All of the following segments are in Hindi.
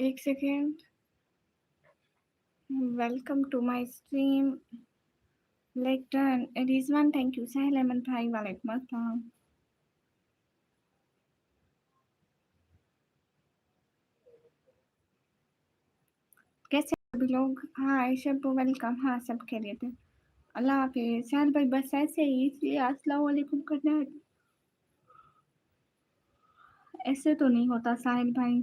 एक second. Welcome to my stream. Like done. Rizwan thank you. Sahal Ahmad भाई वालेकुम अस्सलाम। कैसे सभी लोग? हाँ ऋषभ वेलकम। हाँ सब खैरियत है। अल्लाह हाफिज। सहल भाई बस ऐसे ही, इसलिए अस्सलाम वालेकुम करना है। ऐसे तो नहीं होता साहिल भाई।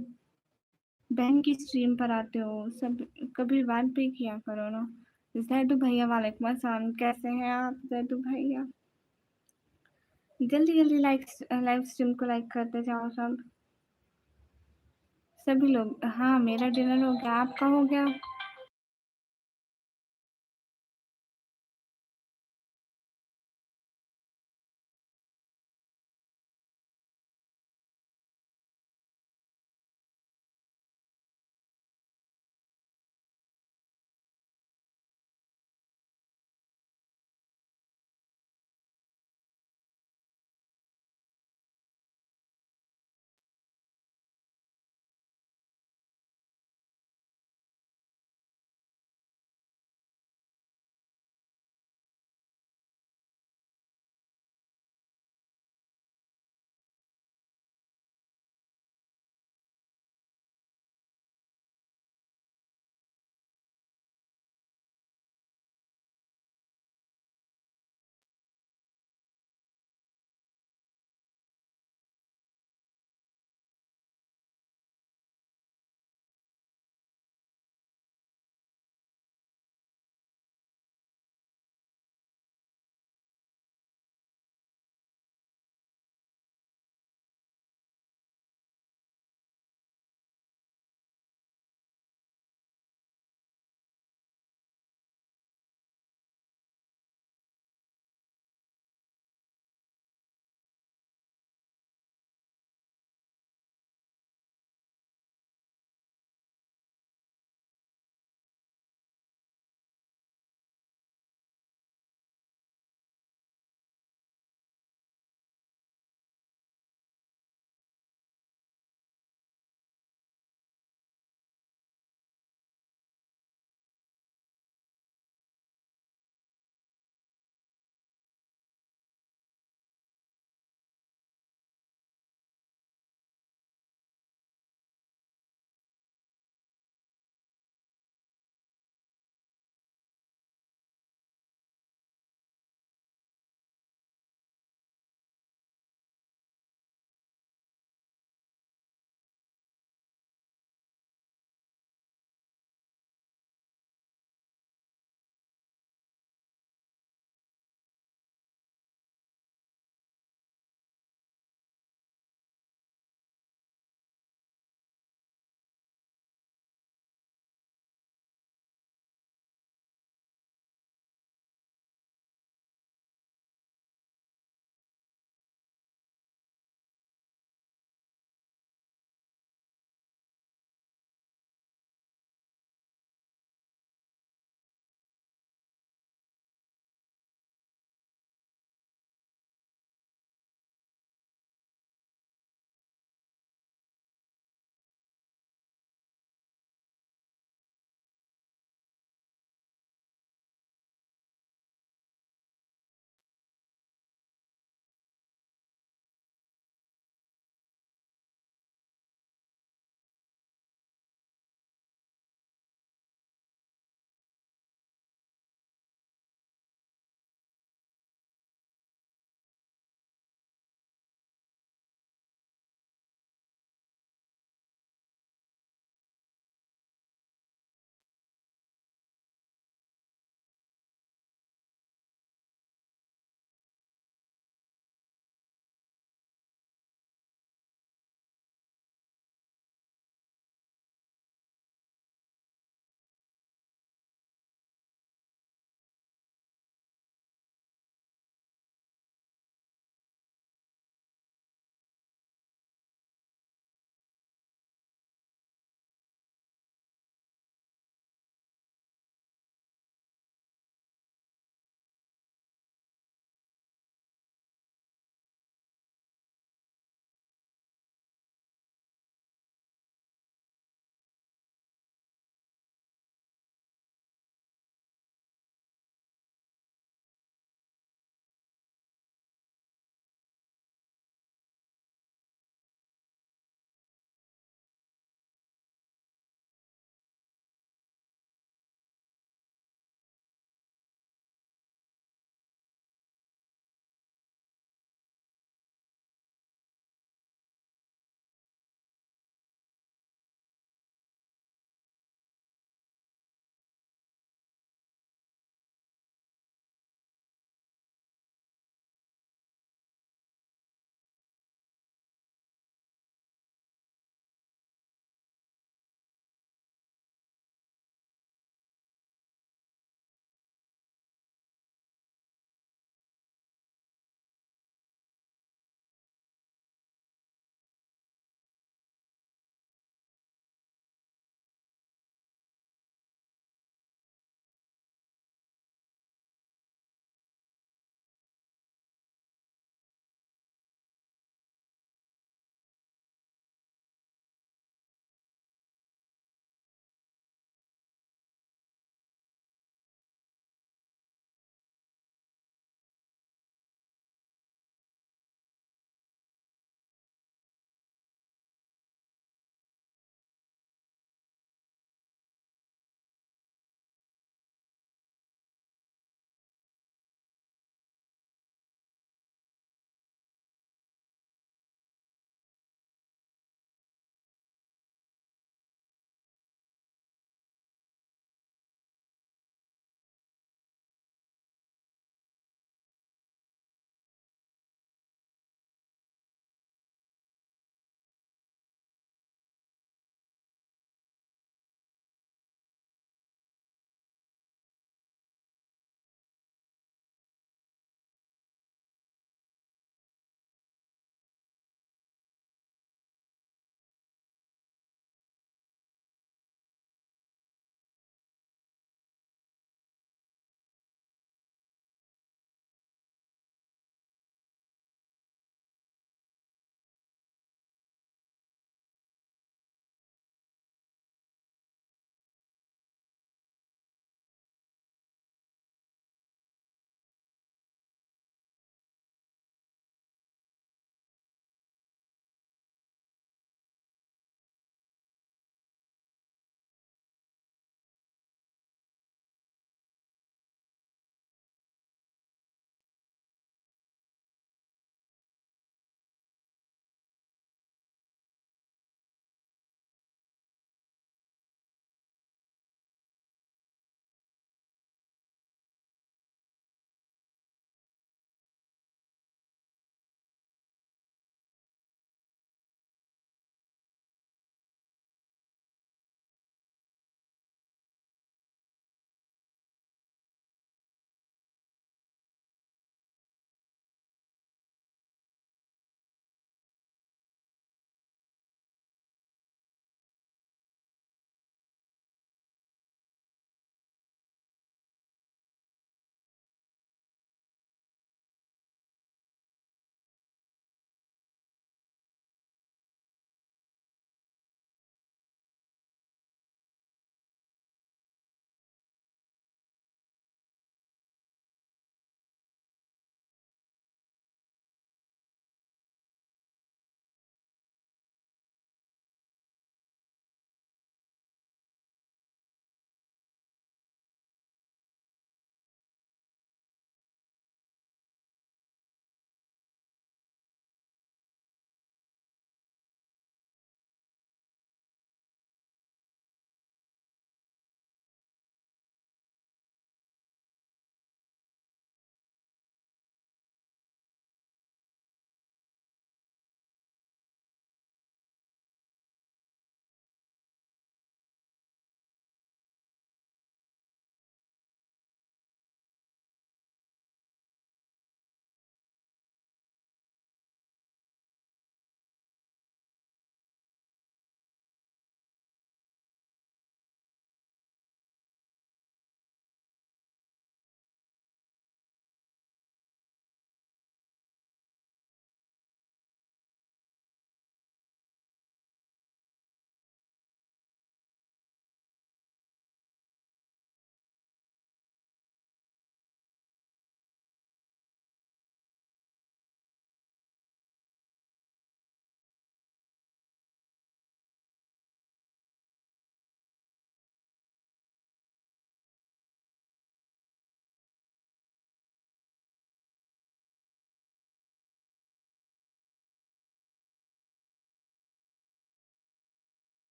बहन की स्ट्रीम पर आते हो सब, कभी बात भी किया करो ना। जैदू भैया वालेकुम अस्सलाम। कैसे हैं आप जैदू भैया? जल्दी जल्दी लाइव स्ट्रीम को लाइक करते जाओ सब सभी लोग। हाँ मेरा डिनर हो गया, आपका हो गया?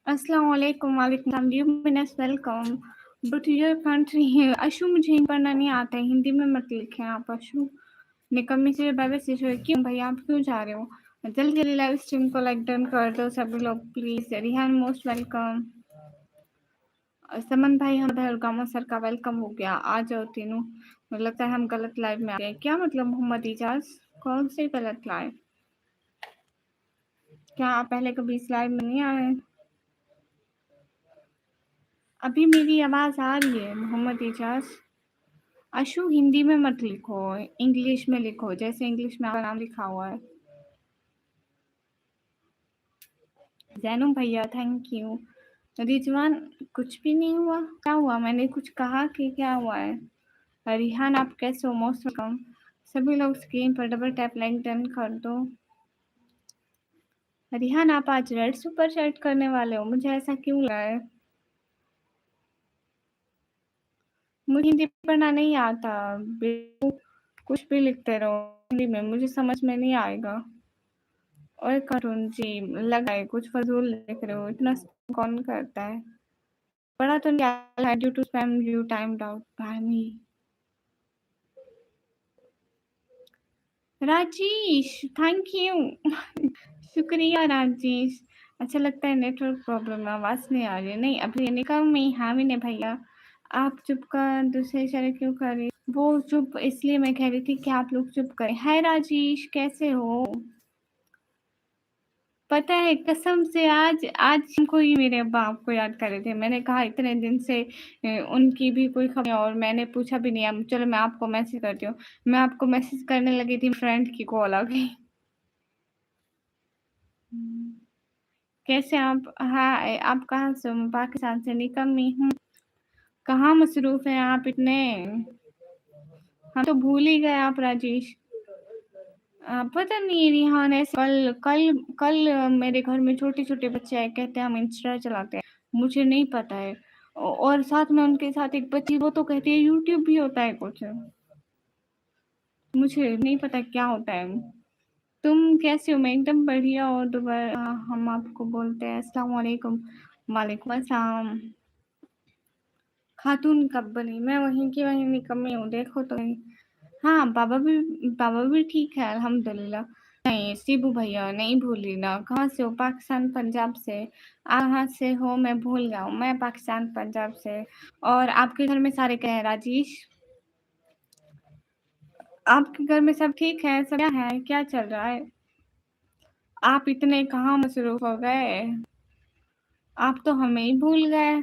अस्सलाम वालेकुम, वालेकुम सलाम, you most welcome but your country Ashu मुझे पढ़ना नहीं आता है, हिंदी में मत लिखें आप अशु। निकम्मी से बाबा से क्यों भैया आप क्यों जा रहे हो? जल्दी जल्दी लाइव स्ट्रीम को लाइक डन कर दो सभी लोग please. Rihan most welcome. Saman भाई हम गामा सर का वेलकम हो गया, आ जाओ तीनों। मुझे लगता है हम गलत लाइव में आ गए। क्या मतलब मोहम्मद इजाज? कौन से गलत लाइव? क्या आप पहले कभी इस लाइव में नहीं आए? अभी मेरी आवाज आ रही है मोहम्मद इजाज? अशु हिंदी में मत लिखो, इंग्लिश में लिखो, जैसे इंग्लिश में आपका नाम लिखा हुआ है। जैनू भैया थैंक यू। रिजवान कुछ भी नहीं हुआ? क्या हुआ? मैंने कुछ कहा कि क्या हुआ है? रिहान आप कैसे हो? Most welcome. सभी लोग स्क्रीन पर डबल टैप लाइक डन कर दो। रिहान आप आज रेड सुपर चैट करने वाले हो, मुझे ऐसा क्यों लगा है? मुझे हिंदी पढ़ना नहीं आता, कुछ भी लिखते रहो हिंदी में, मुझे समझ में नहीं आएगा। और करुण जी लगा है कुछ फजूल लिख रहे हो, इतना कौन करता है? पढ़ा तो नहीं है due to spam you timed out by me. Rajesh thank you शुक्रिया राजेश। अच्छा लगता है नेटवर्क प्रॉब्लम है, आवाज नहीं आ रही है। नहीं अभी निकल में हाँ भी नहीं भैया, आप चुप कर दूसरे इशारे क्यों कर रही? वो चुप इसलिए मैं कह रही थी कि आप लोग चुप करें। हाय राजेश कैसे हो? पता है कसम से आज आज हमको ही मेरे बाप को याद कर रहे थे। मैंने कहा इतने दिन से उनकी भी कोई खबर नहीं और मैंने पूछा भी नहीं। अब चलो मैं आपको मैसेज करती हूँ। मैं आपको मैसेज करने लगी थी, फ्रेंड की कॉल आ गई। कैसे आप? हाँ आप कहाँ से? मैं पाकिस्तान से निकम्मी हूँ। कहाँ मसरूफ हैं आप इतने? हम तो भूल ही गए आप राजेश। पता नहीं रिहान ऐसे कल कल कल मेरे घर में छोटे छोटे बच्चे आए, कहते हैं हम इंस्टा चलाते हैं। मुझे नहीं पता है। और साथ में उनके साथ एक बच्ची, वो तो कहती है यूट्यूब भी होता है कुछ। मुझे नहीं पता क्या होता है। तुम कैसे हो? मैं एकदम बढ़िया। और दोबारा हम आपको बोलते हैं अस्सलाम वालेकुम। वालेकुम अस्सलाम। खातून कब बनी? मैं वहीं की वहीं निकम्मी हूँ, देखो तो। हाँ बाबा भी ठीक है अल्हम्दुलिल्लाह। नहीं शिबू भैया नहीं भूली ना। कहाँ से हो? पाकिस्तान पंजाब से। कहाँ से हो? मैं भूल गया हूँ। मैं पाकिस्तान पंजाब से। और आपके घर में सारे क्या है राजेश? आपके घर में सब ठीक है? सब क्या है? क्या चल रहा है? आप इतने कहाँ मसरूफ हो गए? आप तो हमें ही भूल गए।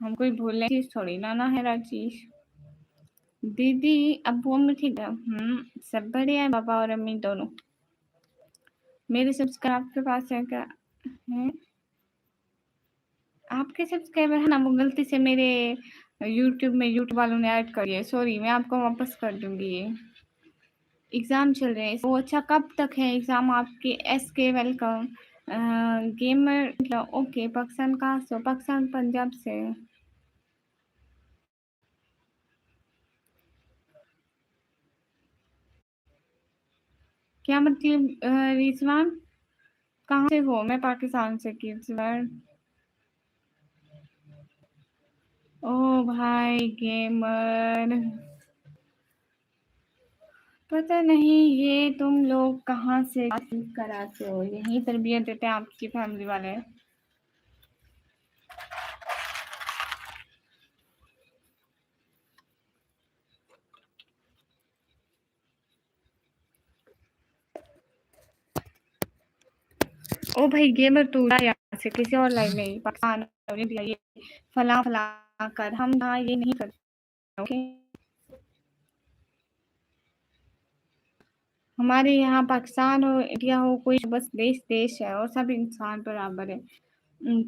हम कोई भूलने की चीज थोड़ी ना है राजेश। दीदी अब्बू अम्मी ठीक है? सब बढ़िया है, पापा और अम्मी दोनों। मेरे सब्सक्राइब आपके पास है क्या? है आपके सब्सक्राइबर है ना, वो गलती से मेरे यूट्यूब वालों ने ऐड कर दिया। सॉरी, मैं आपको वापस कर दूंगी ये। एग्जाम चल रहे हैं वो। अच्छा कब तक है एग्जाम आपके? एस के वेलकम। Gamer okay. पाकिस्तान कहाँ से हो? पाकिस्तान पंजाब से। क्या मतलब रिजवान कहाँ से हो? मैं पाकिस्तान से की रिजवान। ओ भाई गेमर, पता नहीं ये तुम लोग कहाँ से कराते हो, यही तरबियत देते हैं आपकी फैमिली वाले। ओ भाई गेमर तू जा यहाँ से, किसी और लाइव में पाकिस्तान ये फला फला कर। हम यहाँ ये नहीं करते ओके। हमारे यहाँ पाकिस्तान हो इंडिया हो कोई, बस देश देश है और सब इंसान बराबर है।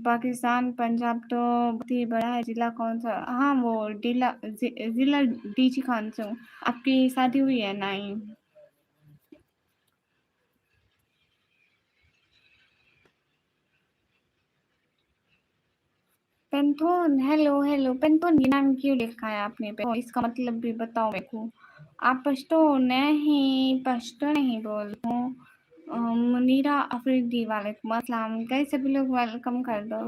पाकिस्तान पंजाब तो बहुत ही बड़ा है। जिला कौन सा? हाँ वो जिला डीजी खान से हूँ। आपकी शादी हुई है? नहीं। पेंथोन हेलो हेलो। पेंथोन ये नाम क्यों लिखा है आपने पे? इसका मतलब भी बताओ मेरे को। आप पश्तो नहीं, पश्तो नहीं बोल रहा हूँ। मुनीरा अफरीदी वालेकुम अस्सलाम। गाइस सभी लोग वेलकम कर दो।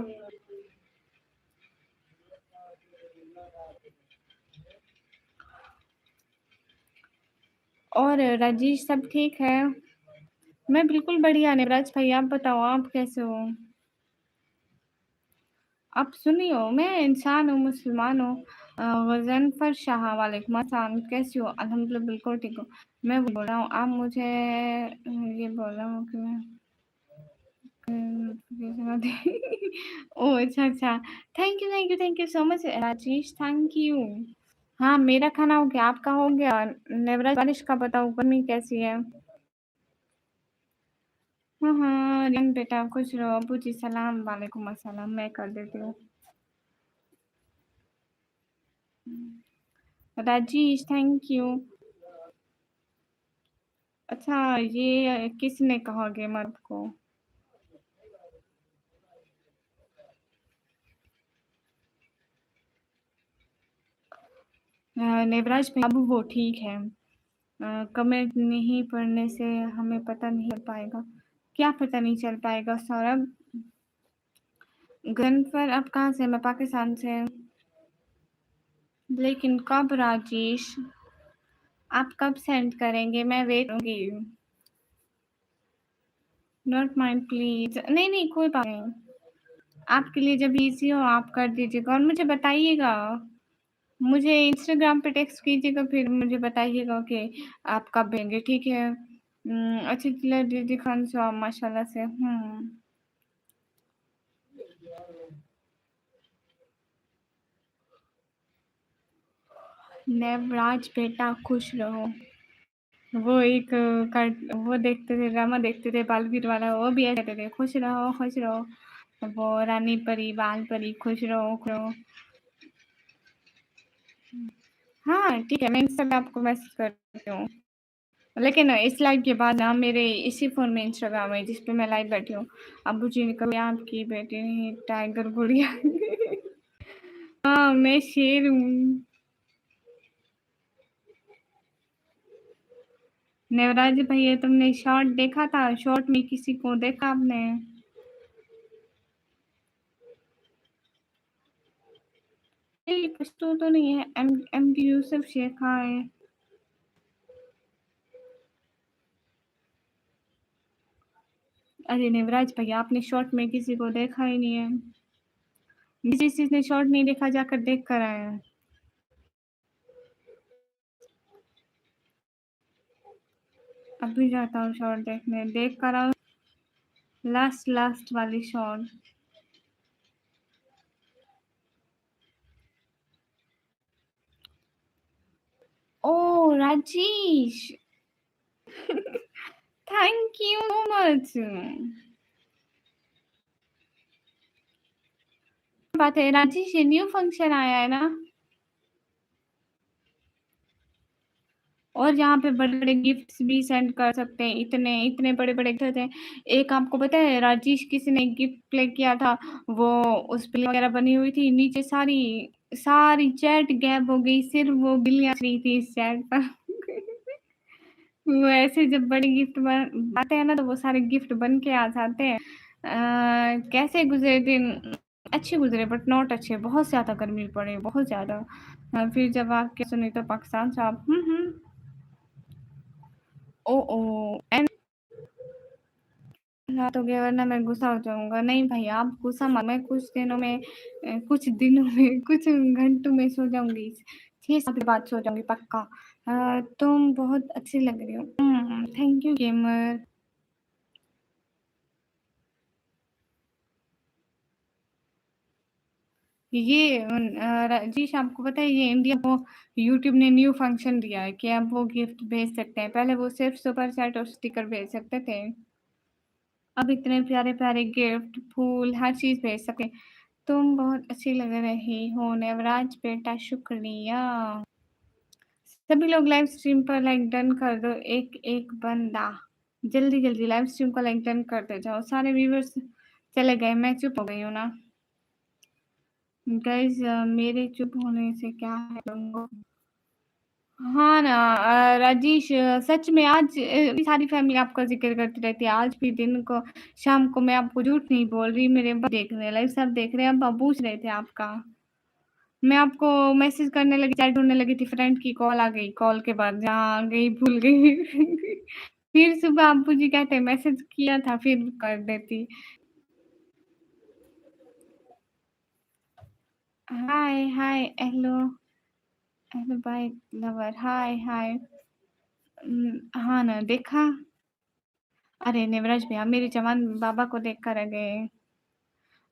और राजेश सब ठीक है? मैं बिल्कुल बढ़िया निवराज भाई, आप बताओ आप कैसे हो? आप सुनियो, मैं इंसान हूँ, मुसलमान हूँ। गज़नफ़र शाह वालेकुम अस्सलाम, कैसी हो? अल्हम्दुलिल्लाह बिल्कुल ठीक हूँ। मैं बोल रहा हूँ आप मुझे ये बोल रहा हूँ कि मैं ओह! अच्छा। Thank you so much Rajesh, thank you. हाँ, मेरा खाना हो गया, आपका हो गया? नेवराज बारिश का बताओ, गर्मी कैसी है? हाँ, रियान बेटा खुश रहो। अब्बू जी सलाम, वालेकुम अस्सलाम, मैं कर देती हूँ। Rajesh thank you. अच्छा, ये किसने कहा गेमर को? नेवराज भाई, अब वो ठीक है। कमेंट नहीं पढ़ने से हमें पता नहीं चल पाएगा। क्या पता नहीं चल पाएगा सौरभ? गनफर आप कहाँ से? मैं पाकिस्तान से। लेकिन कब राजेश? आप कब सेंड करेंगे? मैं वेट करूँगी। Not mind please. नहीं कोई बात नहीं। आपके लिए जब इजी हो आप कर दीजिएगा और मुझे बताइएगा। मुझे इंस्टाग्राम पे टेक्स्ट कीजिएगा, फिर मुझे बताइएगा कि आप कब भेजेंगे, ठीक है? अच्छी चिल्ला दीदी खान साहब माशाल्लाह से। नेवराज बेटा खुश रहो। वो एक वो देखते थे, ड्रामा देखते थे बालवीर वाला, वो भी ऐसे कहते थे खुश रहो खुश रहो। वो रानी परी बाल परी खुश रहो खुश रहो। हाँ ठीक है, मैं इंस्टा पे आपको मैसेज करती हूँ। लेकिन इस लाइव के बाद ना मेरे इसी फ़ोन में इंस्टाग्राम है जिस पे मैं लाइव बैठी हूँ। अब्बू जी ने कहा आपकी बेटी नहीं टाइगर गुड़िया। हाँ, मैं शेर हूँ। नेवराज भैया तुमने शॉर्ट देखा था? शॉर्ट में किसी को देखा आपने? नहीं पश्तो तो नहीं है, एमडी यूसुफ शेखा है। अरे नेवराज भैया आपने शॉर्ट में किसी को देखा ही नहीं है। जिस चीज ने शॉर्ट नहीं देखा जाकर देख कर आए हैं। अभी जाता हूँ शॉर्ट देखने, देख कर आओ। लास्ट वाली short. Oh Rajesh, thank you so much. बात है राजेश, ये न्यू फंक्शन आया है ना? और यहाँ पे बड़े-बड़े गिफ्ट्स भी सेंड कर सकते हैं, इतने बड़े-बड़े गिफ्ट हैं। एक आपको पता है राजेश किसी ने गिफ्ट प्ले किया था, वो उस बिल्ली वगैरह बनी हुई थी, नीचे सारी चैट गैप हो गई, सिर्फ वो बिल्लियाँ रही थी इस चैट पर। वो ऐसे जब बड़े गिफ्ट आते हैं ना तो वो सारे गिफ्ट बन के आ जाते हैं। कैसे गुजरे दिन? अच्छे गुजरे बट नॉट अच्छे, बहुत ज़्यादा गर्मी पड़ी, बहुत ज़्यादा। फिर जब आके सुनी तो पाकिस्तान साहब ओ ओ एंड रात हो गया वरना मैं गुस्सा हो जाऊँगा। नहीं भैया आप गुस्सा मत, मैं कुछ घंटों में सो जाऊँगी। 6-7 के बाद सो जाऊँगी पक्का। तुम बहुत अच्छी लग रही हो। Thank you gamer. ये राजेश आपको पता है ये इंडिया को यूट्यूब ने न्यू फंक्शन दिया है कि आप वो गिफ्ट भेज सकते हैं। पहले वो सिर्फ सुपर चैट और स्टिकर भेज सकते थे। अब इतने प्यारे-प्यारे गिफ्ट, फूल हर चीज़ भेज सकते हैं। तुम बहुत अच्छी लग रही हो नेवराज बेटा, शुक्रिया। सभी लोग लाइव स्ट्रीम पर लाइक डन कर दो, एक बंदा। जल्दी लाइव स्ट्रीम को लाइक डन करते जाओ। सारे व्यूअर्स चले गए, मैं चुप हो गई हूँ ना। गाइस मेरे चुप होने से क्या है लोगों को? हाँ ना, राजेश, सच में आज सारी फैमिली आपका ज़िक्र करती रहती है। आज भी दिन को शाम को, मैं आपको झूठ नहीं बोल रही, मेरे अब्बा देख रहे हैं, लाइव सब देख रहे हैं, अब्बा पूछ रहे थे आपका। मैं आपको मैसेज करने लगी, चैट ढूँढने लगी थी, फ्रेंड की कॉल आ गई, कॉल के बाद जहाँ गई भूल गई। फिर सुबह अब्बू जी कहते मैसेज किया था, फिर कर देती। हाय, हाय, हेलो, हेलो बाय लवर, हाय, हाय। हाँ ना, देखा? अरे नेवराज भैया मेरे जवान बाबा को देख कर आ गए।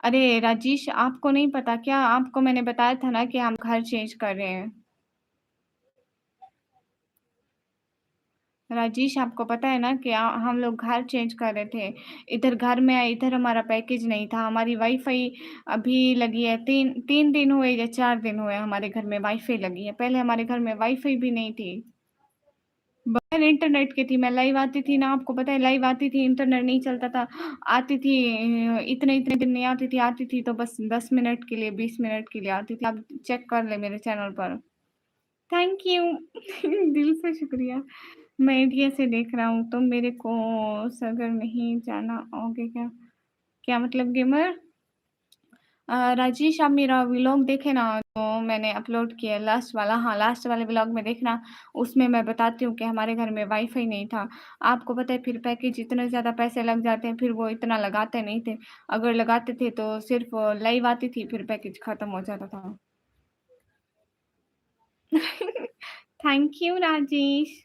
अरे राजेश, आपको नहीं पता क्या? आपको मैंने बताया था ना कि हम घर चेंज कर रहे हैं। राजेश, आपको पता है ना कि हम लोग घर चेंज कर रहे थे। इधर घर में आए, इधर हमारा पैकेज नहीं था। हमारी वाईफ़ाई अभी लगी है, 3 दिन हुए या 4 दिन हुए हमारे घर में वाईफ़ाई लगी है। पहले हमारे घर में वाईफ़ाई भी नहीं थी। बगैर इंटरनेट की थी, मैं लाइव आती थी ना, आपको पता है लाइव आती थी, इंटरनेट नहीं चलता था। आती थी, इतने-इतने दिन नहीं आती थी तो बस 10 मिनट के लिए, 20 मिनट के लिए आती थी। आप चेक कर लें मेरे चैनल पर। Thank you. दिल से शुक्रिया। मैं इंडिया से देख रहा हूँ, तो मेरे को सगर नहीं जाना आओगे क्या? क्या मतलब गेमर? राजेश, आप मेरा व्लॉग देखे ना, तो मैंने अपलोड किया लास्ट वाला, हाँ, लास्ट वाले व्लॉग में देखना, उसमें मैं बताती हूँ कि हमारे घर में वाईफ़ाई नहीं था। आपको पता है फिर पैकेज इतने ज़्यादा पैसे लग जाते हैं, फिर वो इतना लगाते नहीं थे। अगर लगाते थे तो सिर्फ़ लाइव आती थी, फिर पैकेज खत्म हो जाता था। Thank you Rajesh.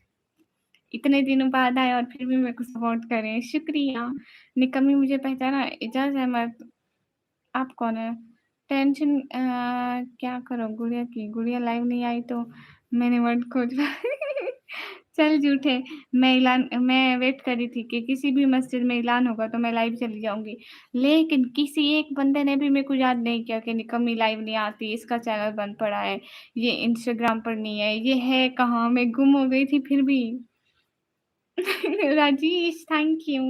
इतने दिनों बाद आए और फिर भी मेरे को सपोर्ट कर रहे हैं, शुक्रिया। निकम्मी मुझे पहचाना, एजाज़ अहमद, आप कौन है? टेंशन क्या करो गुड़िया की, गुड़िया लाइव नहीं आई तो मैंने वर्ड खोजा। चल झूठे, मैं वेट कर रही थी कि किसी भी मस्जिद में ऐलान होगा तो मैं लाइव चली जाऊँगी। लेकिन किसी एक बंदे ने भी मेरे को याद नहीं किया कि निकम्मी लाइव नहीं आती, इसका चैनल बंद पड़ा है, ये इंस्टाग्राम पर नहीं है, ये है कहाँ? मैं गुम हो गई थी फिर भी। Rajesh, thank you,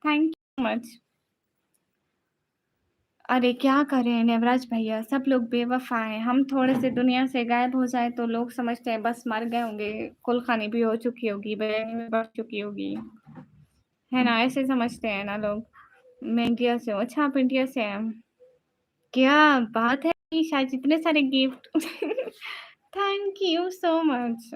thank you much. अरे क्या करें नेवराज भैया, सब लोग बेवफ़ा हैं। हम थोड़े से दुनिया से गायब हो जाएँ तो लोग समझते हैं बस मर गए होंगे, कुलखानी भी हो चुकी होगी, बिरयानी भी बढ़ चुकी होगी। है ना? ऐसे समझते हैं ना लोग। मैं इंडिया से हूँ। अच्छा, आप इंडिया से हैं? क्या बात है! शायद इतने सारे gift. Thank you so much.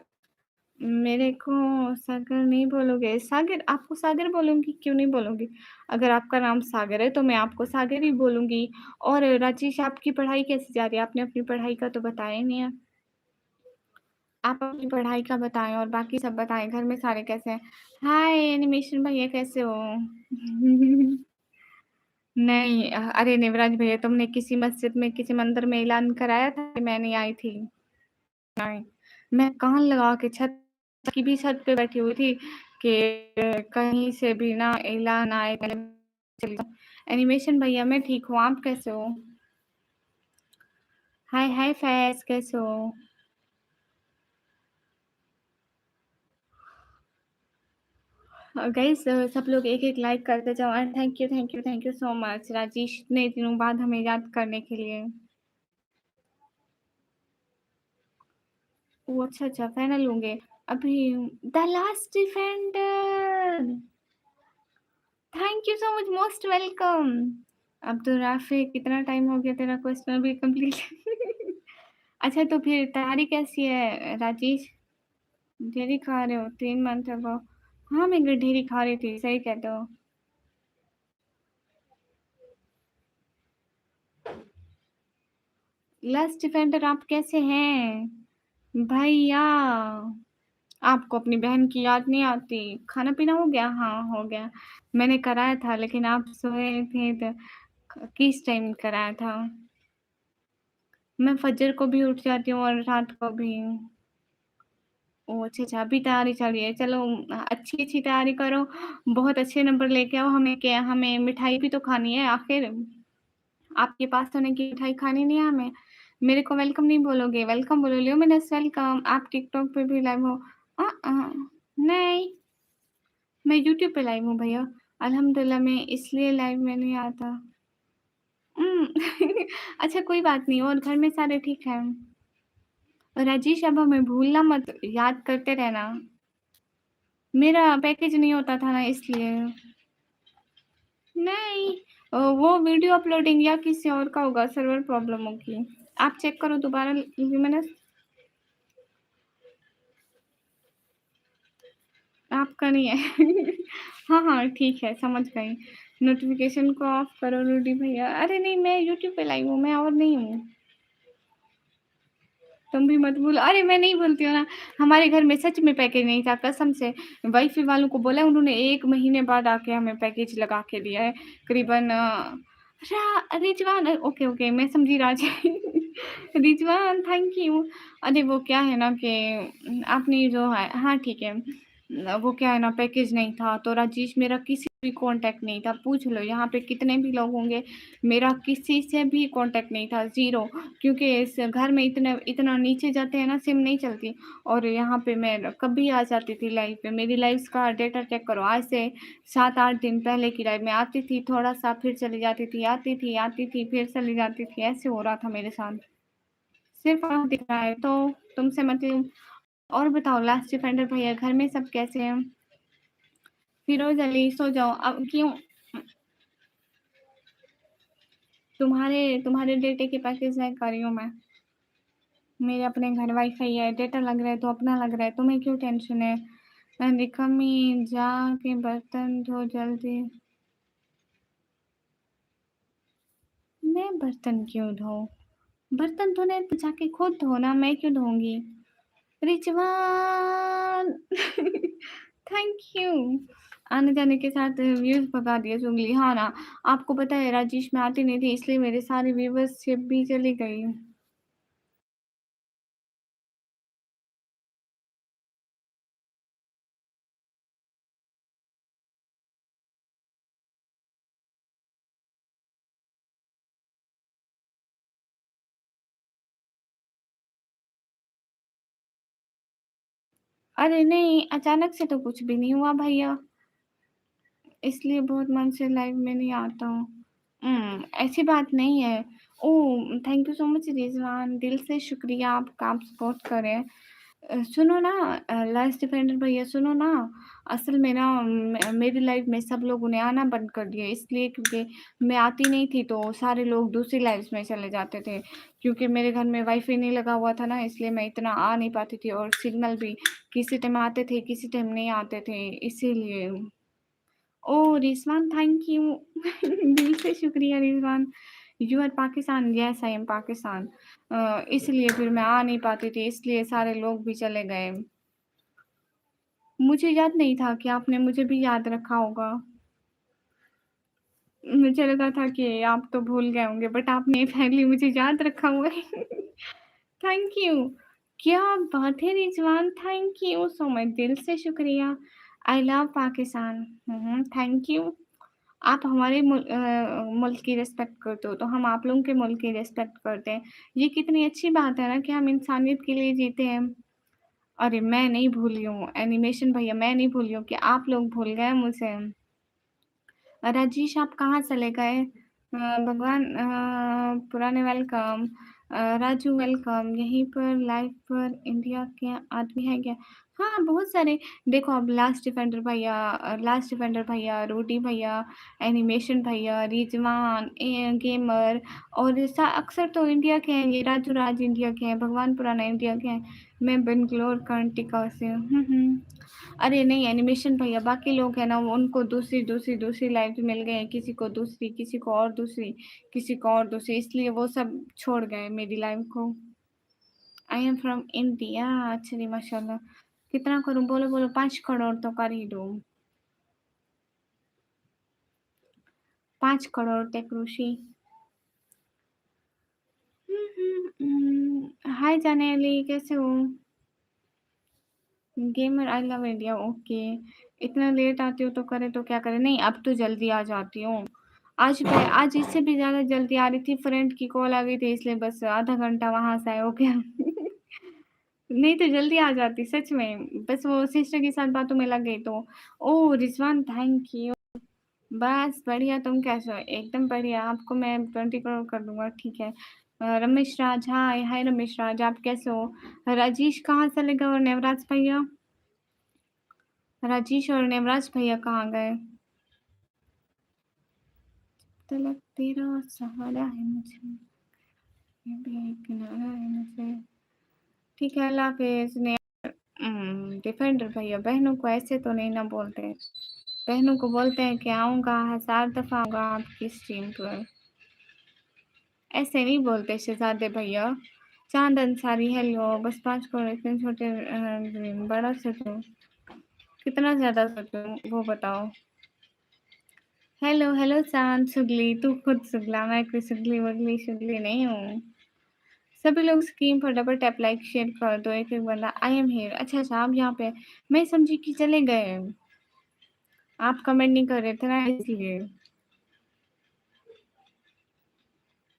मेरे को सागर नहीं बोलोगे? सागर, आपको सागर बोलूँगी, क्यों नहीं बोलूँगी? अगर आपका नाम सागर है, तो मैं आपको सागर ही बोलूँगी। और राजेश, आपकी पढ़ाई कैसी जा रही है? आपने अपनी पढ़ाई का तो बताया ही नहीं है। आप अपनी पढ़ाई का बताएँ और बाकी सब बताएँ, घर में सारे कैसे हैं? हाय एनिमेशन भैया, कैसे हो? नहीं, अरे नेवराज भैया, तुमने किसी मस्जिद में, किसी मंदिर में ऐलान कराया था कि मैं नहीं आई थी? नहीं, मैं कान लगा के छत की भी छत पे बैठी हुई थी कि कहीं से भी ना ऐलान आए, पहले चली जाऊँ। एनिमेशन भैया, मैं ठीक हूँ, आप कैसे हो? हाय, हाय फैज़, कैसे हो? गाइस, सब लोग एक-एक लाइक करते जाओ and thank you so much Rajesh, इतने दिनों बाद हमें याद करने के लिए। ओह! अच्छा, अच्छा, फाइनल होंगे। अभी the last defender, thank you so much, most welcome. Abdul Rafi, कितना टाइम हो गया तेरा क्वेश्चन अभी कंप्लीट। अच्छा, तो फिर तैयारी कैसी है राजेश? ढेरी खा रहे हो 3 मंथ अगो। हाँ, मैं ढेरी खा रही थी, सही कहते हो। लास्ट डिफेंडर, आप कैसे हैं? भैया, आपको अपनी बहन की याद नहीं आती? खाना-पीना हो गया? हाँ, हो गया। मैंने कराया था लेकिन आप सोए थे तो किस टाइम कराया था? मैं फजर को भी उठ जाती हूँ और रात को भी। ओह! अच्छा, अच्छा, अभी तैयारी चल रही है। चलो, अच्छी-अच्छी तैयारी करो, बहुत अच्छे नंबर लेके आओ। हमें मिठाई भी तो खानी है आखिर। आपके पास तो नहीं कि मिठाई खानी नहीं है हमें। मेरे को वेलकम नहीं बोलोगे, वेलकम बोलो, ल्यूमिनस वेलकम। आप टिकटॉक पे भी लाइव हो? नहीं, मैं यूट्यूब पे लाइव हूँ भैया। अल्हम्दुलिल्लाह, मैं इसलिए लाइव में नहीं आता। उम, अच्छा, कोई बात नहीं, और घर में सारे ठीक हैं? राजेश अब हमें भूलना मत, याद करते रहना। मेरा पैकेज नहीं होता था ना इसलिए। नहीं, वो वीडियो अपलोडिंग या किसी और का होगा, सर्वर प्रॉब्लम होगी। आप चेक करो दोबारा मैंने। आपका नहीं है। हाँ, हाँ, ठीक है, समझ गई। नोटिफ़िकेशन को ऑफ करो रूडी भैया। अरे नहीं, मैं यूट्यूब पे लाई हूँ, मैं और नहीं हूँ। तुम भी मत भूलो। अरे मैं नहीं भूलती हूँ ना, हमारे घर में सच में पैकेज नहीं था, कसम से। वाईफ़ाई वालों को बोला, उन्होंने 1 महीने बाद आके हमें पैकेज लगा के दिया है। करीबन रिजवान, ओके, ओके, मैं समझी राज। Rizwan, thank you. अरे वो क्या है ना कि आपने जो है, हाँ, ठीक है। वो क्या है ना, पैकेज नहीं था, तो राजेश मेरा किसी भी कॉन्टैक्ट नहीं था। पूछ लो यहाँ पे कितने भी लोग होंगे, मेरा किसी से भी कॉन्टैक्ट नहीं था, ज़ीरो। क्योंकि इस घर में इतना नीचे जाते हैं ना, सिम नहीं चलती। और यहाँ पे मैं कभी आ जाती थी लाइव पे, मेरी लाइव्स का डेटा चेक करो, आज से 7-8 दिन पहले की लाइव में आती थी, थोड़ा-सा फिर चली जाती थी, आती थी, फिर चली जाती थी, ऐसे हो रहा था मेरे साथ। सिर्फ़ आप दिख रहा है तो तुमसे मतलब। और बताओ लास्ट डिफेंडर भैया, घर में सब कैसे हैं? फिरोज़ अली, सो जाओ अब क्यों? तुम्हारे तुम्हारे डेटे के पैकेज चेक कर रही हूँ मैं। मेरे अपने घर वाईफ़ाई है, डेटा लग रहा है तो अपना लग रहा है, तुम्हें क्यों टेंशन है? निकम्मी, जाके बर्तन धो जल्दी। मैं बर्तन क्यों धोऊँ? बर्तन धोने हैं तो जाके खुद धो ना, मैं क्यों धोऊँगी? रिजवान। Thank you. आने-जाने के साथ व्यूज़ भगा दिए चुगली। हाँ ना, आपको पता है राजेश मैं आती नहीं थी, इसलिए मेरे सारे व्यूवरशिप भी चली गई। अरे नहीं, अचानक से तो कुछ भी नहीं हुआ भैया, इसलिए बहुत मन से लाइव में नहीं आता हूँ। ऐसी बात नहीं है। Oh! Thank you so much Rizwan, दिल से शुक्रिया आपका, आप सपोर्ट कर रहे हैं। सुनो ना, लास्ट डिफेंडर भैया सुनो ना, असल में ना मेरी लाइफ में सब लोगों ने आना बंद कर दिया, इसलिए क्योंकि मैं आती नहीं थी तो सारे लोग दूसरी लाइव्स में चले जाते थे। क्योंकि मेरे घर में वाईफ़ाई नहीं लगा हुआ था ना, इसलिए मैं इतना आ नहीं पाती थी, और सिग्नल भी किसी टाइम आते थे, किसी टाइम नहीं आते थे, इसीलिए। ओह! Rizwan, thank you. दिल से शुक्रिया Rizwan. You are Pakistan, yes I am Pakistan. इसलिए फिर मैं आ नहीं पाती थी, इसलिए सारे लोग भी चले गए। मुझे याद नहीं था कि आपने मुझे भी याद रखा होगा। मुझे लगा था कि आप तो भूल गए होंगे, बट आपने फाइनली मुझे याद रखा हुआ है। Thank you. क्या बात है Rizwan, thank you so much, दिल से शुक्रिया। I love Pakistan. Thank you. आप हमारे मुल्क की रिस्पेक्ट करते हो, तो हम आप लोगों के मुल्क की रिस्पेक्ट करते हैं। ये कितनी अच्छी बात है ना कि हम इंसानियत के लिए जीते हैं। अरे! मैं नहीं भूली हूँ, एनिमेशन भैया मैं नहीं भूली हूँ कि आप लोग भूल गए मुझे। राजेश आप कहाँ चले गए? भगवान पुराने वेलकम। राजू वेलकम। यहीं पर लाइव पर इंडिया के आदमी हैं क्या? हाँ, बहुत सारे। देखो अब लास्ट डिफेंडर भैया, रूडी भैया, एनिमेशन भैया, रिजवान, गेमर, और सा अक्सर तो इंडिया के हैं, ये राजू राज इंडिया के हैं, भगवान पुराना इंडिया के हैं। मैं बेंगलोर कर्नाटका से हूँ। अरे नहीं एनिमेशन भैया, बाकी लोग हैं ना, वो उनको दूसरी लाइफ मिल गए हैं, किसी को दूसरी, किसी को और दूसरी, किसी को और दूसरी, इसलिए वो सब छोड़ गए मेरी लाइफ को। आई एम फ्रॉम इंडिया। अच्छा जी, माशाल्लाह। कितना करूँ? बोलो बोलो, 5 करोड़ तो कर ही दो। 5 करोड़ टेक्रोशी। हाय जाने अली, कैसे हो? Gamer I love India, okay. इतना लेट आती हो तो करे तो क्या करे? नहीं अब तो जल्दी आ जाती हूँ। आज इससे भी ज़्यादा जल्दी आ रही थी, फ्रेंड की कॉल आ गई थी, इसलिए बस आधा घंटा वहाँ से हो गया। नहीं तो जल्दी आ जाती सच में, बस वो सिस्टर के साथ बातों में लग गई तो। ओह! Rizwan, thank you. बस बढ़िया, तुम कैसे हो? एकदम बढ़िया, आपको मैं 20 करोड़ कर दूँगा, ठीक है। रमेश राज, हाय हाय रमेश राज, आप कैसे हो? राजेश कहाँ चले गए और नेवराज भैया? राजेश और नेवराज भैया कहाँ गए? तलक तेरा सहारा है मुझे, ये भी एक किनारा है मुझे। ठीक है, अल्लाह हाफिज। डिफेंडर भैया, बहनों को ऐसे तो नहीं ना बोलते। बहनों को बोलते हैं कि आऊँगा, 1000 दफ़ा आऊँगा आपकी स्ट्रीम पर। ऐसे नहीं बोलते शहज़ादे भैया। चाँद अंसारी, हेलो। बस 5 करोड़ इतने छोटे बड़ा सोचूं, कितना ज़्यादा सोचूं वो बताओ। हेलो हेलो चाँद, सुगली, तू खुद सुगला, मैं कोई सुगली वगली शुगली नहीं हूँ। सभी लोग स्क्रीन पर डबल टैप लाइक शेयर कर दो, एक एक बंदा। I am here. अच्छा अच्छा, आप यहाँ पे, मैं समझी कि चले गए, आप कमेंट नहीं कर रहे थे ना इसलिए।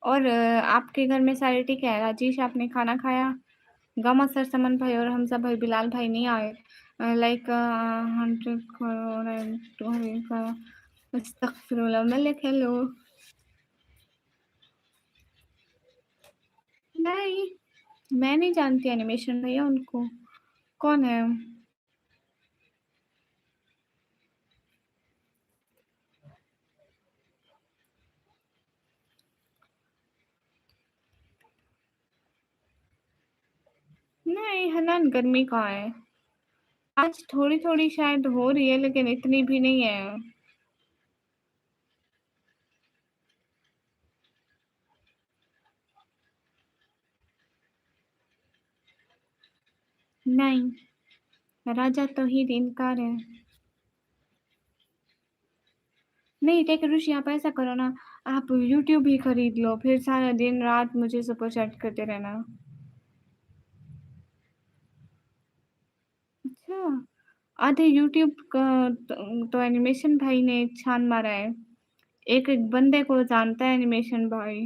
और आपके घर में सारे ठीक है? राजेश, आपने खाना खाया? गामा सर, समन भाई और हमजा भाई, बिलाल भाई नहीं आए। लाइक 100 करोड़ एंड 200 का अस्तगफिरुल्लाह। मलिक, हेलो। नहीं, मैं नहीं जानती एनिमेशन भैया उनको। कौन है? नहीं, हनान गर्मी कहाँ है? आज थोड़ी थोड़ी शायद हो रही है, लेकिन इतनी भी नहीं है। नहीं, राजा तौहीद इनकार है। नहीं टेक ऋषि, आप ऐसा करो ना, आप यूट्यूब ही खरीद लो, फिर सारा दिन रात मुझे सुपर चैट करते रहना। अच्छा, आधे यूट्यूब का तो एनिमेशन भाई ने छान मारा है। एक एक बंदे को जानता है एनिमेशन भाई।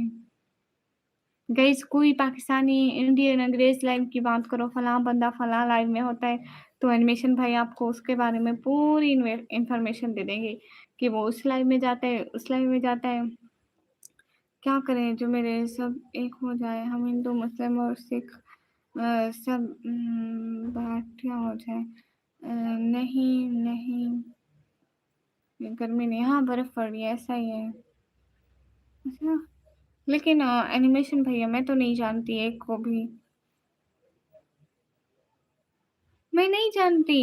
गाइस, कोई पाकिस्तानी इंडियन अंग्रेज लाइव की बात करो, फलां बंदा फलां लाइव में होता है, तो एनिमेशन भाई आपको उसके बारे में पूरी इंफॉर्मेशन दे देंगे कि वो उस लाइव में जाता है, उस लाइव में जाता है। क्या करें जो मेरे सब एक हो जाए, हम हिंदू मुस्लिम और सिख सब बाटियाँ हो जाए। नहीं नहीं, ये गर्मी नहीं, हाँ बर्फ पड़ रही है, ऐसा ही है। अच्छा, लेकिन एनिमेशन भैया मैं तो नहीं जानती एक को भी। मैं नहीं जानती।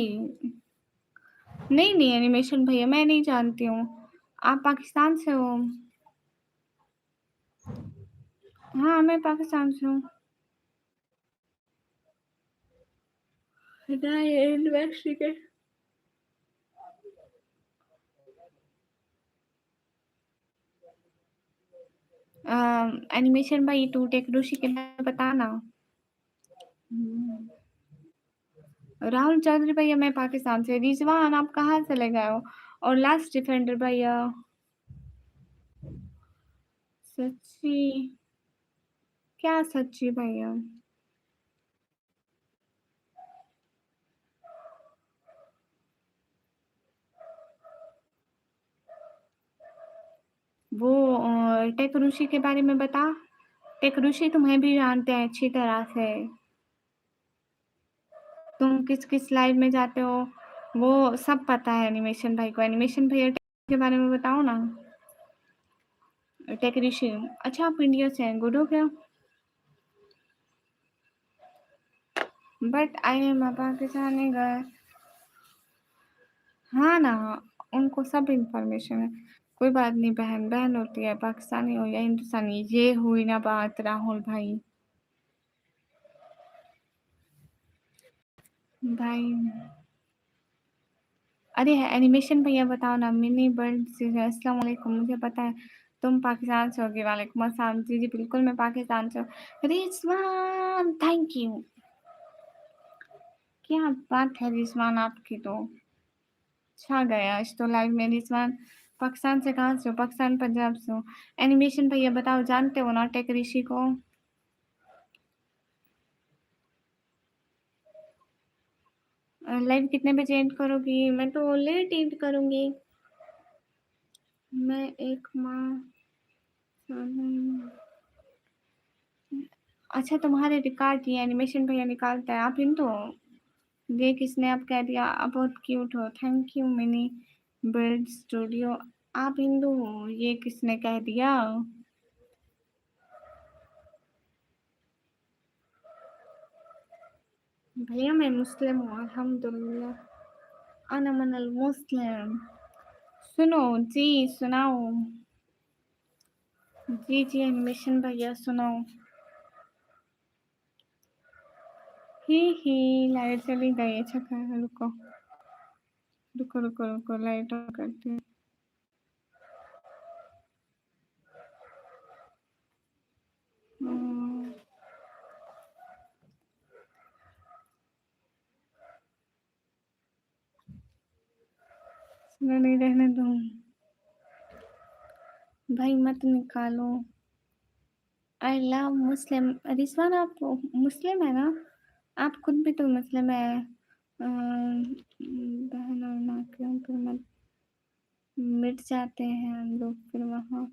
नहीं नहीं एनिमेशन भैया, मैं नहीं जानती हूँ। आप पाकिस्तान से हो? हाँ, मैं पाकिस्तान से हूँ। इन्वेस्टिगेट। एनिमेशन भाई, टू टेक ऋषि के लिए बताना। राहुल चौधरी भैया, मैं पाकिस्तान से। रिजवान, आप कहाँ चले गए हो? और लास्ट डिफेंडर भैया। सच्ची? क्या सच्ची भैया? वो टेक ऋषि के बारे में बता। टेक ऋषि तुम्हें भी जानते हैं अच्छी तरह से। तुम किस किस लाइव में जाते हो, वो सब पता है एनिमेशन भाई को। एनिमेशन भैया के बारे में बताओ ना। टेक ऋषि, अच्छा आप इंडिया से हैं, गुड हो गया। But I am Pakistani girl. हाँ ना, उनको सब इंफॉर्मेशन है। कोई बात नहीं, बहन बहन होती है, पाकिस्तानी हो या हिंदुस्तानी। ये हुई ना बात राहुल भाई। भाई, अरे एनिमेशन भैया बताओ ना। मिनी बर्ड से, अस्सलाम वालेकुम, मुझे पता है तुम पाकिस्तान से होगी। वालेकुम अस्सलाम। जी जी बिल्कुल, मैं पाकिस्तान से हूँ। Rizwan, thank you. क्या बात है रिजवान आपकी तो। छा गया आज तो लाइव में रिजवान। पाकिस्तान से कहाँ से हो? पाकिस्तान पंजाब से हो। एनिमेशन भैया बताओ, जानते हो ना टेक ऋषि को? लाइव कितने बजे एंड करोगी? मैं तो लेट एंड करूंगी। मैं एक माँ अच्छा तुम्हारे रिकॉर्ड ये एनिमेशन भैया निकालता है, आप हिंदू हो? ये किसने अब कह दिया? आप बहुत क्यूट हो, thank you mini build studio. आप हिंदू हो ये किसने कह दिया? भैया मैं मुस्लिम हूँ अल्हम्दुलिल्लाह, अना मनल मुस्लिम। सुनो जी, सुनाओ जी जी एनिमेशन भैया सुनाओ। ही लाइट चली गई। अच्छा रुको रुको रुको रुको, लाइट ऑन करती हूँ। सुनो नहीं, रहने दो भाई, मत निकालो। आई लव मुस्लिम। रिजवान आप मुस्लिम है ना? आप खुद भी तो मुस्लिम है। बहन और माँ के ऊपर मत मिट जाते हैं हम लोग, फिर वहाँ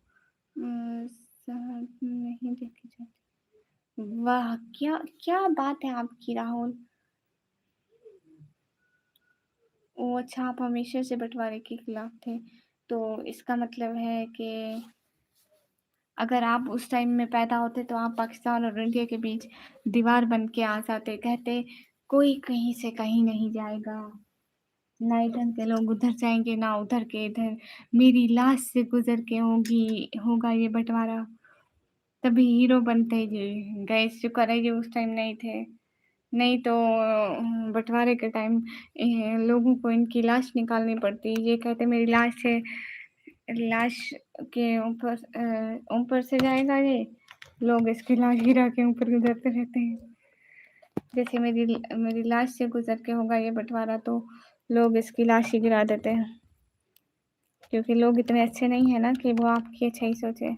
साथ नहीं देखे जाते। वाह क्या क्या बात है आपकी राहुल। ओ अच्छा, आप हमेशा से बंटवारे के खिलाफ थे, तो इसका मतलब है कि अगर आप उस टाइम में पैदा होते तो आप पाकिस्तान और इंडिया के बीच दीवार बन के आ जाते, कहते कोई कहीं से कहीं नहीं जाएगा, ना इधर के लोग उधर जाएंगे ना उधर के इधर, मेरी लाश से गुजर के होगा ये बंटवारा, तभी हीरो बनते जी। गए शुक्र है ये उस टाइम नहीं थे, नहीं तो बंटवारे के टाइम लोगों को इनकी लाश निकालनी पड़ती। ये कहते मेरी लाश के ऊपर से जाएगा ये, लोग इसकी लाश गिरा के ऊपर गुजरते रहते हैं। जैसे मेरी लाश से गुजर के होगा ये बंटवारा, तो लोग इसकी लाश ही गिरा देते हैं, क्योंकि लोग इतने अच्छे नहीं है ना कि वो आपकी अच्छा ही सोचे।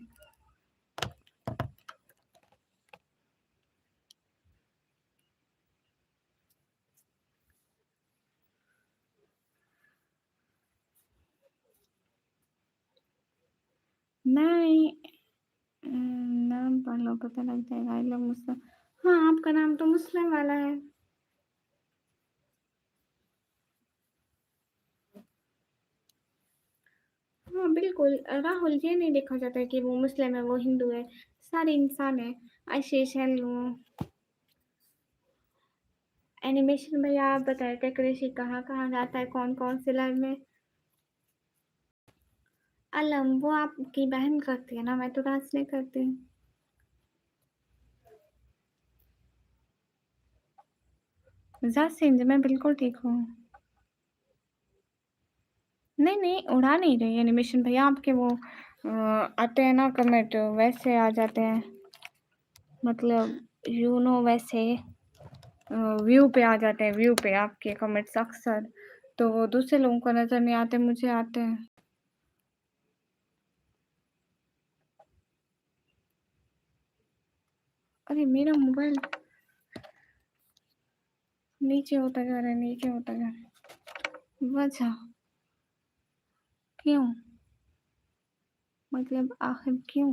नहीं नाम पढ़ लो पता लग जाएगा। आई लव मुस्लिम। हाँ आपका नाम तो मुस्लिम वाला है। हाँ बिल्कुल राहुल, ये नहीं देखा जाता है कि वो मुस्लिम है वो हिंदू है, सारे इंसान है। आशीष हेलो। एनिमेशन भैया आप बताए थे कृषि कहाँ कहाँ जाता है, कौन कौन से लाइव में? अलम वो आपकी बहन करती है ना, मैं तो डांस नहीं करती। सिंध मैं बिल्कुल ठीक हूँ। नहीं नहीं उड़ा नहीं रही एनिमेशन भैया, आपके वो आते हैं ना कमेंट, वैसे आ जाते हैं, मतलब यू नो वैसे व्यू पे आ जाते हैं, व्यू पे आपके कमेंट्स अक्सर, तो वो दूसरे लोगों को नजर नहीं आते, मुझे आते हैं। अरे मेरा मोबाइल नीचे होता जा रहा है, नीचे होता जा रहा है, वजह क्यों? मतलब आखिर क्यों?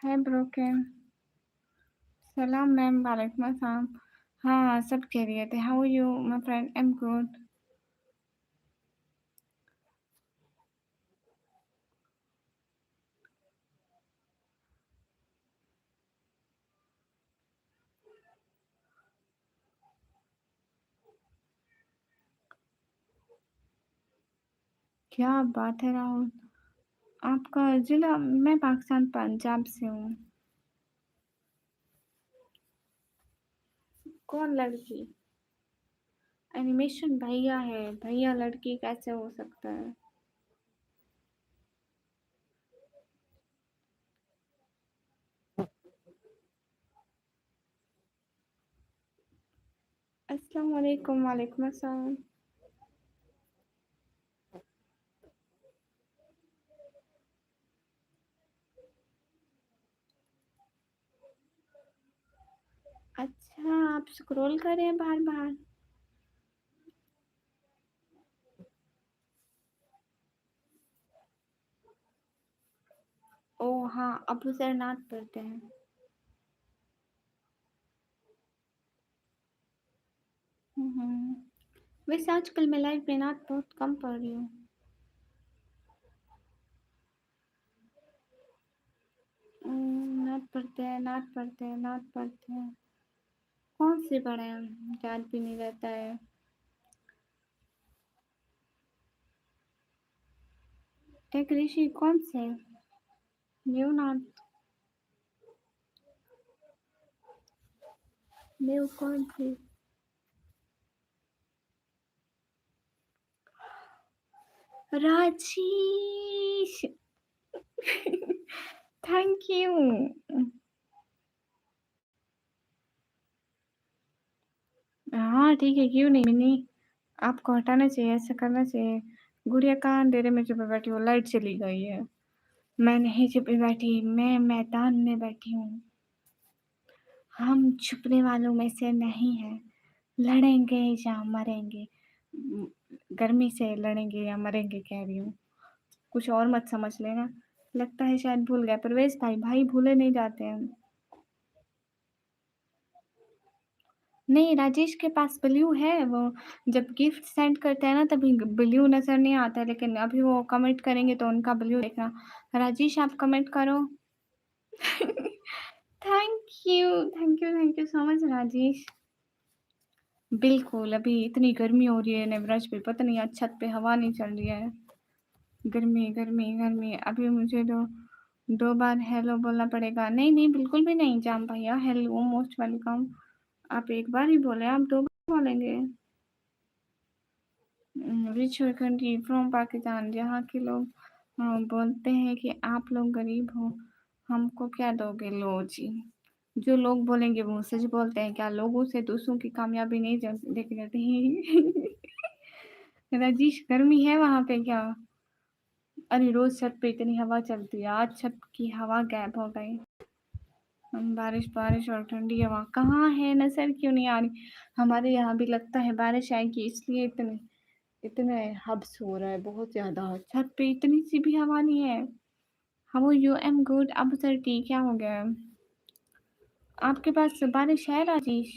है ब्रोकन। सलाम मैम, वालेकुम अस्सलाम। हाँ सब कह रही थे, how you my friend, I am good. क्या बात है राहुल, आपका जिला? मैं पाकिस्तान पंजाब से हूँ। कौन लड़की? एनिमेशन भैया है, भैया लड़की कैसे हो सकता है? अस्सलाम वालेकुम। वालेकुम अस्सलाम। अच्छा आप स्क्रॉल कर रहे हैं बार बार? हाँ, अबू सर नात पढ़ते हैं। वैसे आजकल मैं लाइफ में नात बहुत कम पढ़ रही हूँ। नात पढ़ते हैं, नात पढ़ते हैं, नात पढ़ते हैं। कौन से पढ़े हैं? याद भी नहीं रहता है। टेक ऋषि कौन से? न्यू नाथ? न्यू कौन सी? राजेश। Thank you. हाँ ठीक है, क्यों नहीं मिनी। आपको हटाना चाहिए, ऐसा करना चाहिए। गुड़िया कहाँ अंधेरे में चुप बैठी हो? लाइट चली गई है। मैं नहीं चुपी बैठी, मैं मैदान में बैठी हूँ। हम छुपने वालों में से नहीं हैं। लड़ेंगे या मरेंगे। गर्मी से लड़ेंगे या मरेंगे कह रही हूँ। कुछ और मत समझ लेना। लगता है शायद भूल गए परवेश भाई। भाई भूले नहीं जाते हैं। नहीं, राजेश के पास ब्लू है। वो जब गिफ्ट सेंड करते हैं ना तभी ब्लू नजर नहीं आता, लेकिन अभी वो कमेंट करेंगे तो उनका ब्लू देखना। राजेश आप कमेंट करो। Thank you, thank you, thank you so much Rajesh. बिल्कुल, अभी इतनी गर्मी हो रही है नेवराज पे, पता नहीं आज छत पे हवा नहीं चल रही है। गर्मी गर्मी गर्मी। अभी मुझे दो बार हेलो बोलना पड़ेगा। नहीं नहीं, बिल्कुल भी नहीं जाम भैया, हेलो मोस्ट वेलकम। आप एक बार ही बोले, आप दो बार बोलेंगे। रिच कंट्री फ्रॉम पाकिस्तान, जहाँ के लोग बोलते हैं कि आप लोग गरीब हो, हमको क्या दोगे? लो जी। जो लोग बोलेंगे वो सच बोलते हैं क्या? लोगों से दूसरों की कामयाबी नहीं देखी जाती। राजेश गर्मी है वहां पे क्या? अरे रोज छत पे इतनी हवा चलती है, आज छत की हवा गायब हो गई। बारिश बारिश और ठंडी हवा कहाँ है? नजर क्यों नहीं आ रही? हमारे यहाँ भी लगता है बारिश आएगी, इसलिए इतने इतने हब्स हो रहा है बहुत ज्यादा। छत पे इतनी सी भी हवा नहीं है। How you? Am good. अब सर ठीक, क्या हो गया? आपके पास बारिश है राजेश?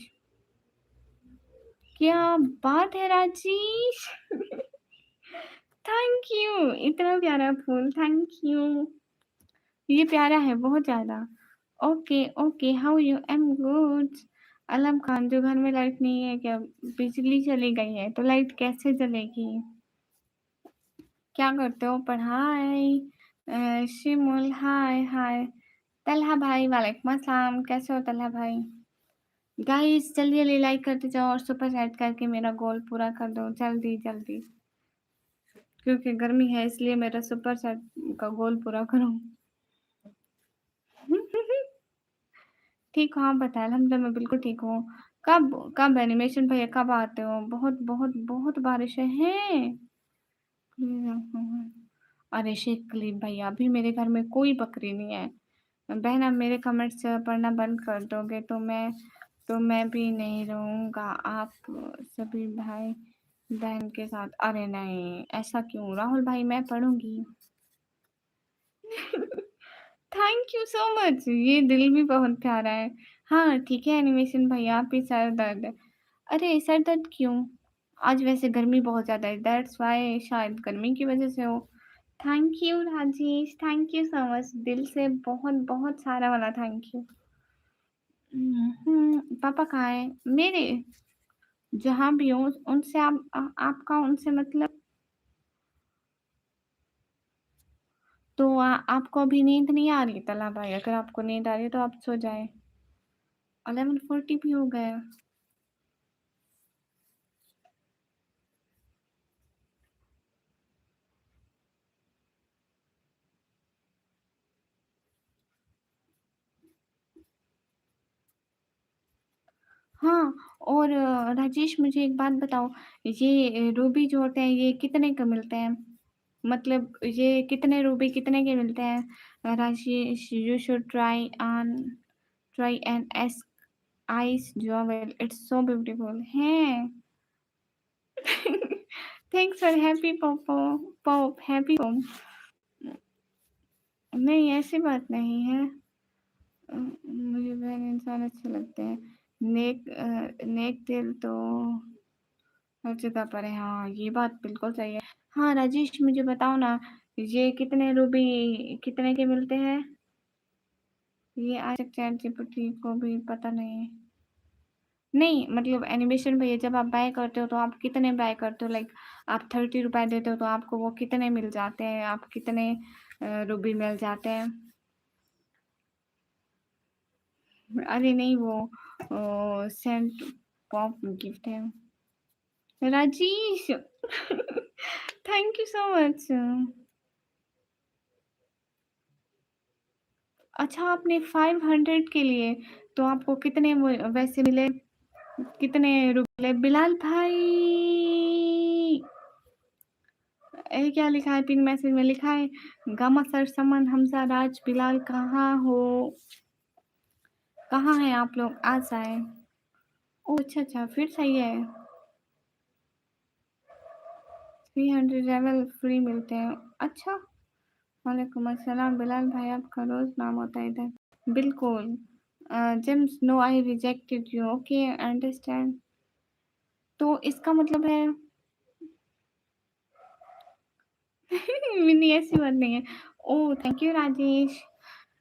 क्या बात है राजेश। थैंक यू, इतना प्यारा फूल, थैंक यू। ये प्यारा है बहुत ज्यादा। Okay okay, how you? Am good. Alam Khan, जो घर में लाइट नहीं है क्या? बिजली चली गई है तो लाइट कैसे जलेगी? क्या करते हो? पढ़ाई। शिमुल हाय हाय। तलहा भाई वालेकुम अस्सलाम, कैसे हो तलहा भाई? गाइस जल्दी जल्दी लाइक करते जाओ और सुपर चैट करके मेरा गोल पूरा कर दो जल्दी जल्दी, क्योंकि गर्मी है इसलिए मेरा सुपर चैट का गोल पूरा करो। ठीक हो? आप बताएं। अल्हम्दुलिल्लाह मैं बिल्कुल ठीक हूँ। कब कब एनिमेशन भैया कब आते हो? बहुत बहुत बहुत बारिशें हैं। अरे शेख कलीम भैया, अभी मेरे घर में कोई बकरी नहीं है। बहन आप मेरे कमेंट्स पढ़ना बंद कर दोगे तो मैं भी नहीं रहूँगा। आप सभी भाई बहन के साथ। अरे नहीं, ऐसा क्यों राहुल भाई, मैं पढ़ूंगी। थैंक यू सो मच, ये दिल भी बहुत प्यारा है। हाँ ठीक है एनिमेशन भैया, आप भी सर दर्द है। अरे सर दर्द क्यों? आज वैसे गर्मी बहुत ज्यादा है, दैट्स वाई, शायद गर्मी की वजह से हो। Thank you Rajesh, thank you so much, दिल से बहुत बहुत सारा वाला थैंक यू। पापा कहाँ है मेरे? जहाँ भी हो उनसे आपका उनसे मतलब। तो आपको अभी नींद नहीं आ रही तला भाई? अगर आपको नींद आ रही है तो आप सो जाए। 11:40 भी हो गया। हाँ, और राजेश मुझे एक बात बताओ, ये रूबी जो होते हैं ये कितने का मिलते हैं? मतलब ये कितने रूबी कितने के मिलते हैं? Rajesh you should try N S ice jewel, it's so beautiful है। Thanks for happy pop, happy pop. नहीं, ऐसी बात नहीं है। मुझे बहन इंसान अच्छे लगते हैं। नेक दिल तो हर जगह पर है। हाँ, ये बात बिल्कुल सही है। हाँ, राजेश मुझे बताओ ना, ये कितने रूबी कितने के मिलते हैं? ये आज तक चैटजीपीटी को भी पता नहीं है। नहीं, मतलब एनिमेशन भैया, जब आप बाय करते हो तो आप कितने बाय करते हो? लाइक आप 30 रुपए देते हो तो आपको वो कितने मिल जाते हैं? आप कितने रूबी मिल जाते हैं? अरे नहीं, वो सेंट पॉप गिफ्ट है। Rajesh thank you so much. अच्छा, आपने 500 के लिए तो आपको कितने वैसे मिले? कितने रुपए? बिलाल भाई, क्या लिखा है? पिन मैसेज में लिखा है, गामा सर, समन, हमजा, राज, बिलाल कहाँ हो? कहाँ हैं आप लोग? आज आए? ओ अच्छा अच्छा, फिर सही है। 300 लेवल फ्री मिलते हैं। अच्छा, वालेकुम अस्सलाम बिलाल भाई, आपका रोज नाम होता है इधर। बिल्कुल। James, no I rejected you, okay understand. तो इसका मतलब है नहीं, ऐसी बात नहीं है। Oh thank you Rajesh.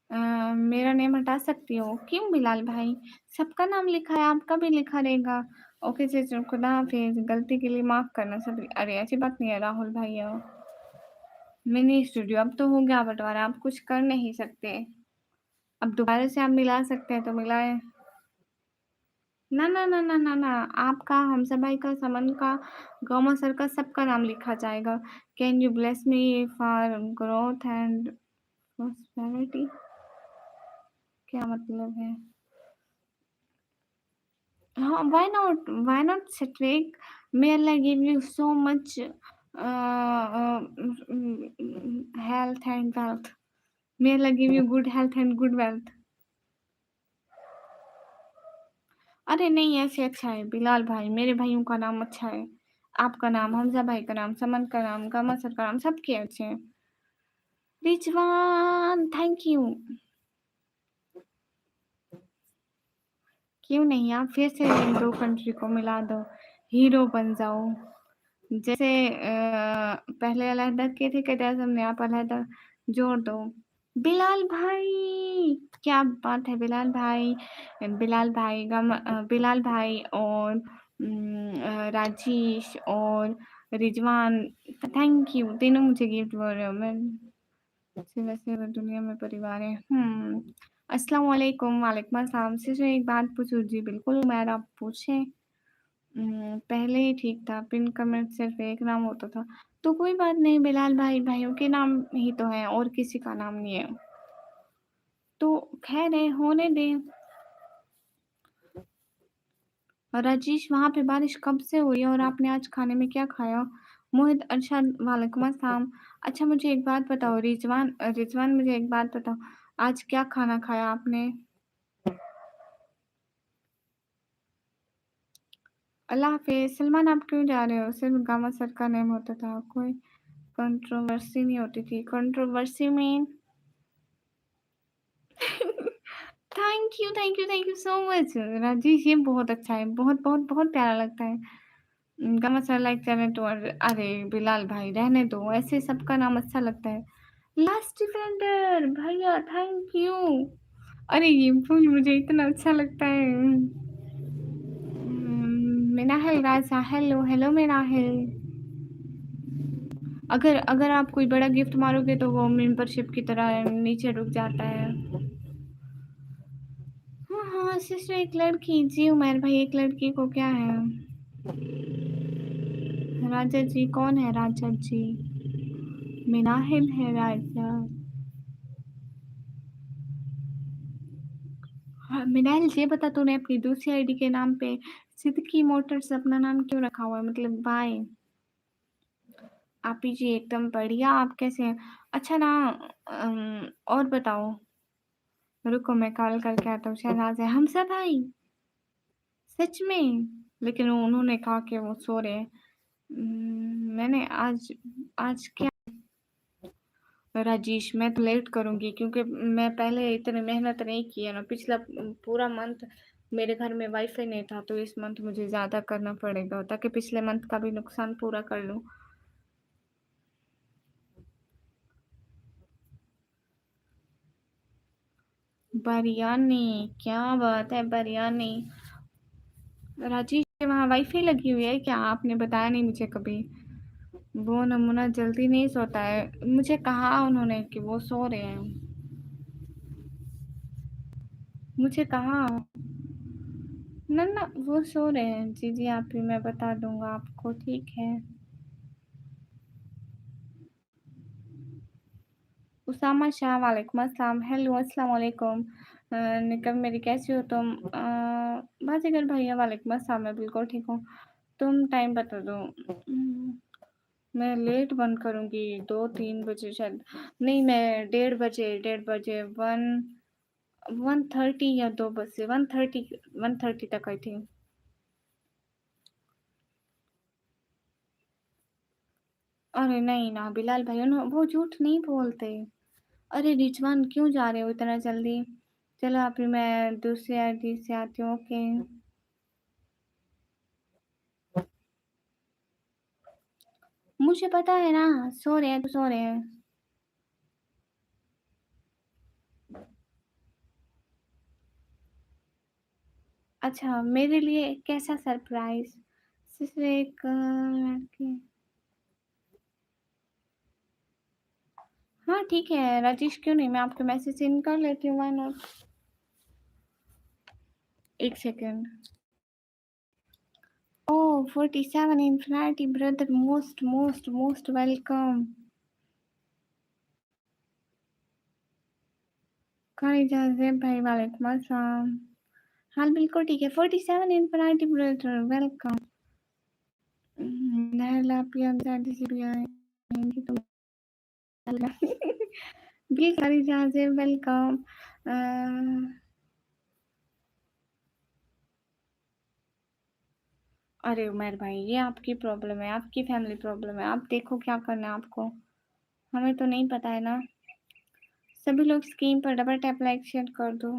मेरा नेम हटा सकती हो? क्यों बिलाल भाई, सबका नाम लिखा है, आपका भी लिखा रहेगा। ओके जी, खुदा हाफिज, गलती के लिए माफ करना सब। अरे ऐसी बात नहीं है राहुल भैया। मिनी स्टूडियो अब तो हो गया बंटवारा, आप कुछ कर नहीं सकते। अब दोबारा से आप मिला सकते हैं तो मिलाए। ना ना ना ना ना ना, आपका, हमजा भाई का, समन का, गौमा सर का, सबका नाम लिखा जाएगा। Can you bless me for growth and prosperity? क्या मतलब है? हाँ, why not streak? May Allah give you so much health and wealth. May Allah give you good health and good wealth. अरे नहीं, ऐसे अच्छा है बिलाल भाई, मेरे भाइयों का नाम अच्छा है। आपका नाम, हमजा भाई का नाम, समन का नाम, गामा सर का नाम, सबके अच्छे हैं। Rizwan thank you. क्यों नहीं, आप फिर से इन दो कंट्री को मिला दो, हीरो बन जाओ। जैसे पहले अलहदा किए थे कैसे हमने, आप अलहदा जोड़ दो। बिलाल भाई, क्या बात है बिलाल भाई। बिलाल भाई बिलाल भाई और राजेश और रिजवान, थैंक यू, तीनों मुझे गिफ्ट बोल रहे हो। मैं वैसे वैसे वो दुनिया में परिवार है। अस्सलाम वालेकुम। वालेकुम अस्सलाम। से एक बात पूछूं? जी बिल्कुल उमैर, आप पूछें। पहले ही ठीक था, पिन कमेंट सिर्फ एक नाम होता था। तो कोई बात नहीं बिलाल भाई, भाइयों के नाम ही तो है और किसी का नाम नहीं है। तो खैर है, होने दें। और राजेश, वहाँ पे बारिश कब से हुई है और आपने आज खाने में क्या खाया? मोहित, अरशद, वालेकुम अस्सलाम। अच्छा मुझे एक बात बताओ, रिजवान रिजवान मुझे एक बात बताओ, आज क्या खाना खाया आपने? अल्लाह हाफिज। सलमान, आप क्यों जा रहे हो? सिर्फ गामा सर का नेम होता था, कोई कंट्रोवर्सी नहीं होती थी। कंट्रोवर्सी में thank you so much Rajesh, ये बहुत अच्छा है, बहुत बहुत बहुत प्यारा लगता है। Gama sir like channel too. अरे बिलाल भाई रहने दो, ऐसे सबका नाम अच्छा लगता है। लास्ट डिफेंडर भैया थैंक यू। अरे ये फूल मुझे इतना अच्छा लगता है। मिनाहिल राजा, हेलो हेलो मिनाहिल। अगर अगर आप कोई बड़ा गिफ्ट मारोगे तो वो मेंबरशिप की तरह नीचे रुक जाता है। हाँ हाँ सिस्टर, एक लड़की जी उमर भाई, एक लड़की को क्या है? राजा जी कौन है? राजा जी मिनाहिल है राजा। हाँ, मिनाहिल ये बता, तूने अपनी दूसरी आईडी के नाम पे सिद्दीकी मोटर्स अपना नाम क्यों रखा हुआ है? मतलब बाय। आप ही जी एकदम बढ़िया, आप कैसे हैं? अच्छा ना, और बताओ, रुको मैं कॉल करके आता हूँ। शहनाज है, हमजा भाई सच में? लेकिन उन्होंने कहा कि वो सो रहे हैं। मैंने आज आज क्या राजेश मैं तो लेट करूँगी क्योंकि मैं पहले इतनी मेहनत नहीं की है ना, पिछला पूरा मंथ मेरे घर में वाईफ़ाई नहीं था, तो इस मंथ मुझे ज़्यादा करना पड़ेगा ताकि पिछले मंथ का भी नुकसान पूरा कर लूँ। बिरयानी, क्या बात है बिरयानी। राजेश के वहाँ वाईफ़ाई लगी हुई है क्या? आपने बताया नहीं मुझे कभी। वो नमूना जल्दी नहीं सोता है, मुझे कहा उन्होंने कि वो सो रहे हैं। मुझे कहा ना ना वो सो रहे हैं। जी जी आप भी, मैं बता दूंगा आपको, ठीक है। उसामा शाह वालेकुम अस्सलाम, हेलो अस्सलाम वालेकुम। निकम मेरी कैसी हो तुम? बाजीगर भैया वालेकुम अस्सलाम, मैं बिल्कुल ठीक हूँ। तुम टाइम बता दो। मैं लेट बंद करूँगी 2-3 बजे शायद। नहीं मैं 1:30 बजे 1:30 बजे 1:30 या 2 बजे 1:30 तक आई थी। अरे नहीं ना बिलाल भाई, वो झूठ नहीं बोलते। अरे रिजवान क्यों जा रहे हो इतना जल्दी? चलो अभी मैं दूसरी आईडी से आती हूँ, ओके। मुझे पता है ना, सो रहे हैं तो सो रहे हैं। अच्छा मेरे लिए कैसा सरप्राइज? सिर्फ एक लड़की। हाँ ठीक है राजेश, क्यों नहीं, मैं आपके मैसेज सेंड कर लेती हूँ, व्हाई नॉट। एक सेकेंड। ओह 47 infinity brother, most most most welcome. कहाँ जा रहे भाई? वालेकुम अस्सलाम। हाल बिल्कुल ठीक है। 47 इन्फिनिटी ब्रदर वेलकम। नहला पिया दादी से भी आएंगी तो बिल सारी जहाँ से वेलकम। अरे उमर भाई, ये आपकी प्रॉब्लम है, आपकी फैमिली प्रॉब्लम है, आप देखो क्या करना है आपको, हमें तो नहीं पता है ना। सभी लोग स्क्रीन पर डबल टैप लाइक शेयर कर दो।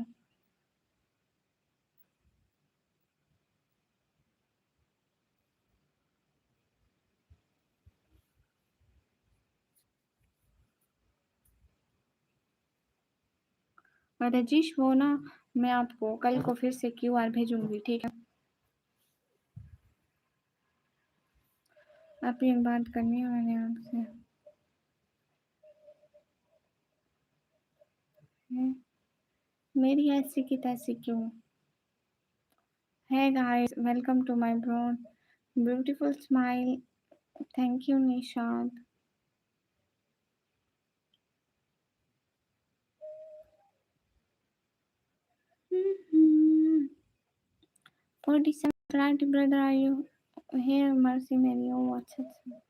और रजीश वो ना, मैं आपको कल को फिर से क्यूआर भेजूंगी, ठीक है? आप एक बात करनी है मैंने आपसे। मेरी ऐसी की तैसी क्यों? Hey guys, welcome to my bro. Beautiful smile. Thank you, Nishant. 47 Karate brother, are you here? Mercy मेरी, ओ अच्छा अच्छा।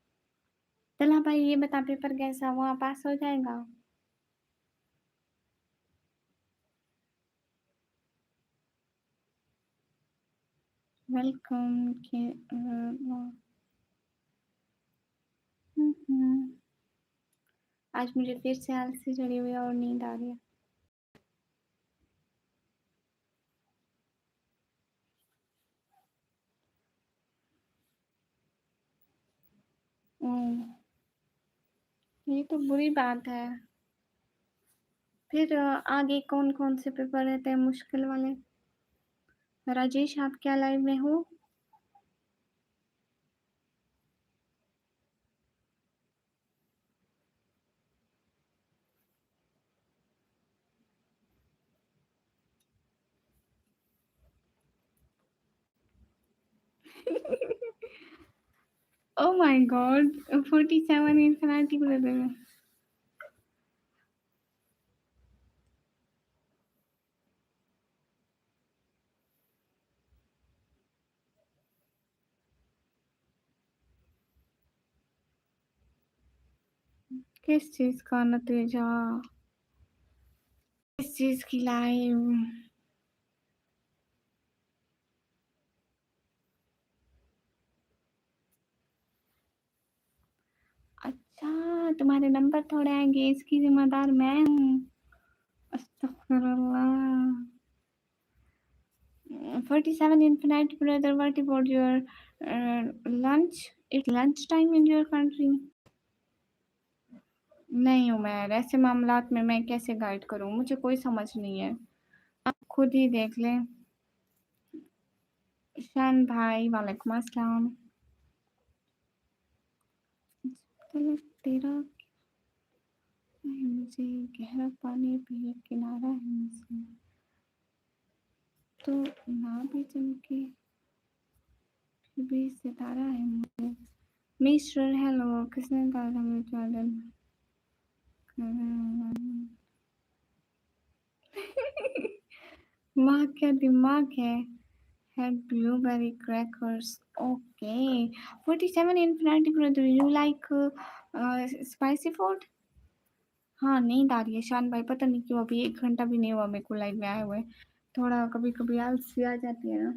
चला भाई ये बता पेपर कैसा हुआ, पास हो जाएगा? वेलकम के आज मुझे फिर से आलसी चढ़ी हुई है और नींद आ रही है। ये तो बुरी बात है। फिर आगे कौन कौन से पेपर रहते हैं मुश्किल वाले? राजेश आप क्या लाइव में हो? Oh my god, 47 infinity brother. किस चीज का नतीजा? किस चीज की लाइव? अच्छा तुम्हारे नंबर थोड़े आएँगे, इसकी ज़िम्मेदार मैं हूँ। अस्तगफिरुल्लाह। 47 Infinite brother, what about your lunch? It's lunch time in your country? नहीं उमैर, ऐसे मामलात में मैं कैसे गाइड करूँ? मुझे कोई समझ नहीं है। आप खुद ही देख लें। ईशान भाई, वालेकुम अस्सलाम। तेरा मुझे गहरा पानी भी किनारा है मुझसे, तो ना भी चमके फिर भी सितारा है मुझे। मिस्टर हेलो, किसने कहा था मैं चादर? माँ क्या दिमाग है। Had blueberry crackers. Okay. 47 Infinity Brother, you like spicy food? हाँ, नींद आ रही है शान भाई, पता नहीं क्यों अभी 1 घंटा भी नहीं हुआ मेरे को लाइव में आए हुए। थोड़ा कभी-कभी आलसी आ जाती है ना।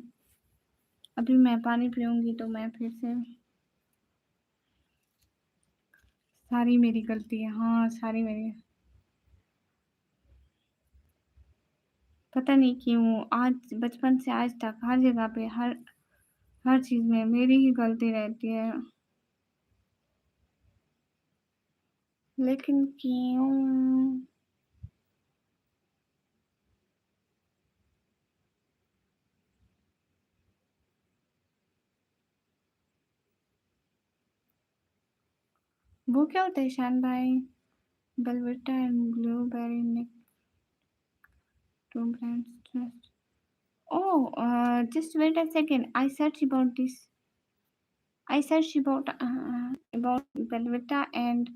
अभी मैं पानी पीऊँगी तो मैं फिर से सारी मेरी गलती है। हाँ, सारी मेरी। पता नहीं क्यों आज बचपन से आज तक हर जगह पे हर चीज़ में मेरी ही गलती रहती है। लेकिन क्यों? वो क्या होता है शान भाई? Belvita and Blueberry Nick, two brands trust. Oh, just wait a second. I searched about this. I searched about Belvita and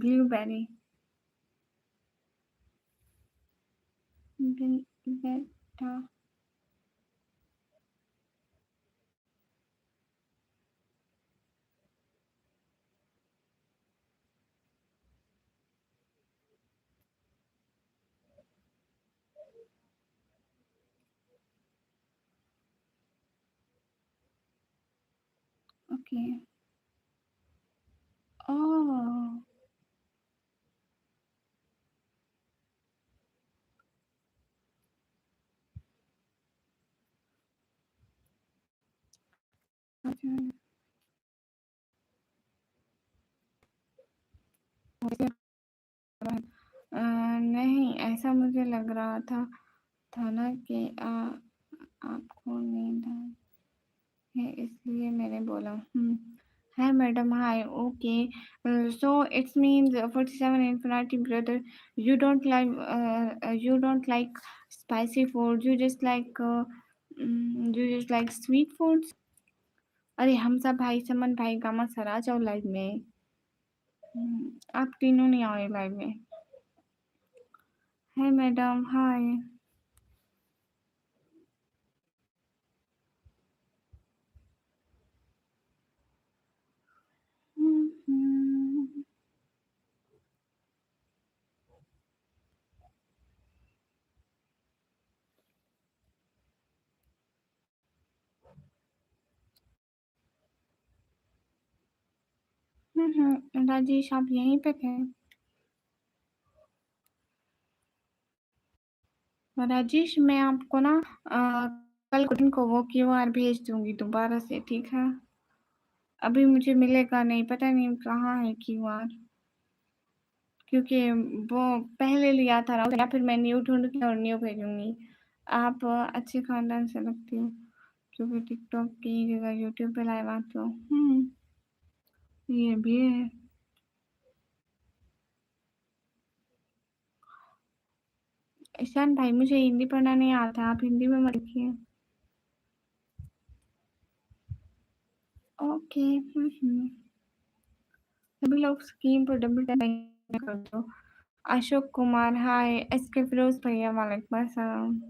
Blueberry. Belvita. Okay. Oh. नहीं ऐसा मुझे लग रहा था ना कि आपको नींद है इसलिए मैंने बोला। Hi madam, hi. Okay. So it means 47 Infinity brother. You don't like spicy food. You just like sweet foods. अरे हमजा भाई, समन भाई, गामा सर आ जाओ लाइव में। आप तीनों नहीं आए लाइव में। Hi madam, hi. राजेश आप यहीं पे थे? राजेश मैं आपको ना कल को वो क्यूआर भेज दूंगी दोबारा से, ठीक है? अभी मुझे मिलेगा नहीं, पता नहीं कहाँ है क्यूआर, क्योंकि वो पहले लिया था ना, या फिर मैं न्यू ढूंढ के और न्यू भेजूंगी। आप अच्छे खानदान से लगती हो, क्योंकि टिकटॉक की जगह यूट्यूब पे लाइव आते हो। ये भी है। ईशान भाई मुझे हिंदी पढ़ना नहीं आता, आप हिंदी में मत लिखिए। ओके। सभी लोग स्क्रीन पर डबल टैप कर दो। अशोक कुमार हाय। एसके फिरोज भैया वालेकुम अस्सलाम।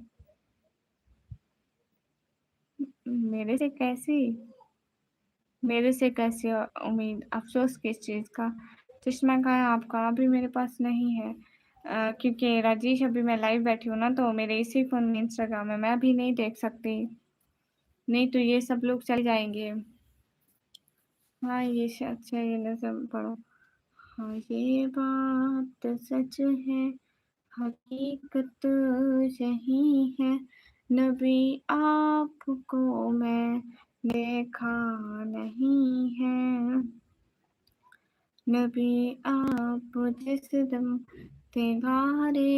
मेरे से कैसी उम्मीद, अफसोस किस चीज़ का? चश्मा कहाँ है आपका? अभी मेरे पास नहीं है, क्योंकि राजेश अभी मैं लाइव बैठी हूँ ना, तो मेरे इसी फ़ोन में इंस्टाग्राम है, मैं अभी नहीं देख सकती, नहीं तो ये सब लोग चले जाएंगे। हाँ ये अच्छा ये नजर पढ़ो। हाँ ये बात सच है, हकीकत यही है, नबी आपको मैं देखा नहीं है, नबी आप जिस दम तेगारे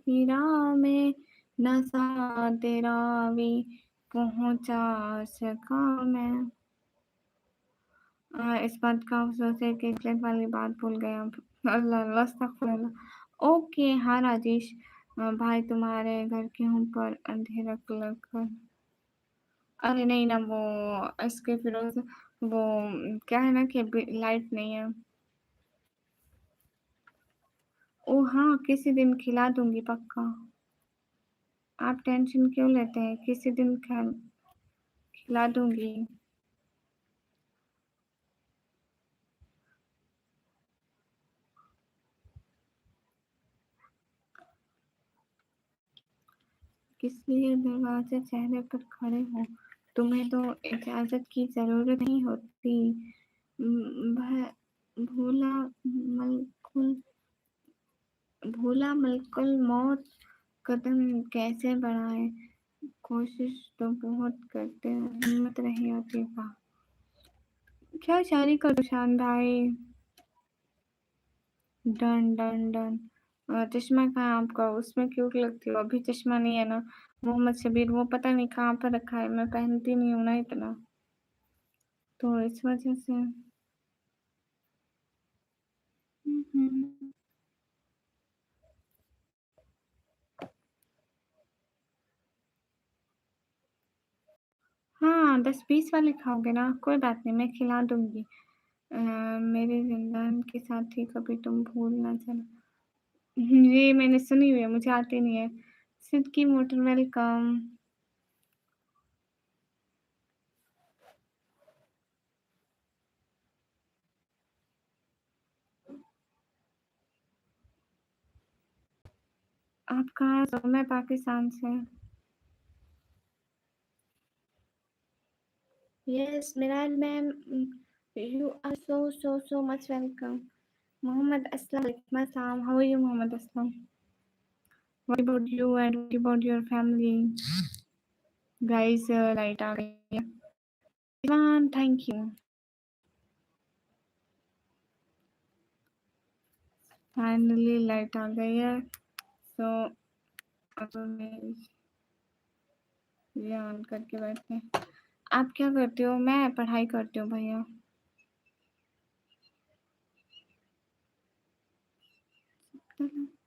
हिरा में नसा तेरा भी पहुंचा सका मैं। इस बात का अफसोस है कि इंग्लैंड वाली बात भूल गए अब। अल्लाह अल्लाह अस्तगफिरुल्लाह। ओके हाँ राजेश, भाई तुम्हारे घर के ऊपर अंधेरा कलर का, अरे नहीं ना वो इसके फिरोज, वो क्या है ना कि लाइट नहीं है। ओ हाँ किसी दिन खिला दूंगी पक्का, आप टेंशन क्यों लेते हैं, किसी दिन खिला दूंगी। किस लिए दरवाजे चेहरे पर खड़े हो, तुम्हें तो इजाजत की जरूरत नहीं होती। भूला मलकुल, भूला मलकुल मौत कदम कैसे बढ़ाए, कोशिश तो बहुत करते हैं, हिम्मत नहीं होती का। क्या शायरी करो शान भाई। Done done done. चश्मा कहाँ है आपका, उसमें क्यूट लगती हो, अभी चश्मा नहीं है ना। मोहम्मद शबीर वो पता नहीं कहाँ पर रखा है, मैं पहनती नहीं हूँ ना इतना, तो इस वजह से। हाँ 10-20 वाले खाओगे ना, कोई बात नहीं मैं खिला दूंगी। मेरे जिंदान के साथी कभी तुम भूल ना जाना, ये मैंने सुनी हुई है, मुझे आती नहीं है। Siddiqui motor welcome. आप कहाँ से हो, मैं पाकिस्तान से। Yes Miraj ma'am, you are so much welcome. Mohammad Aslam वालेकुम अस्सलाम, how are you Mohammad Aslam, what about you and what about your family. Guys light आ गई है, थैंक यू। फाइनली लाइट आ गई है, तो अब मैं ये ऑन करके बैठते हैं। आप क्या करते हो, मैं पढ़ाई करती हूँ भैया।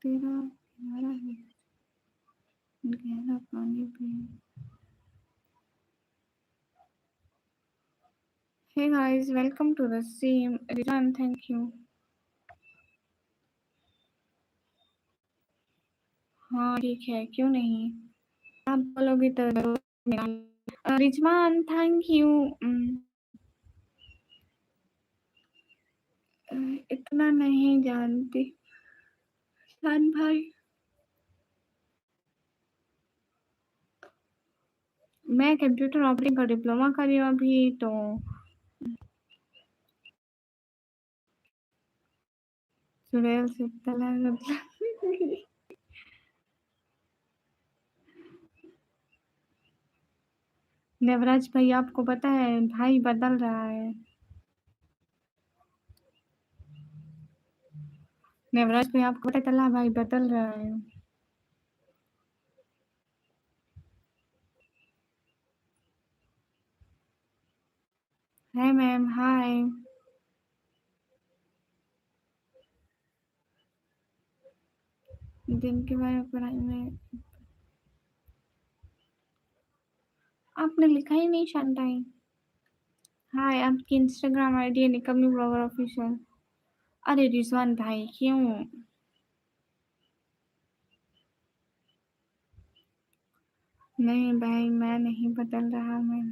तेरा किनारा है, गहरा पानी पे। Hey guys, welcome to the stream. Rizwan, thank you. हाँ ठीक है, क्यों नहीं, आप बोलोगे तो जरूर मिलेंगे। Rizwan thank you. इतना नहीं जानती शान भाई, मैं कंप्यूटर ऑपरेटिंग का डिप्लोमा कर रही हूँ अभी तो। चुड़ैल से तला नेवराज भाई आपको पता है भाई बदल रहा है, नेवराज भाई आपको पता चला भाई बदल रहा है। है मैम हाय। दिन के बारे में पढ़ाई में आपने लिखा ही नहीं शान भाई। हाय आपकी इंस्टाग्राम आईडी है निकम्मी ब्लॉगर ऑफिशियल। अरे रिजवान भाई क्यों, नहीं भाई मैं नहीं बदल रहा, मैं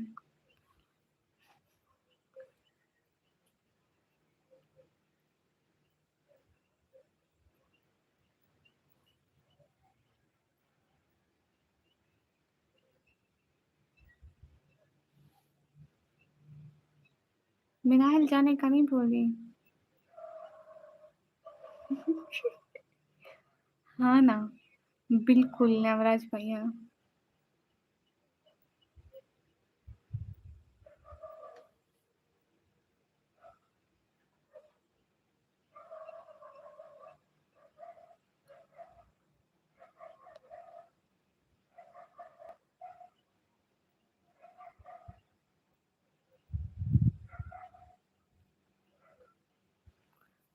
मिनाइल जाने का नहीं बोली। हाँ ना, बिल्कुल नवराज भैया।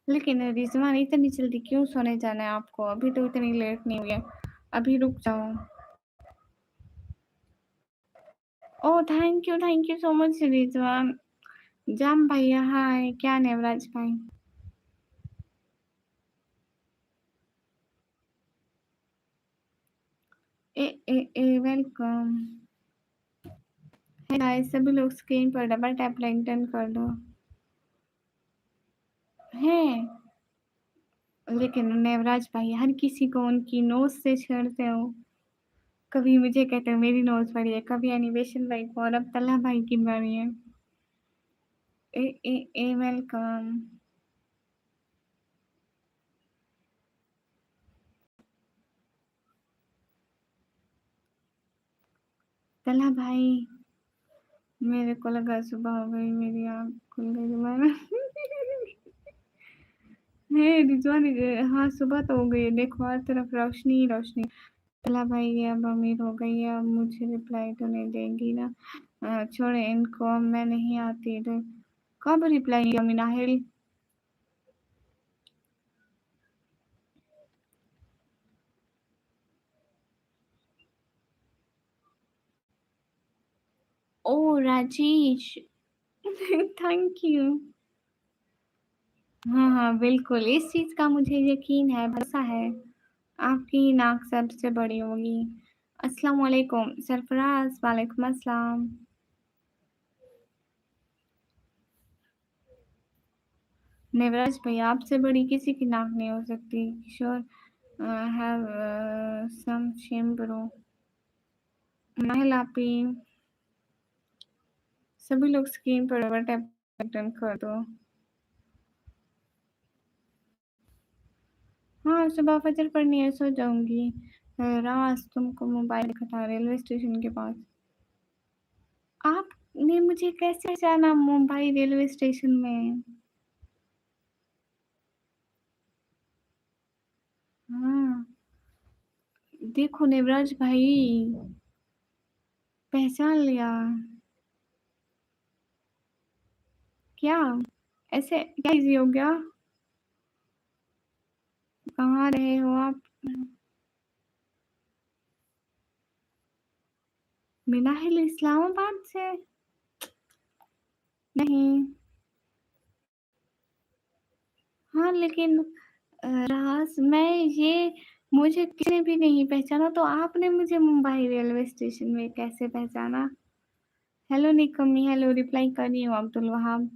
लेकिन रिज़वान इतनी जल्दी क्यों सोने जाना है आपको? अभी तो इतनी लेट नहीं हुई है। अभी रुक जाओ। Oh! Thank you so much Rizwan. Jam भैया हाय, क्या नेवराज भाई? वेलकम। हे गाइस सभी लोग स्क्रीन पर डबल टैप लाइक डन कर दो। हैं? लेकिन नेवराज भाई हर किसी को उनकी नोज़ से छेड़ते हो। कभी मुझे कहते हो मेरी नोज़ बड़ी है, कभी एनिमेशन भाई को और अब तल्हा भाई की बारी है। वेलकम। तल्हा भाई मेरे को लगा सुबह हो गई, मेरी आँख खुल गई दोबारा। है रिज़वान हाँ, सुबह तो हो गई है, देखो हर तरफ रोशनी ही रोशनी। तल्हा भाई ये अब अमीर हो गई है, अब मुझे रिप्लाई तो नहीं देंगी ना। छोड़े इनको, अब मैं नहीं आती इधर। कब रिप्लाई किया Minahil? Oh! Rajesh thank you. हाँ, हाँ, बिल्कुल, इस चीज़ का मुझे यकीन है, भरोसा है, आपकी ही नाक सबसे बड़ी होगी। अस्सलाम वालेकुम सरफराज़, वालेकुम अस्सलाम। नेवराज भैया आपसे बड़ी किसी की नाक नहीं हो सकती। Kishore have some shame bro. Nahil आपी, सभी लोग स्क्रीन पर डबल टैप बटन कर दो। हाँ, सुबह फजर पढ़नी है, सो जाऊँगी। राज तुमको मोबाइल दिखा था रेलवे स्टेशन के पास। आपने मुझे कैसे जाना मुंबई रेलवे स्टेशन में? हाँ, देखो नेवराज भाई पहचान लिया। क्या? ऐसे क्या इज़ी हो गया? कहाँ रहे हो आप? मिनाहिल इस्लामाबाद से? नहीं। हाँ, लेकिन राज मैं ये मुझे किसी ने भी नहीं पहचाना तो आपने मुझे मुंबई रेलवे स्टेशन में कैसे पहचाना? हेलो निकम्मी, हेलो रिप्लाई कर रही हूँ अब्दुल वहाब।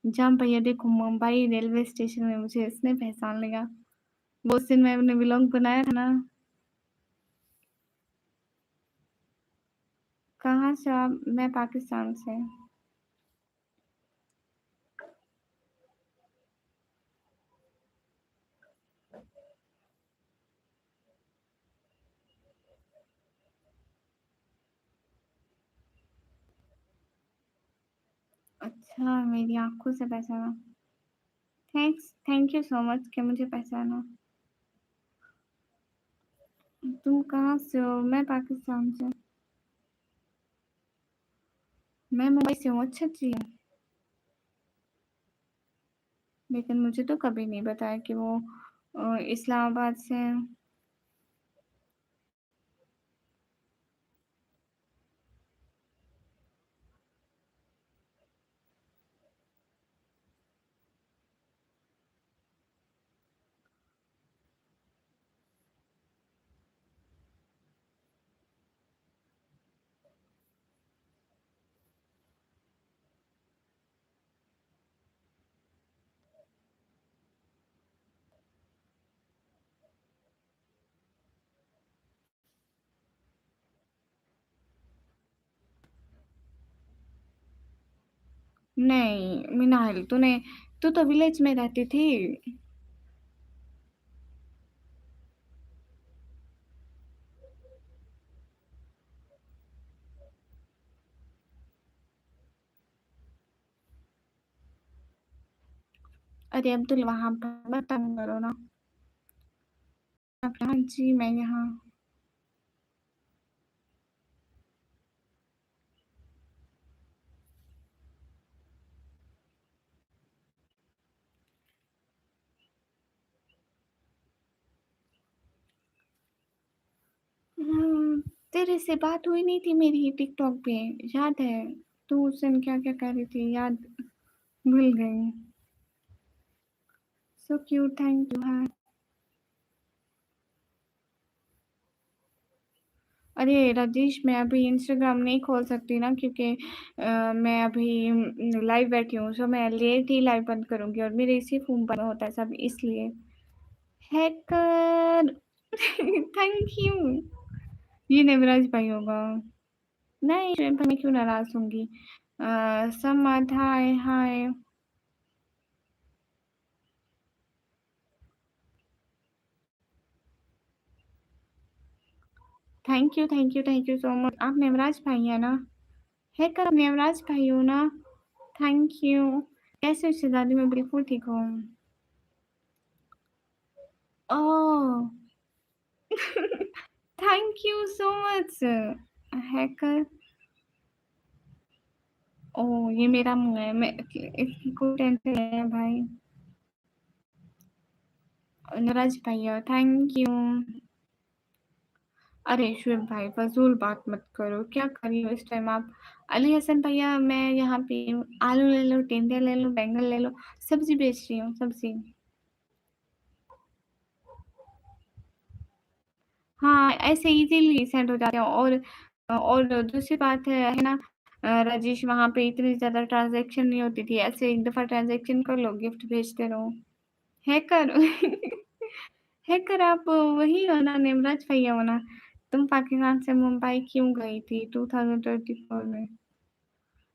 जहाँ भैया देखो मुंबई रेलवे स्टेशन में मुझे इसने पहचान लिया। वो उस दिन मैंने व्लॉग बनाया था ना। कहाँ से आप? मैं पाकिस्तान से। अच्छा, मेरी आँखों से पहचाना। थैंक यू सो मच कि मुझे पहचाना। तुम कहाँ से हो? मैं पाकिस्तान से। मैं मुंबई से हूँ। अच्छा जी। लेकिन मुझे तो कभी नहीं बताया कि वो इस्लामाबाद से हैं। नहीं, मिनाल तू तो विलेज में रहती थी। अरे अब्दुल वहाँ पर मत तंग करो ना। आप यहाँ जी, मैं यहाँ। तेरे से बात हुई नहीं थी मेरी टिकटॉक पे, याद है? तू उस दिन क्या-क्या कर रही थी, याद भूल गई। So cute, thank you. हाँ। अरे राजेश, मैं अभी इंस्टाग्राम नहीं खोल सकती ना, क्योंकि मैं अभी लाइव बैठी हूँ, सो मैं लेट ही लाइव बंद करूँगी और मेरे इसी फ़ोन पर होता है सब, इसलिए। Hacker thank you. ये नेवराज भाई होगा। नहीं, श्वेता मैं क्यों नाराज़ होंगी? Samad hi, hi. Thank you so much. आप नेवराज भाई हैं ना? हैकर आप नेवराज भाई हो ना? Thank you. कैसे हो शहज़ादी? मैं बिल्कुल ठीक हूँ। Oh! Thank you so much hacker. Oh! ये मेरा मुँह है, मैं इसकी कोई टेंशन नहीं है भाई। नटराज भैया थैंक यू। अरे शुएब भाई फ़ज़ूल बात मत करो, क्या कर रही हो इस टाइम आप? अली हसन भैया मैं यहाँ पे हूँ, आलू ले लो, टिंडे ले लो, बैंगन ले लो, सब्ज़ी बेच रही हूँ, सब्ज़ी। हाँ, ऐसे इज़िली सेंड हो जाते हैं और दूसरी बात है ना राजेश, वहाँ पे इतनी ज़्यादा ट्रांज़ैक्शन नहीं होती थी, ऐसे एक दफ़ा ट्रांज़ैक्शन कर लो, गिफ्ट भेजते रहो। हैकर हैकर आप वही हो ना, निमराज भैया हो ना? तुम पाकिस्तान से मुंबई क्यों गई थी 2024 में?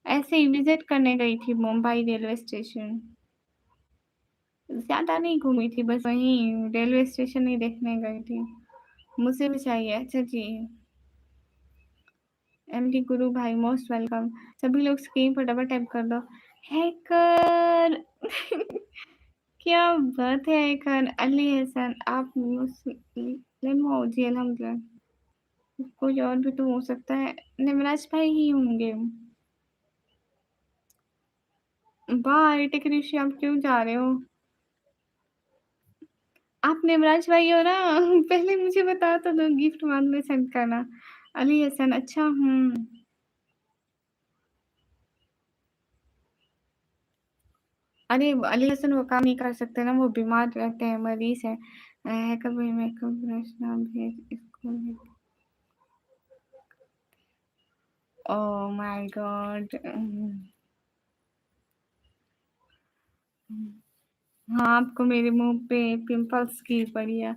ऐसे ही विज़िट करने गई थी मुंबई रेलवे स्टेशन। ज़्यादा नहीं घूमी थी, बस वहीं रेलवे स्टेशन ही देखने गई थी। मुझे भी चाहिए। अच्छा जी। एमडी गुरु भाई मोस्ट वेलकम। सभी लोग स्क्रीन पर डबल टैप कर दो। हैकर क्या बात है हैकर। अली हसन आप मुस्लिम हो? जी अल्हम्दुलिल्लाह। कोई और भी तो हो सकता है, निमराज भाई ही होंगे। बाय टेक ऋषि, आप क्यों जा रहे हो? आप निमराज भाई हो ना? पहले मुझे बता तो दो, गिफ्ट बाद में सेंड करना। अली हसन अच्छा अरे अली हसन वो काम नहीं कर सकते ना, वो बीमार रहते हैं, मरीज है। कभी मेकअप ब्रश ना भेज इसको। Oh my God. हाँ, आपको मेरे मुँह पे पिंपल्स की पड़ी है।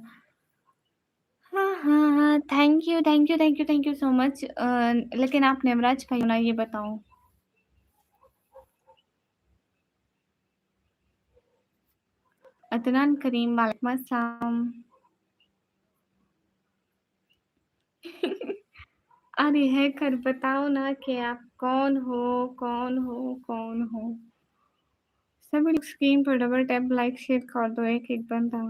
हाँ, हाँ, हाँ, थैंक यू सो मच। लेकिन आप निमराज भाई हो ना, ये बताओ? अदनान करीम वालेकुम अस्सलाम। अरे हैकर बताओ ना कि आप कौन हो, कौन हो, कौन हो? सभी लोग स्क्रीन पर डबल टैप लाइक शेयर कर दो, एक-एक बंदा।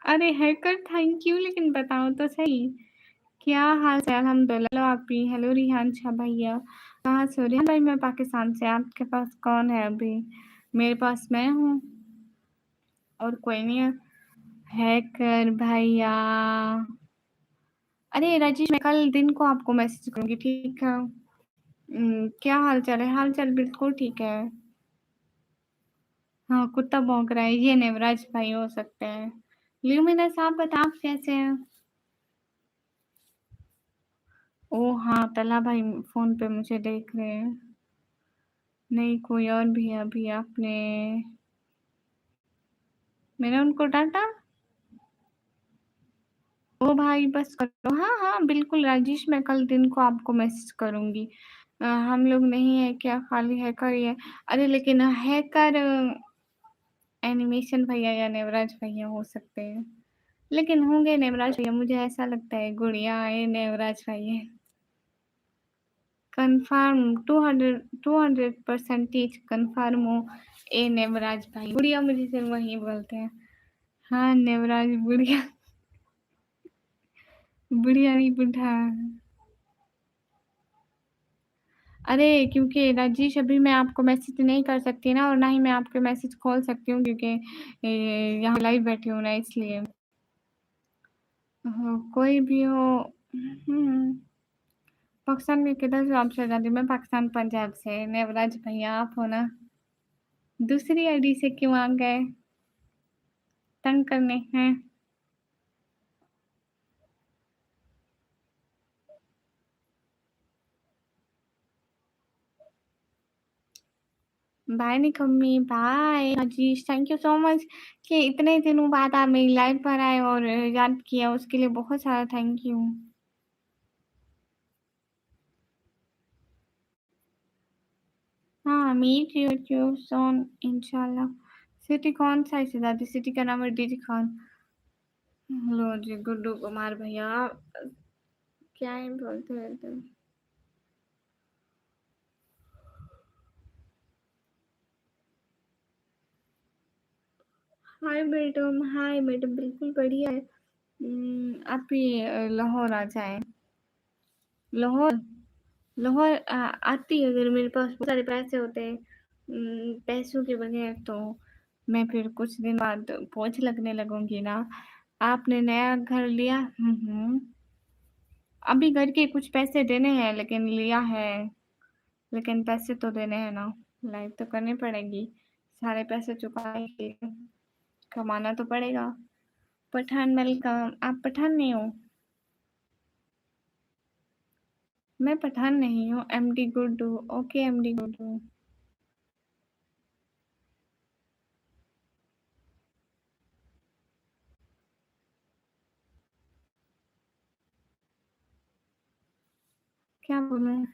अरे हैकर थैंक यू, लेकिन बताओ तो सही, क्या हाल है? अल्हम्दुलिल्लाह। आप भी हेलो रिहान शाह भैया, कहाँ से हो? रिहान भाई मैं पाकिस्तान से। आपके पास कौन है अभी? मेरे पास मैं हूँ और कोई नहीं है। हैकर भैया। अरे राजेश, मैं कल दिन को आपको मैसेज करूँगी, ठीक है? क्या हाल चाल है? हाल चाल बिल्कुल ठीक है। हाँ, कुत्ता भौंक रहा है, ये नेवराज भाई हो सकते हैं। ल्यूमिनस आप बताओ, आप कैसे हैं? ओह हाँ, तला भाई फ़ोन पे मुझे देख रहे हैं। नहीं, कोई और भी है। अभी आपने मैंने उनको डाँटा? ओ भाई बस करो। हाँ, हाँ, बिल्कुल राजेश, मैं कल दिन को आपको मैसेज करूँगी। हम लोग नहीं है क्या, खाली हैकर ही है। अरे लेकिन हैकर एनिमेशन भैया या नेवराज भैया हो सकते हैं, लेकिन होंगे नेवराज भैया, मुझे ऐसा लगता है गुड़िया है नेवराज भैया। कंफर्म 200% कंफर्म हो। ए नेवराज भाई, गुड़िया मुझे सिर्फ वही बोलते हैं। हाँ नेवराज बुढ़िया, बुढ़िया नहीं बुढ़ा। अरे क्योंकि राजेश अभी मैं आपको मैसेज नहीं कर सकती ना, और ना ही मैं आपके मैसेज खोल सकती हूँ, क्योंकि यहाँ लाइव बैठी हूँ ना, इसलिए। कोई भी हो। पाकिस्तान में किधर से आपसे जाती, मैं पाकिस्तान पंजाब से। नेवराज भैया आप हो ना? दूसरी आईडी से क्यों आ गए तंग करने हैं? बाय निकम्मी, bye Rajesh, thank you so much कि इतने दिनों बाद आप मेरी लाइव पर आए और याद किया, उसके लिए बहुत सारा थैंक यू। हाँ मीट यू सोन इंशाल्लाह। सिटी कौन सा है दादी? सिटी का नाम है डीजी खान। लो जी गुड्डू कुमार भैया, क्या ही बोलते हैं तुम। हाय मैडम, बिल्कुल बढ़िया है। आप भी लाहौर आ जाएं। लाहौर, लाहौर आती अगर मेरे पास बहुत सारे पैसे होते। पैसों के बगैर तो मैं फिर कुछ दिन बाद पोंछ लगने लगूंगी ना। आपने नया घर लिया? अभी घर के कुछ पैसे देने हैं, लेकिन लिया है, लेकिन पैसे तो देने हैं ना। लाइफ तो करनी पड़ेगी, सारे पैसे चुकाएंगे, कमाना तो पड़ेगा। पठान वेलकम। आप पठान नहीं हो? मैं पठान नहीं हूँ, MD Guddu. Okay MD Guddu. क्या बोलूं?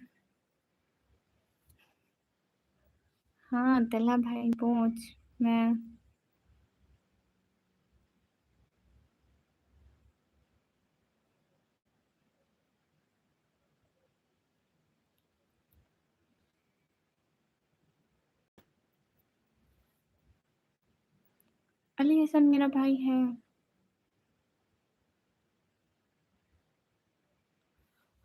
हाँ तला भाई पहुंच। मैं अली हसन मेरा भाई है।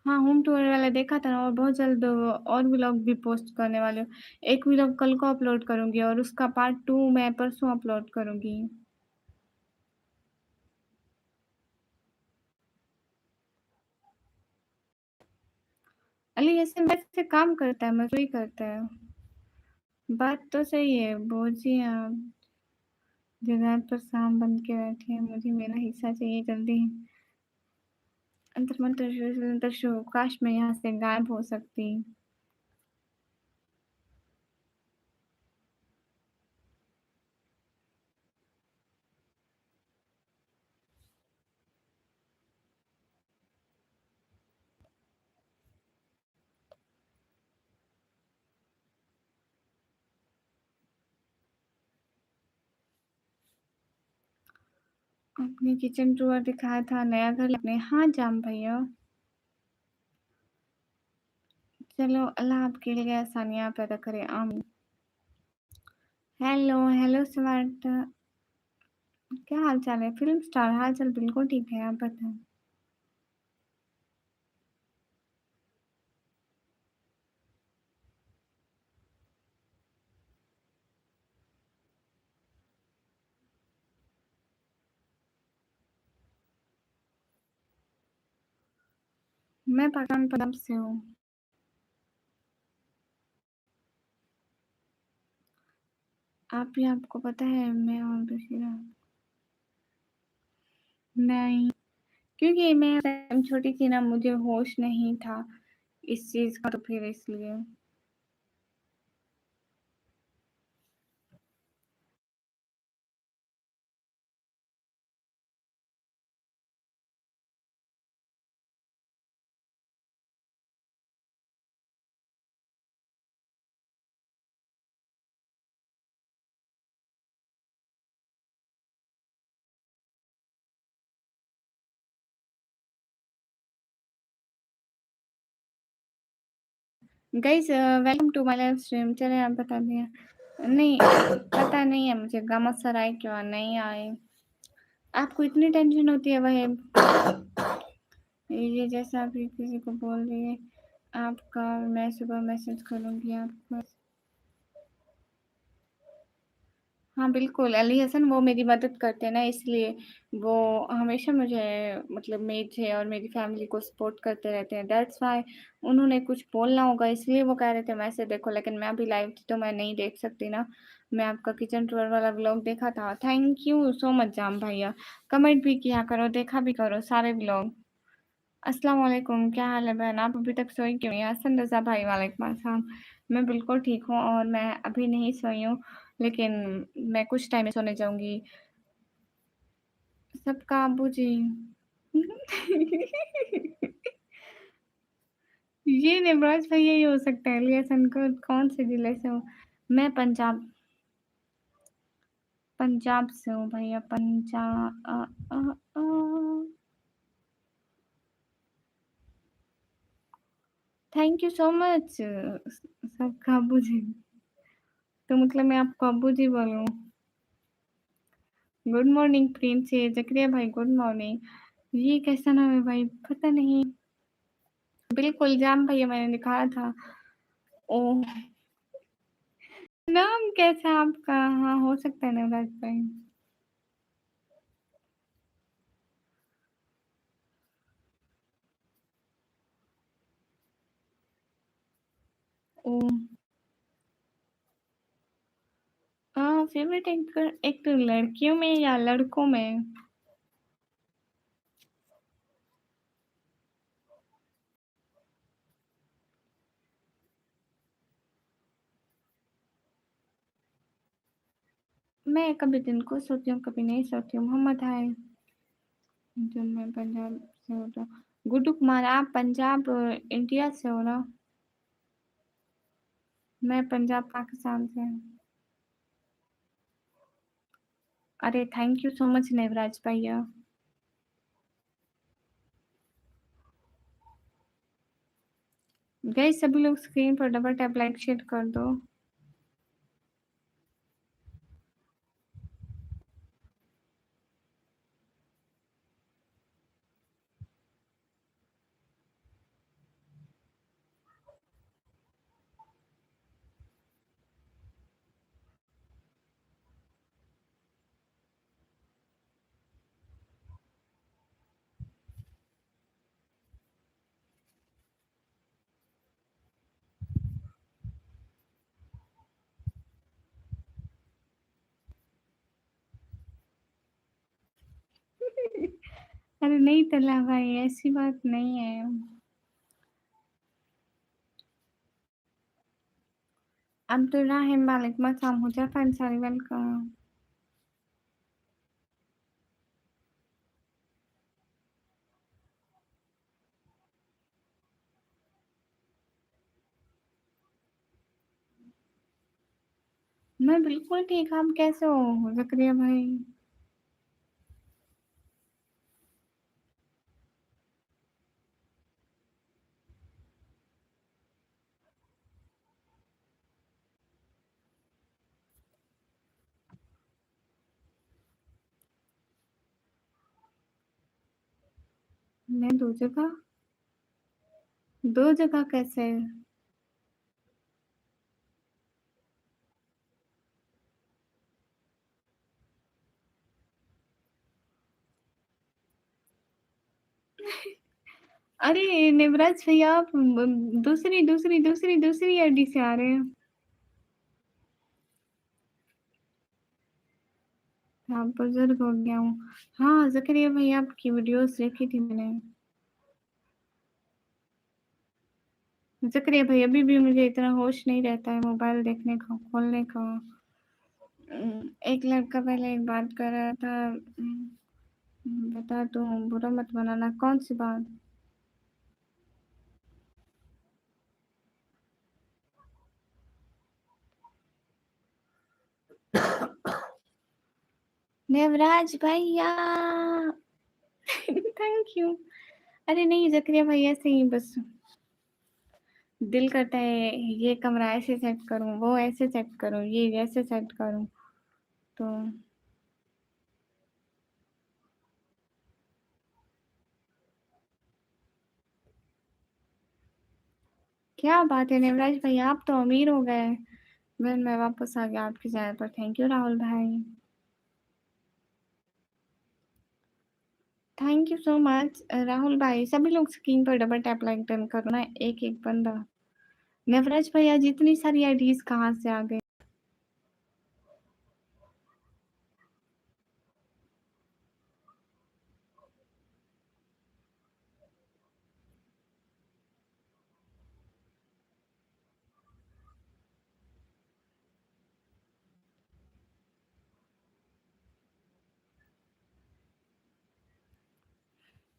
हाँ होम टूर वाला देखा था ना, और बहुत जल्द और व्लॉग भी पोस्ट करने वाले हूँ। एक व्लॉग कल को अपलोड करूंगी, और उसका पार्ट 2 मैं परसों अपलोड करूंगी। अली हसन वैसे काम करता है, मजदूरी करता है। बात तो सही है, बोझी आप जगह पर सांप बन के बैठे हैं, मुझे मेरा हिस्सा चाहिए जल्दी। अंतर मंतर अंतर शो, काश मैं यहाँ से गायब हो सकती। अपनी किचन टूर दिखाया था, नया घर अपने। हाँ जाम भैया। चलो अल्लाह आपके लिए आसानियां पैदा करे, आमीन। हेलो हेलो स्मार्ट, क्या हाल चाल है? फिल्म स्टार, हाल चाल बिल्कुल ठीक है, आप बताएं। मैं पाकिस्तान पंजाब से हूँ। आप भी, आपको पता है मैं और बशीरा। नहीं, क्योंकि मैं उस टाइम छोटी थी ना, मुझे होश नहीं था इस चीज का, तो फिर इसलिए। Guys welcome to my live stream. चले आप बता दिया नहीं, पता नहीं है मुझे गामा सर आए क्यों नहीं आए। आपको इतनी टेंशन होती है वह ये जैसा आप किसी को बोल रही है आपका, मैं सुबह मैसेज करूंगी आपको। हाँ बिल्कुल, अली हसन वो मेरी मदद करते हैं ना, इसलिए वो हमेशा मुझे मतलब मुझे और मेरी फैमिली को सपोर्ट करते रहते हैं। दैट्स व्हाई उन्होंने कुछ बोलना होगा इसलिए वो कह रहे थे मैसेज देखो, लेकिन मैं अभी लाइव थी तो मैं नहीं देख सकती ना। मैं आपका किचन टूर वाला व्लॉग देखा था। थैंक यू सो मच जाम भैया, कमेंट भी किया करो, देखा भी करो सारे व्लॉग। अस्सलाम वालेकुम, क्या हाल है बहन? आप अभी तक सोई क्यों नहीं? हसन रज़ा भाई वालेकुम अस्सलाम। मैं बिल्कुल ठीक हूँ और मैं अभी नहीं सोई हूँ, लेकिन मैं कुछ टाइम में सोने जाऊँगी। सबका अब्बू जी। ये निब्राज भैया ही हो सकता है। अली हसन को कौन से जिले से हो? मैं पंजाब से हूँ भैया, थैंक यू सो मच सबका अब्बू जी। तो मतलब मैं आपको अब्बू जी बोलूँ? गुड मॉर्निंग प्रिंस जकरिया भाई, गुड मॉर्निंग। ये कैसा नाम है भाई, पता नहीं। बिल्कुल जाम भैया मैंने दिखाया था। ओह, नाम कैसा है आपका? हाँ हो सकता है नवराज भाई। ओह, फेवरेट एक्टर एक तो लड़कियों में या लड़कों में? मैं कभी दिन को सोती हूँ कभी नहीं सोती हूँ। मोहम्मद है जो मैं पंजाब से होता हूँ। गुड्डू कुमार, आप पंजाब इंडिया से हो ना? मैं पंजाब पाकिस्तान से हूँ। अरे थैंक यू सो मच नेवराज भैया। गए सभी लोग स्क्रीन पर डबल टैप लाइक शेयर कर दो। अरे नहीं तला भाई, ऐसी बात नहीं है। अब्दुल्लाहिम वालेकुम अस्सलाम, हुजैफा अंसारी वेलकम। मैं बिल्कुल ठीक, आप कैसे हो जकरिया भाई? मैं दो जगह कैसे? अरे निवराज भैया, आप दूसरी आईडी से आ रहे हैं। हाँ बुजुर्ग हो गया हूँ। हाँ जकरिया भैया, आपकी वीडियोस देखी थी मैंने। जकरिया भाई अभी भी मुझे इतना होश नहीं रहता है मोबाइल देखने का, खोलने का। एक लड़का पहले एक बात कर रहा था। बता दो, बुरा मत बनाना। कौन सी बात? देवराज भैया। Thank you. अरे नहीं जकरिया भैया से ही बस। दिल करता है ये कमरा ऐसे सेट करूँ, वो ऐसे सेट करूँ, ये ऐसे सेट करूँ। तो क्या बात है नेवराज भाई, आप तो अमीर हो गए। मैं वापस आ गया आपकी जगह पर। थैंक यू राहुल भाई। Thank you so much Rahul भाई। सभी लोग स्क्रीन पर डबल टैप लाइक डन करो ना, एक एक बंदा। नेवराज भैया जितनी सारी आईडीज कहाँ से आ गई।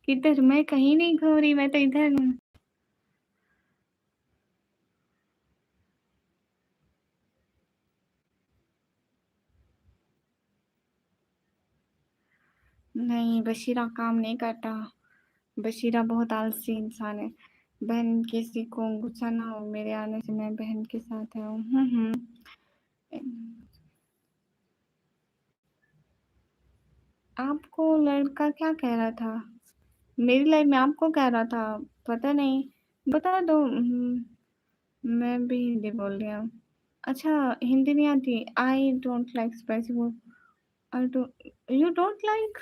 किधर? मैं कहीं नहीं घूम रही, मैं तो इधर हूँ। नहीं, बशीरा काम नहीं करता। बशीरा बहुत आलसी इंसान है। बहन किसी को गुस्सा ना हो मेरे आने से, मैं बहन के साथ हूँ। आपको लड़का क्या कह रहा था? मेरी लाइफ में आपको कह रहा था? पता नहीं, बता दो। मैं भी हिंदी बोल रही हूँ। अच्छा, हिंदी नहीं आती। I don't like spicy food. I don't, you don't like.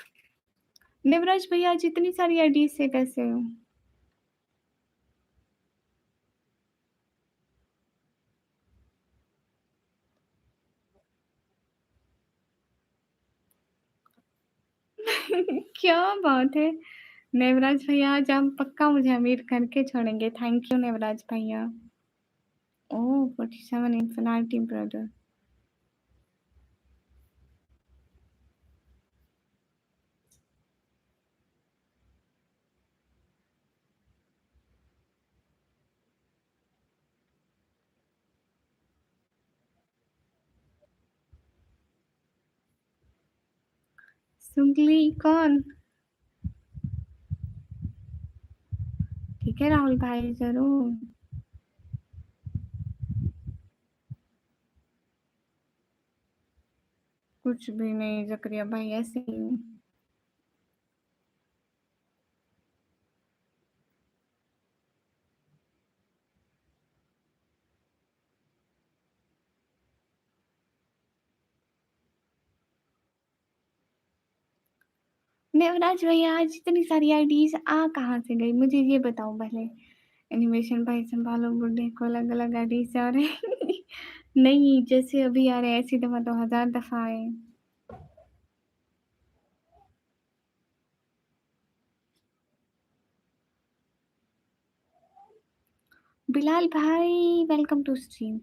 Devraj भैया आज इतनी सारी आईडी से कैसे हो? क्या बात है। नेवराज भैया आज आप पक्का मुझे अमीर करके छोड़ेंगे। थैंक यू नेवराज भैया। ओह 47 इन्फिनिटी ब्रदर। सुगली कौन? ठीक है राहुल भाई, जरूर। कुछ भी नहीं जकरिया भाई, ऐसे ही हूँ। नेवराज भैया आज इतनी सारी आईडीज आ कहाँ से गई, मुझे ये बताओ पहले। एनिमेशन भाई संभालो, बुड्ढे को अलग अलग आईडीज आ रहे हैं। नहीं, जैसे अभी आ रहे हैं ऐसी दफा तो 1000 दफा आए। बिलाल भाई welcome to stream.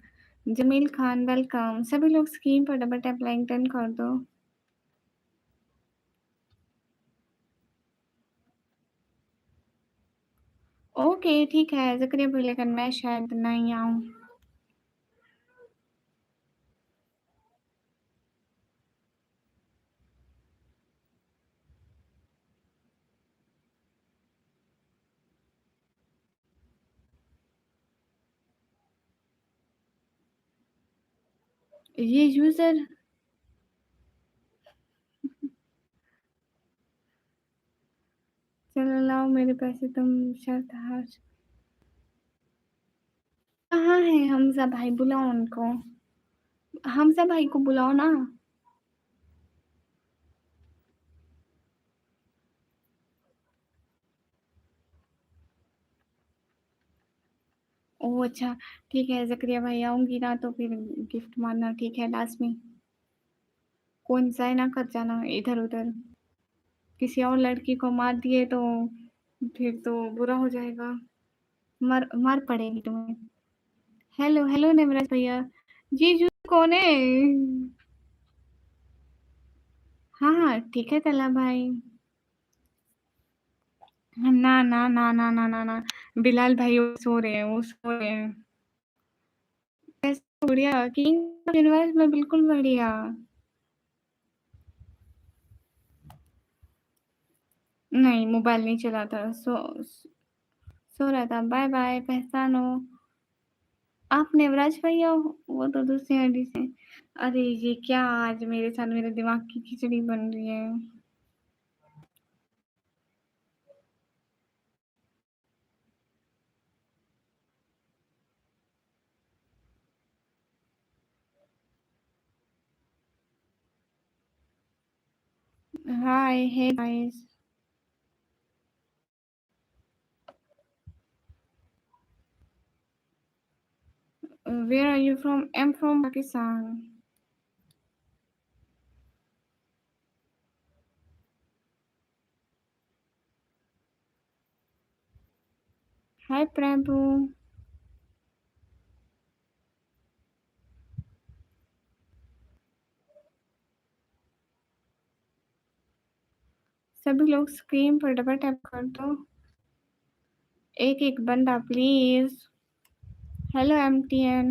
Jameel Khan welcome. सभी लोग स्क्रीन पर डबल टैप लाइक डन कर दो। ओके ठीक है जकरिया भाई, लेकिन मैं शायद नहीं आऊँ। ये यूजर। चलो लाओ मेरे पैसे, तुम शर्त हार। कहाँ है हमजा भाई? बुलाओ उनको। हमजा भाई को बुलाओ ना। ओह अच्छा, ठीक है जकरिया भाई, आऊंगी ना तो फिर गिफ्ट मानना, ठीक है? लास्ट में कौन सा है ना कर जाना इधर उधर। किसी और लड़की को मार दिए तो फिर तो बुरा हो जाएगा। मार मार पड़ेगी तुम्हें। हेलो हेलो नेमराज भैया। जीजू कौन है? हाँ हाँ ठीक है तला भाई। ना ना ना ना ना ना ना। बिलाल भाई वो सो रहे हैं, वो सो रहे हैं। कैसे? बढ़िया किंग यूनिवर्स में, बिल्कुल बढ़िया। नहीं मोबाइल नहीं चलाता, सो रहा था। बाय बाय पहचानो। आप नेवराज भैया हो? वो तो दूसरी आईडी से। अरे ये क्या आज मेरे साथ मेरे दिमाग की खिचड़ी बन रही है। Hi, hey guys. Where are you from? I'm from Pakistan. Hi Prabhu. सभी लोग स्क्रीन पर डबल टैप कर दो। एक एक बंदा please. Hello MTN.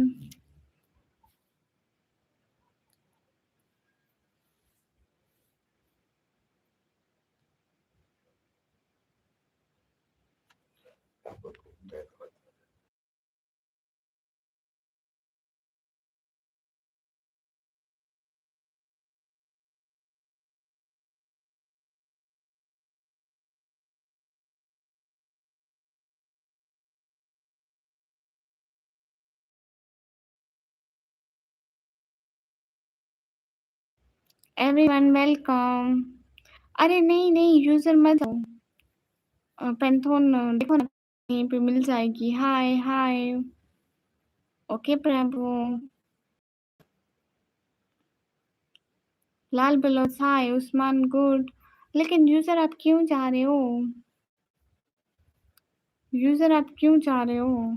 Everyone welcome. अरे नहीं नहीं, यूजर मत हो। पेंथोन देखो ना, यहीं पे मिल जाएगी। हाय हाय। ओके प्रभु। लाल बलोच हाय। उस्मान गुड। लेकिन यूजर आप क्यों जा रहे हो? यूजर आप क्यों जा रहे हो?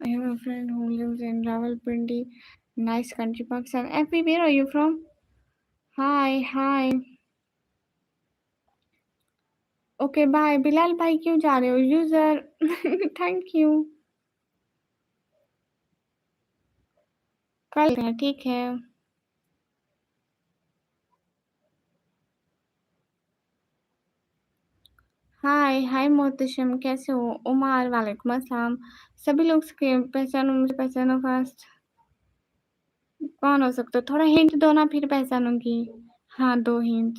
I have a friend who lives in Rawalpindi, nice country, Pakistan. Effie, where are you from? Hi, hi. Okay bye. Bilal भाई क्यों जा रहे हो? User thank you. कल है, ठीक है। हाय हाय मोहतशम, कैसे हो? उमर वालेकुम अस्सलाम। सभी लोग पहचानो मुझे, पहचानो फास्ट। कौन हो सकता है? थोड़ा हिंट दो ना, फिर पहचानूंगी। हाँ, दो हिंट।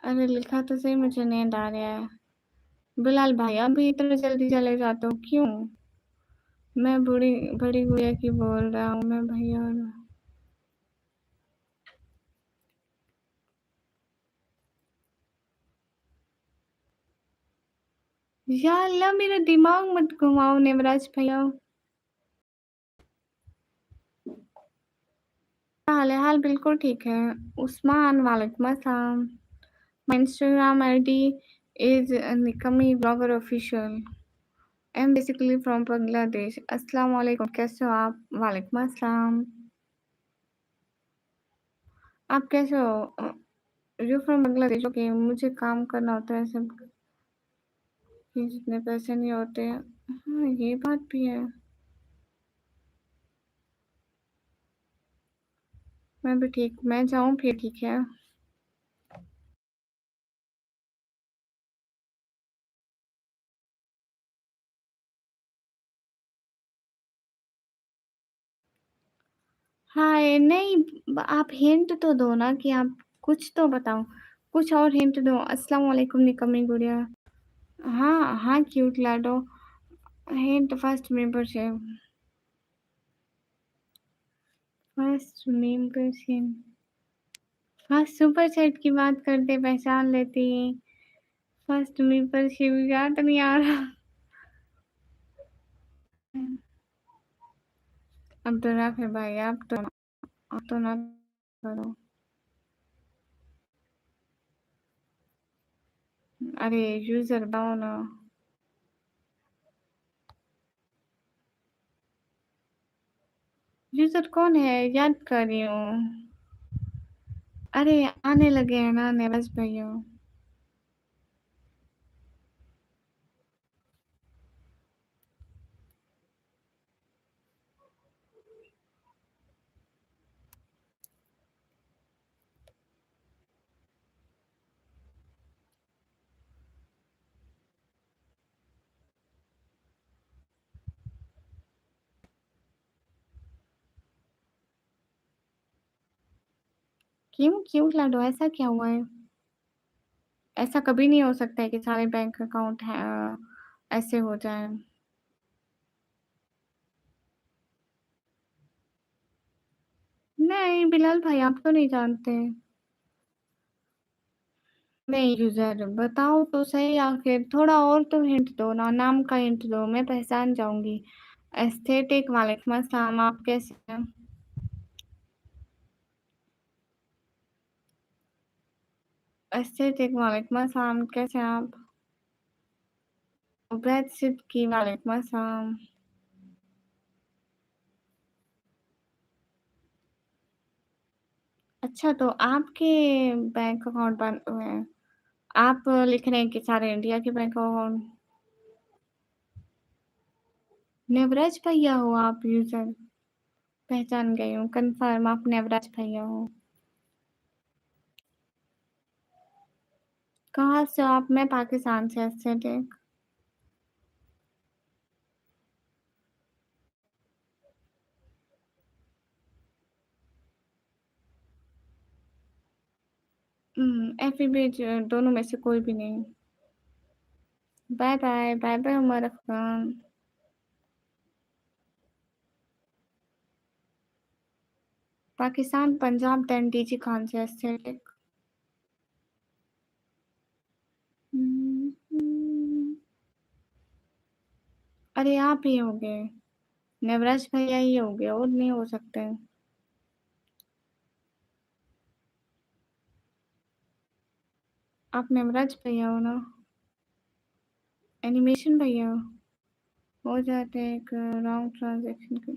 अरे लिखा तो सही, मुझे नींद आ रहा है। बिलाल भाई अभी इतना जल्दी चले जाते हो क्यों? मैं बड़ी बड़ी गुड़िया की बोल रहा हूँ मैं भैया। या अल्लाह, मेरा दिमाग मत घुमाओ नेवराज भैया। हाल है, हाल बिल्कुल ठीक है। उस्मान वालेकुम अस्सलाम। My Instagram ID is Nikami Blogger Official. I'm basically from Bangladesh. अस्सलाम वालेकुम, कैसे हो आप? वालेकुम अस्सलाम। आप कैसे हो? You from Bangladesh? ओके, मुझे काम करना होता है सब कि जितने पैसे नहीं होते। हाँ, ये बात भी है। मैं भी ठीक, मैं जाऊँ फिर, ठीक है। हाय नहीं, आप हिंट तो दो ना कि आप कुछ तो बताओ। कुछ और हिंट दो। अस्सलाम वालेकुम निकम्मी गुड़िया। हाँ हाँ, क्यूट लाडो। Hint first membership. First membership. First super chat की बात करते पहचान लेती। फर्स्ट मेंबरशिप याद नहीं आ रहा। अब तो रख है भाई, आप तो ना करो। अरे यूजर बताओ ना। यूजर कौन है? याद कर रही हूँ। अरे आने लगे हैं ना नेवज भैया। क्यों लडो, ऐसा क्या हुआ है? ऐसा कभी नहीं हो सकता है कि सारे बैंक अकाउंट है ऐसे हो जाए। नहीं बिलाल भाई, आप तो नहीं जानते। नहीं यूजर, बताओ तो सही आखिर, थोड़ा और तो हिंट दो ना, नाम का हिंट दो, मैं पहचान जाऊंगी। एस्थेटिक, वालेकुम अस्सलाम, आप कैसे हैं? एस्थेटिक, वालेकुम अस्सलाम, कैसे हैं आप? उबैद सिद्दीकी, वालेकुम अस्सलाम। अच्छा, तो आपके बैंक अकाउंट बंद हुए हैं? आप लिख रहे हैं कि सारे इंडिया के बैंक अकाउंट। नेवराज भैया हो आप यूजर? पहचान गई हूँ, कंफर्म आप नेवराज भैया हो। कहाँ से हो आप? मैं पाकिस्तान से, एस्थेटिक। एफबी, दोनों में से कोई भी नहीं। Bye bye, bye bye Umar Afghan. Pakistan, Punjab, then DG Khan से, एस्थेटिक। अरे आप ही हो गए, नेवराज भैया ही हो गए, और नहीं हो सकते। आप नेवराज भैया हो ना? एनिमेशन भैया हो जाते हैं एक रॉन्ग ट्रांजेक्शन के।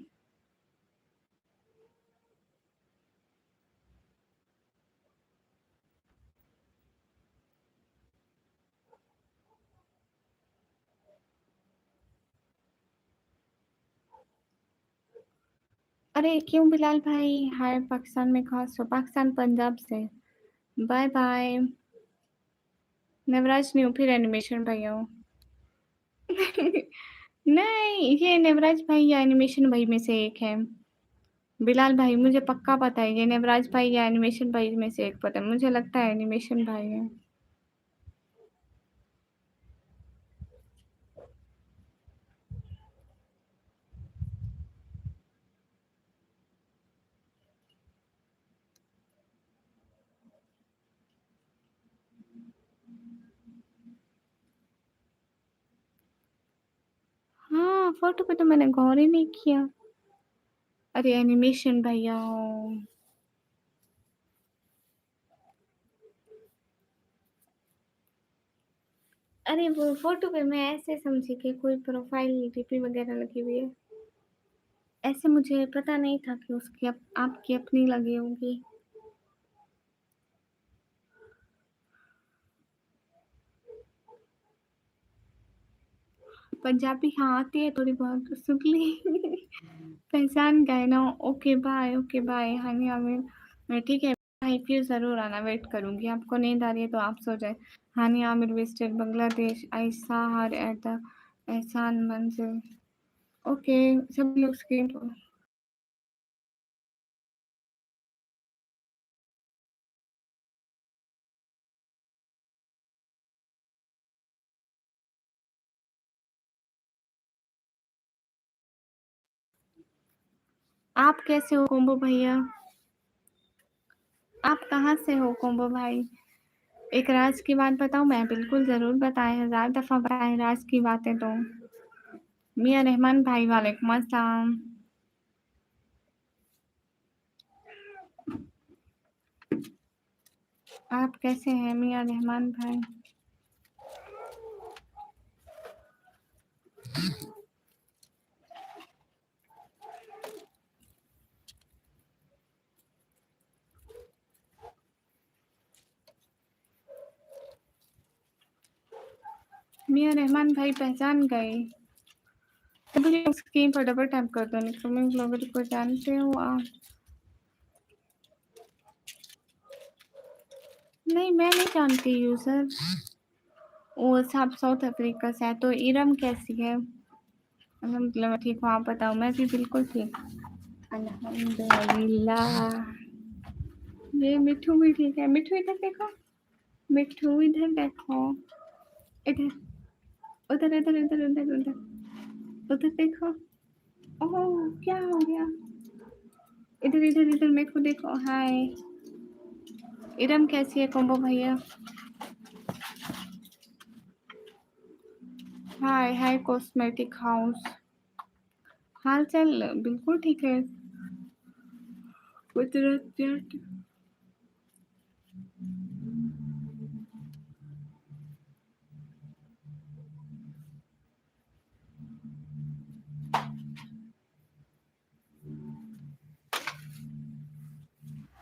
अरे क्यों बिलाल भाई, हाय पाकिस्तान में कहाँ से हो? पाकिस्तान, पंजाब से। Bye bye. नवराज नहीं हूँ, फिर एनिमेशन भैया हूँ। नहीं, ये नवराज भाई या एनिमेशन भाई में से एक है। बिलाल भाई, मुझे पक्का पता है ये नवराज भाई या एनिमेशन भाई में से एक पता है, मुझे लगता है एनिमेशन भाई है। हाँ, फोटो पे तो मैंने गौर ही नहीं किया। अरे एनिमेशन भैया हो। अरे वो फोटो पे मैं ऐसे समझी कि कोई प्रोफाइल डीपी वगैरह लगी हुई है। ऐसे मुझे पता नहीं था कि उसकी आपकी अपनी लगी होगी। पंजाबी हाँ आती है थोड़ी बहुत, तो सुन ली। पहचान गए ना? Okay bye, okay bye honey Aamir. ठीक है भाई, फिर जरूर आना, वेट करूंगी। आपको नींद आ रही है तो आप सो जाए। Hani Aamir, wasted Bangladesh, Ayesha her at the Ehsan Manzil. Okay, सब लोग स्क्रीन। आप कैसे हो कोम्बो भैया? आप कहाँ से हो कोम्बो भाई? एक राज की बात बताऊं? मैं बिल्कुल जरूर बताएं, 1000 दफा बताएं राज की बातें तो। मियां रहमान भाई, वालेकुम अस्सलाम। आप कैसे हैं मियां रहमान भाई? मियां रहमान भाई पहचान गए? सभी लोग स्क्रीन पर डबल टैप कर दो, निकमिंग ग्लोबल को जानते हो आप? नहीं, मैं नहीं जानती यूजर। वो सब साउथ अफ्रीका से है। तो इरम कैसी है? अल्हम्दुलिल्लाह मैं ठीक हूँ, आप बताओ? मैं भी बिल्कुल ठीक। अल्हम्दुलिल्लाह। ये मिठू भी ठीक है। मिठू इधर देखो, मिठू इधर देखो, इधर, उधर इधर इधर उधर उधर उधर देखो। ओह क्या हो गया? इधर इधर इधर मेरे को देखो। हाय इरम, कैसी है कोम्बो भैया? हाय हाय कॉस्मेटिक हाउस, हाल चाल बिल्कुल ठीक है। कुदरत यार,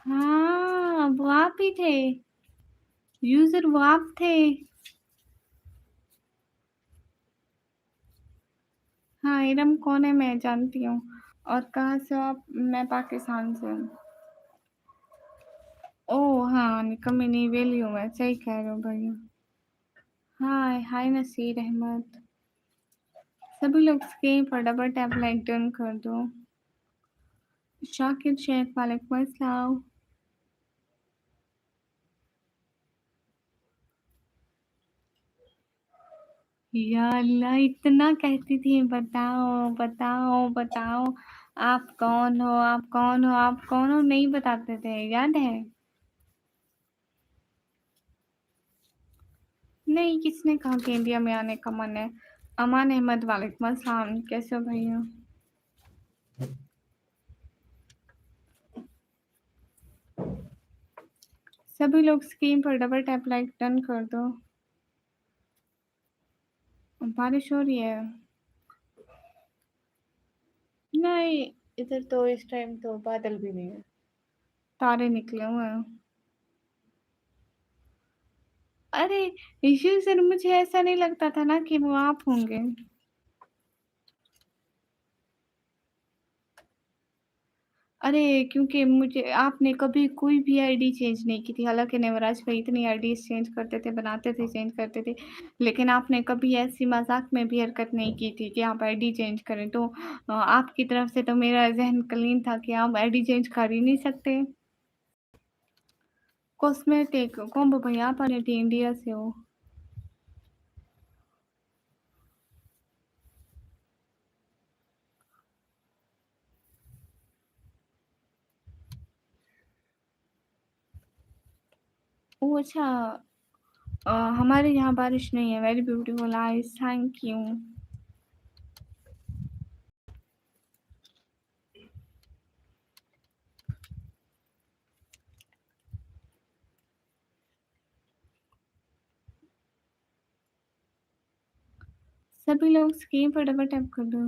हाँ वो आप ही थे, यूजर वो आप थे। हाँ इरम कौन है, मैं जानती हूँ। और कहाँ से हो आप? मैं पाकिस्तान से हूँ। ओह हाँ निकम्मी नहीं वेली हूँ मैं, सही कह रहे हो भैया। हाय हाय नसीर अहमद, सभी लोग स्क्रीन पर डबल टैप लाइक डन कर दो। शाकिर शेख वालेकुम अस्सलाम। या अल्लाह इतना कहती थी, बताओ बताओ बताओ, आप कौन हो, आप कौन हो, आप कौन हो, नहीं बताते थे, याद है? नहीं, किसने कहा कि इंडिया में आने का मन है? अमान अहमद वालेकुम अस्सलाम, कैसे हो भैया? सभी लोग स्क्रीन पर डबल टैप लाइक डन कर दो। बारिश हो रही है? नहीं, इधर तो इस टाइम तो बादल भी नहीं है, तारे निकले हुए हैं। अरे इशू सर, मुझे ऐसा नहीं लगता था ना कि वो आप होंगे। अरे क्योंकि मुझे आपने कभी कोई भी आईडी चेंज नहीं की थी, हालांकि नेवराज भाई इतनी आईडी चेंज करते थे, बनाते थे, चेंज करते थे, लेकिन आपने कभी ऐसी मजाक में भी हरकत नहीं की थी कि आप आईडी चेंज करें। तो आपकी तरफ से तो मेरा जहन क्लीन था कि आप आईडी चेंज कर ही नहीं सकते। कॉस्मेटिक कौन भैया, आप इंडिया से हो? ओह अच्छा। हमारे यहाँ बारिश नहीं है। Very beautiful eyes, thank you. सभी लोग स्क्रीन पर डबल टैप कर दो।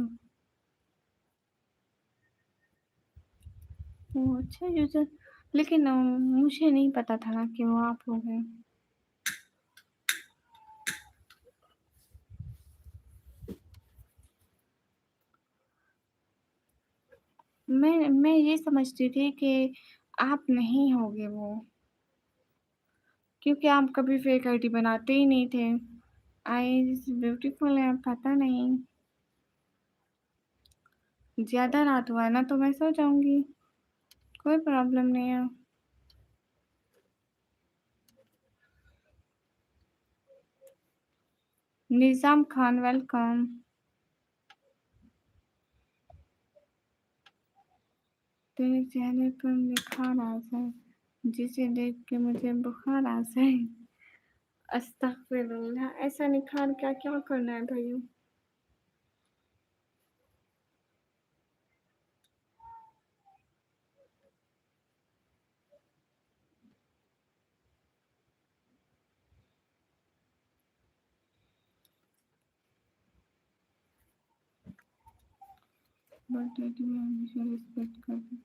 ओह अच्छा यूजर, लेकिन मुझे नहीं पता था ना कि वो आप हो गए। मैं ये समझती थी कि आप नहीं होगे वो, क्योंकि आप कभी फेक आईडी बनाते ही नहीं थे। आईज ब्यूटीफुल है, पता नहीं, ज्यादा रात हुआ है ना तो मैं सो जाऊंगी, कोई प्रॉब्लम नहीं है। निजाम खान वेलकम। तेरे चेहरे पर निखार आ जाए, जिसे देख के मुझे बुखार आ जाए। अस्तगफिरुल्लाह, ऐसा निखार क्या क्या करना है भैया? बट मैं हमेशा रिस्पेक्ट करती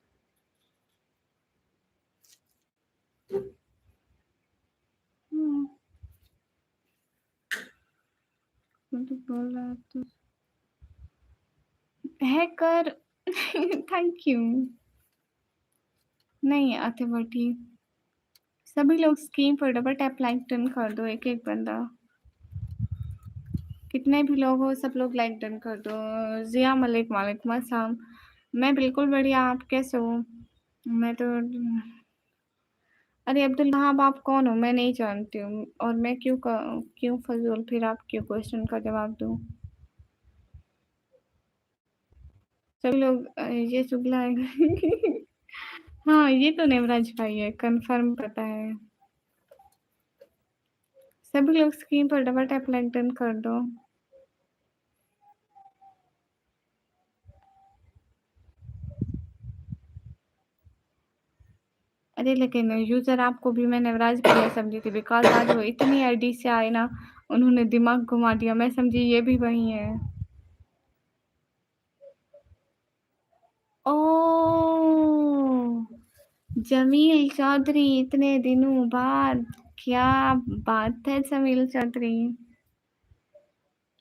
हूँ। तो बोल रहा तो है कर। Thank you. नहीं आते बटी, सभी लोग स्क्रीन पर डबल टैप लाइक डन कर दो, एक एक बंदा, कितने भी लोग हो सब लोग लाइक डन कर दो। जिया मलिक वालेकुम अस्सलाम। मैं बिल्कुल बढ़िया, आप कैसे हो? मैं तो अरे अब्दुल वहाब आप कौन हो? मैं नहीं जानती हूँ और मैं क्यों फजूल फिर आपके क्वेश्चन का जवाब दूँ? सभी लोग ये चुगला है। हाँ, ये तो नेवराज भाई है, कंफर्म पता है। सभी लोग स्क्रीन पर डबल टैप लाइक डन कर दो। अरे लेकिन यूजर आपको भी मैं नेवराज भैया समझी थी, बिकॉज आज वो इतनी आईडी से आए ना, उन्होंने दिमाग घुमा दिया, मैं समझी ये भी वही है। ओ जमील चौधरी, इतने दिनों बाद, क्या बात है जमील चौधरी।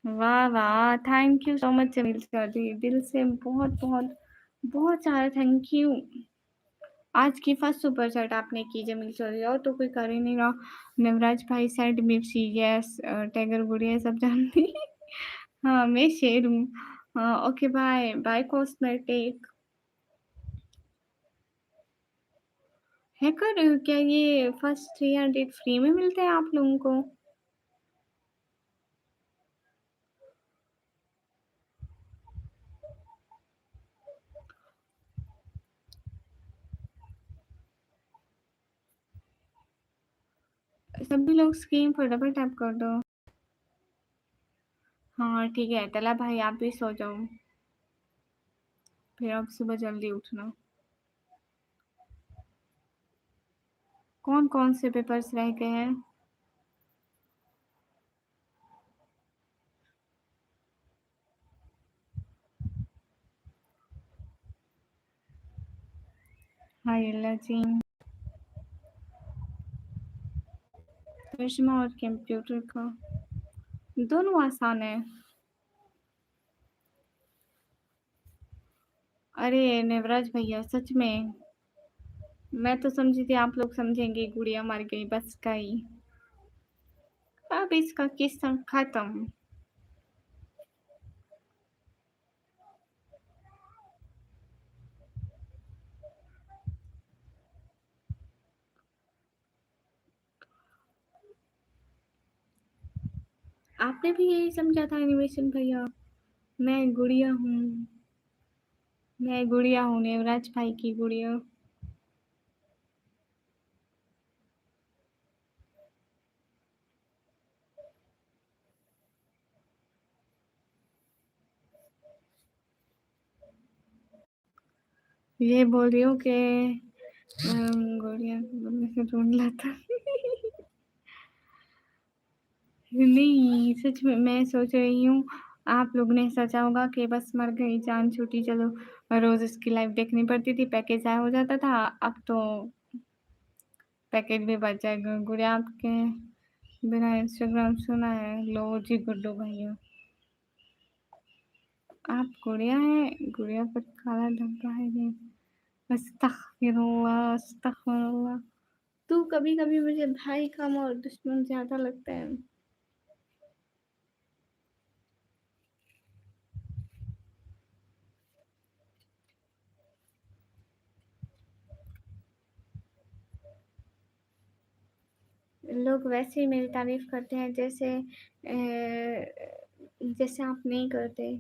वाह वाह, thank you so much Jameel Chaudhary, दिल से बहुत बहुत बहुत सारा थैंक यू। आज की फर्स्ट सुपर चैट आपने की जमील चौधरी, और तो कोई कर ही नहीं रहा। नवराज भाई सेड मिर्ची, यस टाइगर गुड़िया सब जानती। हाँ मैं शेर हूँ। हाँ okay, bye bye cosmetic. Hacker क्या ये फर्स्ट 300 फ्री में मिलते हैं आप लोगों को? सभी लोग स्क्रीन पर डबल टैप कर दो। हाँ ठीक है, तला भाई आप भी सो जाओ, फिर अब सुबह जल्दी उठना। कौन कौन से पेपर्स रह गए हैं? हाय अल्लाह जी। तर्जुमा और कंप्यूटर का दोनों आसान है। अरे नेवराज भैया सच में, मैं तो समझी थी आप लोग समझेंगे गुड़िया मर गई बस का ही। अब इसका किस्सा खत्म। आपने भी यही समझा था एनिमेशन भैया? मैं गुड़िया हूँ, मैं गुड़िया हूँ, नेवराज भाई की गुड़िया। ये बोल रही हूँ कि गुड़िया को बोलने से ढूंढ लाता। नहीं सच में मैं सोच रही हूँ, आप लोग ने सोचा होगा कि बस मर गई, जान छूटी, चलो रोज उसकी लाइफ देखनी पड़ती थी, पैकेज आया हो जाता था, अब तो पैकेज भी बच जाएगा। गुड़िया आपके बिना इंस्टाग्राम सुना है, लो जी गुड्डू भैया। आप गुड़िया है, गुड़िया पर काला धब्बा है ये। अस्तगफिरुल्लाह अस्तगफिरुल्लाह। तू कभी कभी मुझे भाई कम और दुश्मन ज्यादा लगता है। लोग वैसे ही मेरी तारीफ करते हैं जैसे आप नहीं करते।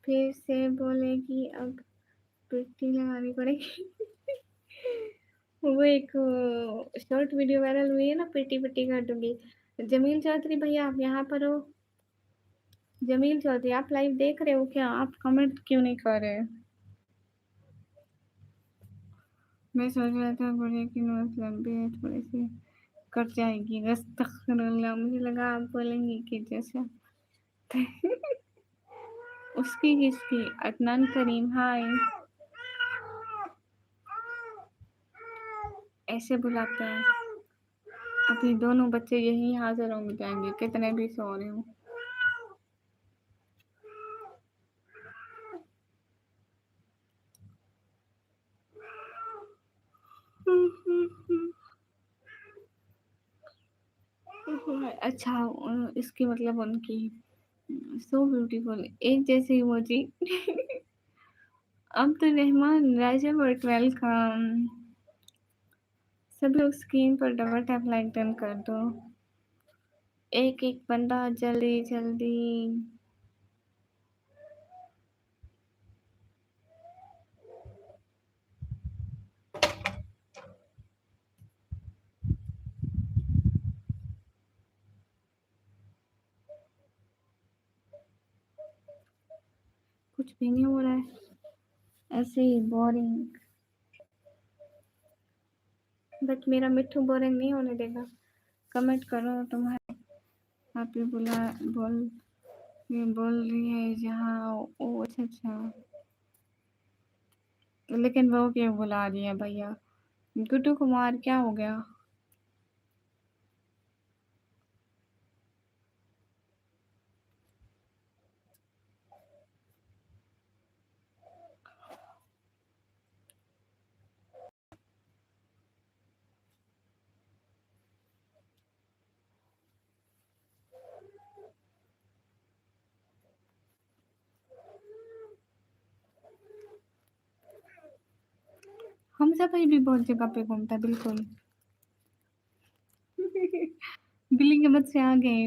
फिर से बोलेगी अब, पिट्टी लगानी पड़ेगी। वो एक शॉर्ट वीडियो वायरल हुई है ना, पिटी पिटी कर दूंगी। जमील चौधरी भैया आप यहाँ पर हो? जमील चौधरी आप लाइव देख रहे हो क्या? आप कमेंट क्यों नहीं कर रहे? मैं सोच रहा था बड़े की नोज लंबी है थोड़ी सी, कट जाएगी। अस्तगफिरुल्लाह, मुझे लगा आप बोलेंगे कि जैसे उसकी किसकी, अदनान करीम हाय। ऐसे बुलाते हैं। अभी दोनों बच्चे यही हाजिर हो जाएंगे, कितने भी सो रहे हो। अच्छा इसकी मतलब उनकी सो ब्यूटीफुल एक जैसे इमोजी। अब्दुल रहमान राजा और वेलकम। सभी लोग स्क्रीन पर डबल टैप लाइक डन कर दो। एक एक बंदा जल्दी जल्दी। कुछ भी नहीं हो रहा है, ऐसे ही बोरिंग। बट मेरा मिट्ठू बोरिंग नहीं होने देगा। कमेंट करो तुम्हारे। आप ये बोल रही है जहाँ। ओ अच्छा अच्छा, लेकिन वो क्यों बुला रही है भैया? गुड्डू कुमार क्या हो गया? हमजा भाई भी बहुत जगह पे घूमता है, बिल्कुल। बिल्ली के मत से आ गए।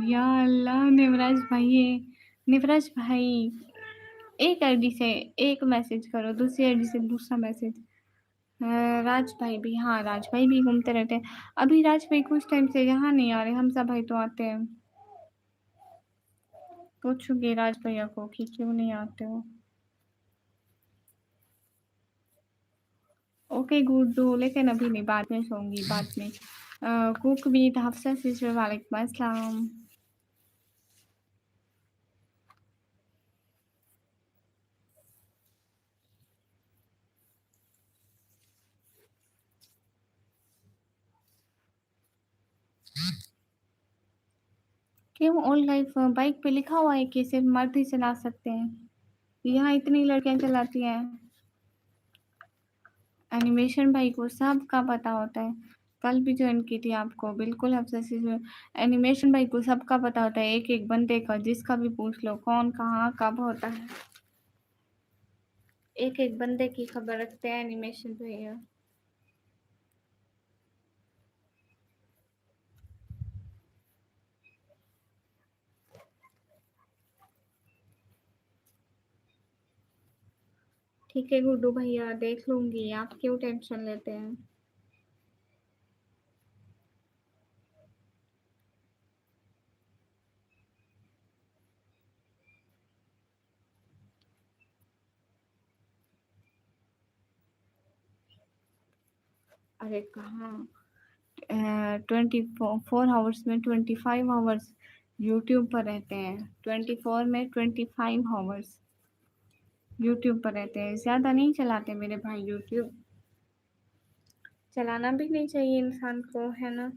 या अल्लाह, निवराज भाई है। निवराज भाई, एक आईडी से एक मैसेज करो, दूसरी आईडी से दूसरा मैसेज। राज भाई भी, हाँ राज भाई भी घूमते रहते हैं। अभी राज भाई कुछ टाइम से यहाँ नहीं आ रहे, हमजा भाई तो आते हैं। पूछूंगी राज भैया को कि क्यों नहीं आते हो। ओके गुड्डू, लेकिन अभी नहीं, बाद में सोऊंगी बाद में। कुक विद हफ्सा सिस्टर, वालेकुम अस्सलाम। क्यों ऑल लाइफ बाइक पे लिखा हुआ है कि सिर्फ मर्द ही चला सकते हैं? यहाँ इतनी लड़कियां चलाती हैं। एनिमेशन भाई को सब का पता होता है। कल भी ज्वाइन की थी आपको, बिल्कुल हफ्सा सिस्टर। एनिमेशन भाई को सब का पता होता है, एक एक बंदे का, जिसका भी पूछ लो कौन कहाँ कब होता है। एक एक बंदे की खबर रखते हैं एनिमेशन भैया। ठीक है गुड्डू भैया, देख लूंगी, आप क्यों टेंशन लेते हैं? अरे कहाँ, 24 आवर्स में 25 आवर्स यूट्यूब पर रहते हैं। 24 में 25 आवर्स यूट्यूब पर रहते हैं, ज़्यादा नहीं चलाते मेरे भाई यूट्यूब। चलाना भी नहीं चाहिए इंसान को, है ना?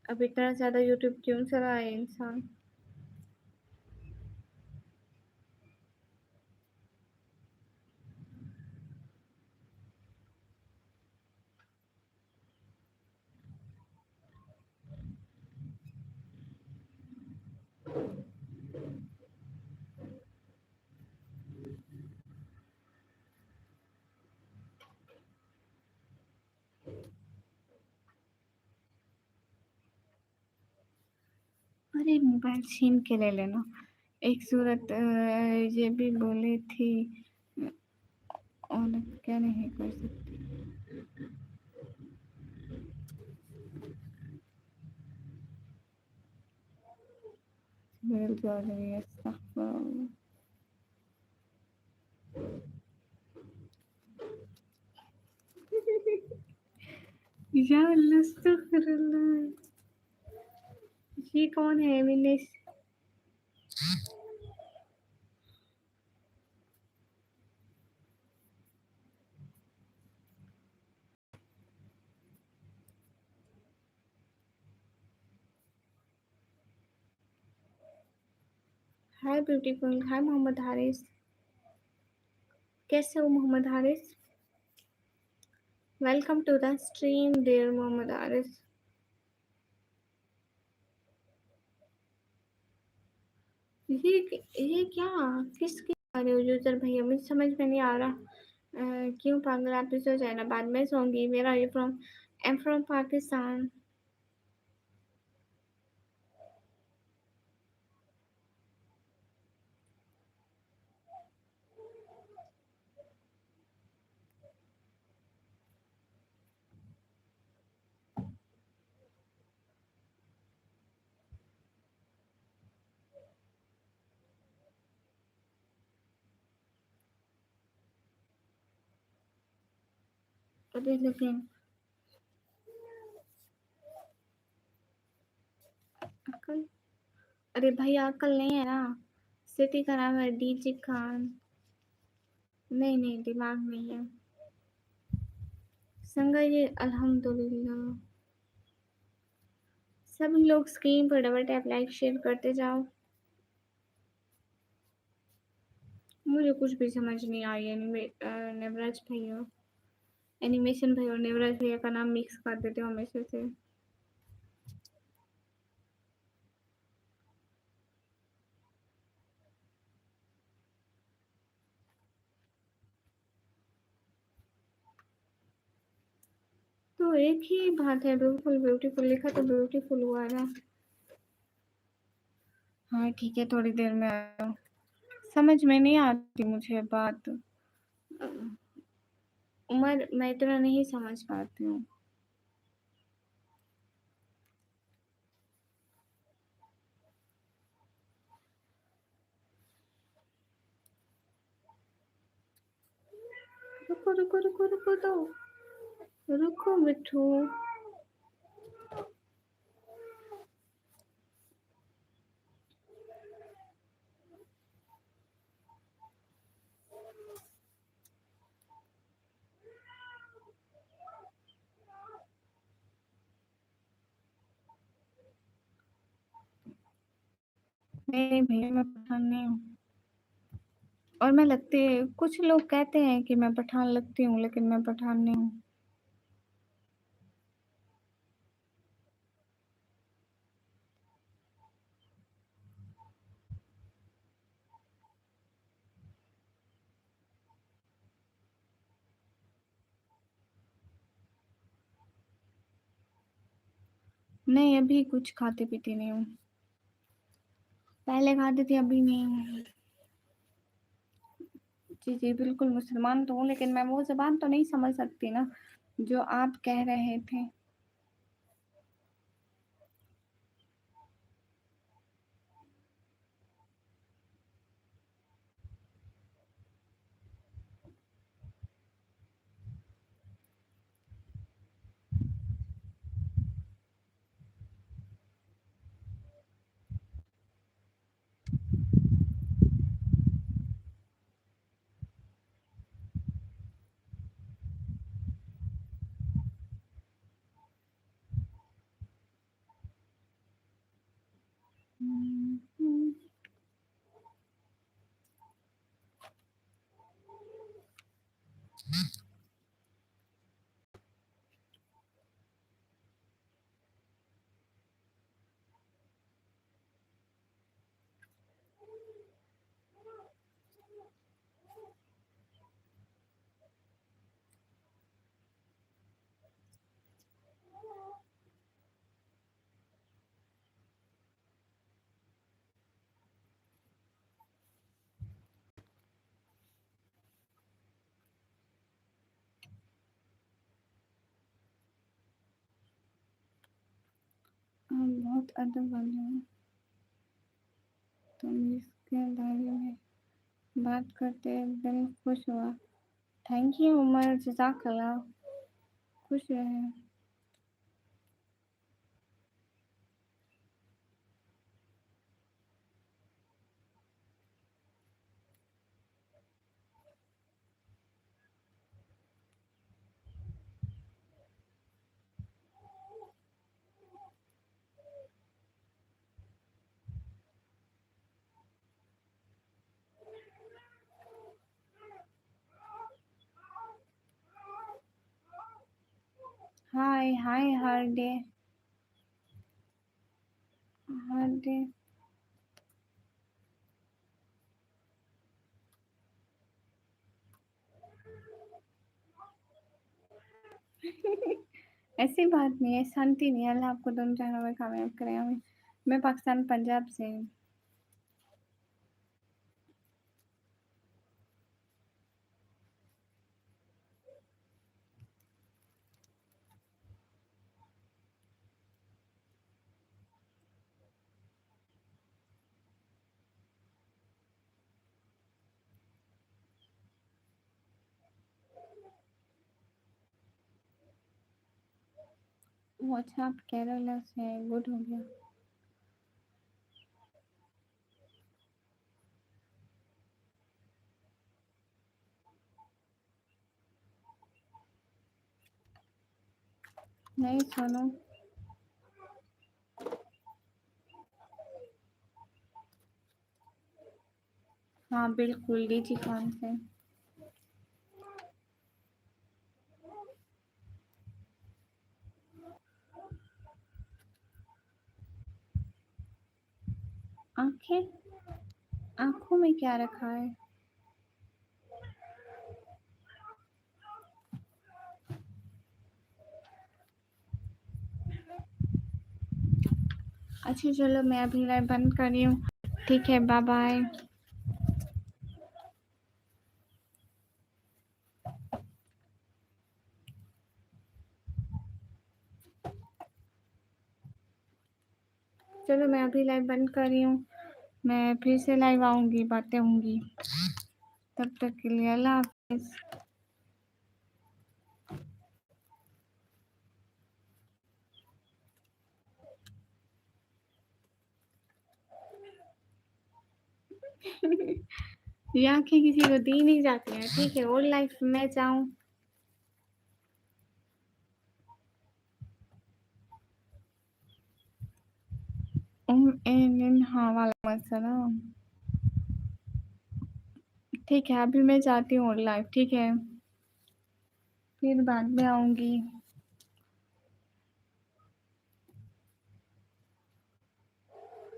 अब इतना ज़्यादा यूट्यूब क्यों चलाए इंसान? अरे मोबाइल छीन के ले लेना। एक सूरत ये भी बोली थी, और क्या नहीं कर सकती। मिल जा रही है, अस्तगफुरुल्लाह। या अल्लाह, अस्तगफुरुल्लाह। ये कौन है Vinesh? Hi beautiful, hi Mohammad Haris. कैसे हो Mohammad Haris? Welcome to the stream dear Mohammad Haris. ये क्या, किसकी अरे यूजर भैया मुझे समझ में नहीं आ रहा क्यों पागल आप सो जाए ना बाद में सोऊंगी मेरा ये फ्रॉम एम फ्रॉम पाकिस्तान अरे लेकिन अकल अरे भैया अकल नहीं है ना सिटी का नाम है डीजे खान नहीं नहीं दिमाग नहीं है संगा ये अल्हम्दुलिल्लाह सभी लोग स्क्रीन पर डबल टैप लाइक शेयर करते जाओ मुझे कुछ भी समझ नहीं आई नेवराज भैया एनिमेशन भैया और नेवराज भैया का नाम मिक्स कर देते हो हमेशा से तो एक ही बात है ब्यूटीफुल ब्यूटीफुल लिखा तो ब्यूटीफुल हुआ ना हाँ ठीक है थोड़ी देर में आया समझ में नहीं आती मुझे बात उमर मैं इतना नहीं समझ पाती हूँ रुको रुको रुको रुको तो रुको मिठू नहीं भैया मैं पठान नहीं हूँ और मैं लगती कुछ लोग कहते हैं कि मैं पठान लगती हूँ लेकिन मैं पठान नहीं हूँ नहीं अभी कुछ खाती पीती नहीं हूँ पहले खाती थी अभी नहीं जी जी बिल्कुल मुसलमान तो हूँ लेकिन मैं वो ज़बान तो नहीं समझ सकती ना जो आप कह रहे थे हम बहुत अदब वाले हैं तुम इसके बारे में बात करते दिल खुश हुआ थैंक यू उमर जज़ाकल्लाह खुश रहे हाय हाय हर डे ऐसी बात नहीं है, शांति नहीं है, अल्लाह आपको दोनों जहानों में कामयाब करे आमीन। मैं पाकिस्तान पंजाब से हूँ। ओह अच्छा, आप केरला से हैं, गुड हो गया। नहीं सुनो। हाँ बिल्कुल, डीजी खान से। आँखें? आँखों में क्या रखा है? अच्छा चलो, मैं अभी लाइव बंद कर रही हूँ। ठीक है, बाय बाय। चलो मैं अभी लाइव बंद कर रही हूँ। मैं फिर से लाइव आऊँगी, बातें होंगी। तब तक के लिए अल्लाह हाफ़िज़। ये आँखें किसी को दी नहीं जाती हैं, ठीक है? और लाइफ में जाऊँ? हाँ, वालेकुम अस्सलाम। ठीक है, अभी मैं जाती हूँ लाइव, ठीक है? फिर बाद में आऊँगी।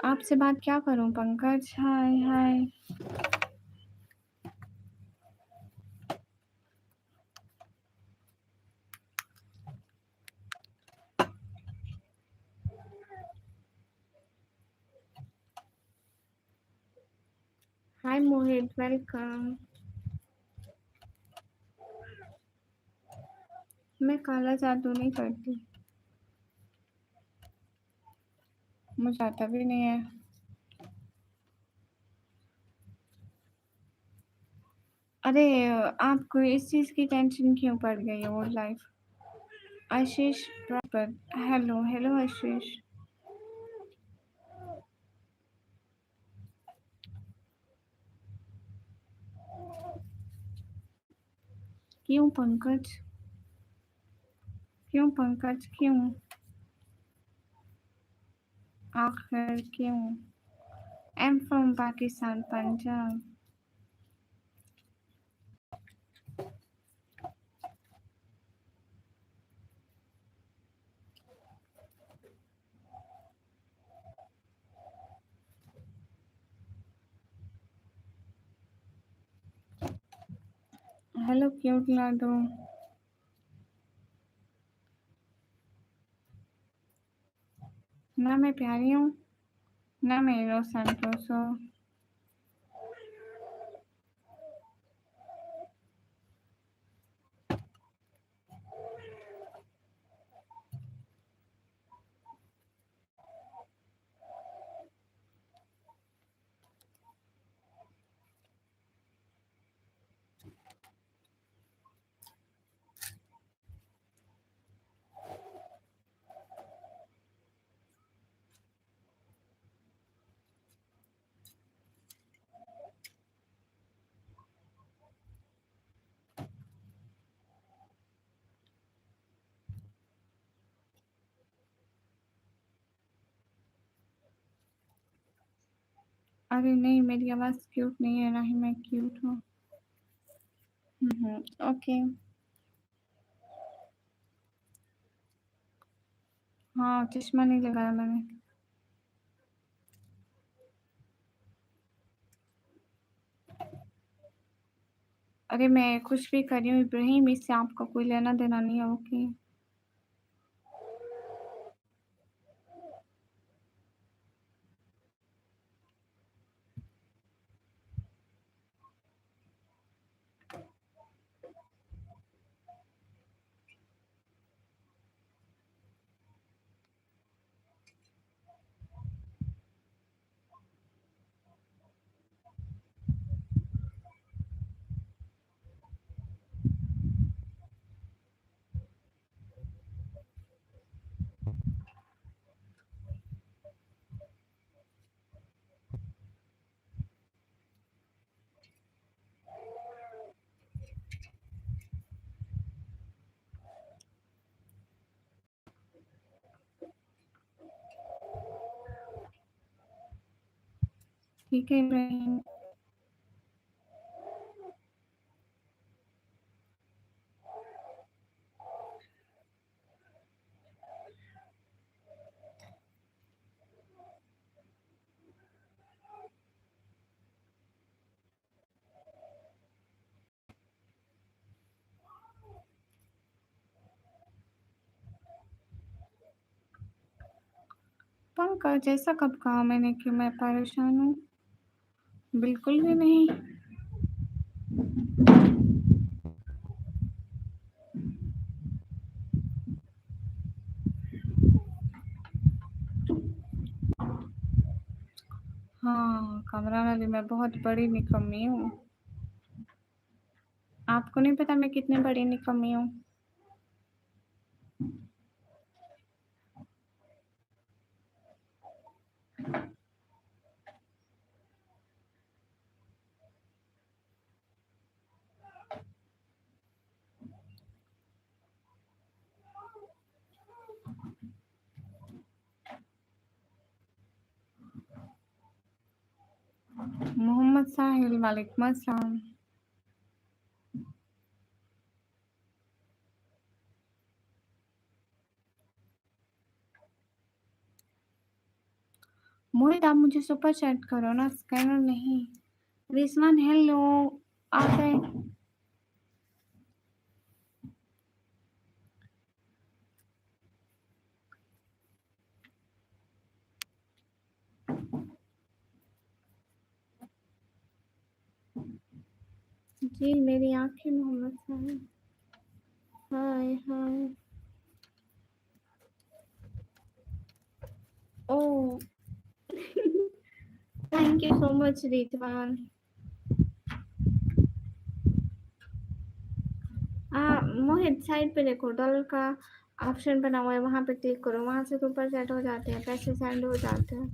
आपसे बात क्या करूँ पंकज? हाय हाय। हाय मोहित, वेलकम। मैं काला जादू नहीं करती, मुझे आता भी नहीं है। अरे आपको इस चीज़ की टेंशन क्यों पड़ गई है? और life Ashish proper. Hello hello Ashish. क्यों पंकज? क्यों पंकज क्यों? आखिर क्यों? I am from Pakistan, Punjab. Hello cute लाडो। ना मैं प्यारी हूँ, ना मैं इनोसेंट हूँ, सो अरे नहीं, मेरी आवाज़ क्यूट नहीं है, ना ही मैं क्यूट हूँ। ओके। हाँ, चश्मा नहीं लगाया मैंने। अरे मैं कुछ भी कर रही हूँ इब्राहिम, इससे आपका कोई लेना देना नहीं है, ओके? ठीक है इब्राहिम। पंकज ऐसा कब कहा मैंने कि मैं परेशान हूँ? बिल्कुल भी नहीं। हाँ, कमरा वाली मैं बहुत बड़ी निकम्मी हूँ। आपको नहीं पता मैं कितनी बड़ी निकम्मी हूँ? मोहम्मद साहिल, वालेकुम अस्सलाम। मोहित आप मुझे सुपर चैट करो ना, स्कैनर नहीं। रिजवान हेलो, आ गए। जी मेरी आंखें Mohammad Sahil. Hi hi. Oh thank you so much Rizwan. Mohit side पे देखो, डॉलर का ऑप्शन बना हुआ है, वहां पे क्लिक करो, वहां से सुपर चैट हो जाते हैं, पैसे सेंड हो जाते हैं।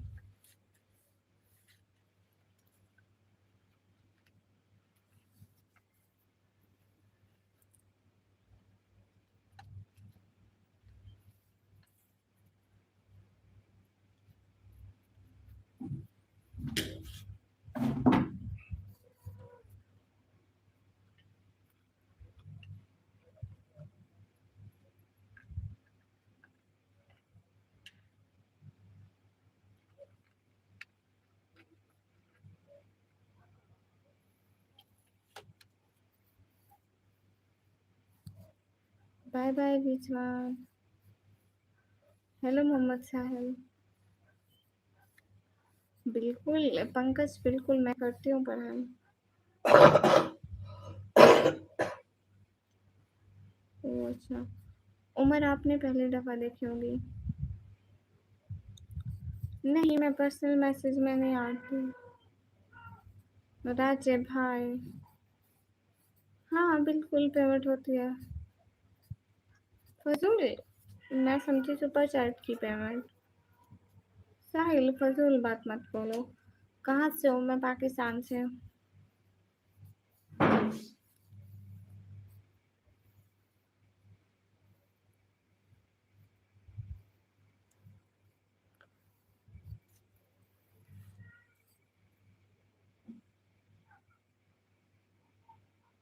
Bye bye Rizwan. Hello Mohammad Sahil. बिल्कुल पंकज, बिल्कुल मैं करती हूँ पढ़ाई। ओह अच्छा, उमर आपने पहली दफा देखी होगी। नहीं, मैं पर्सनल मैसेज में नहीं आती। राजे भाई, हाँ बिल्कुल पेमेंट होती है। फजूल, मैं समझी सुपर चैट की पेमेंट। साहिल फजूल बात मत बोलो। कहाँ से हो? मैं पाकिस्तान से हूँ।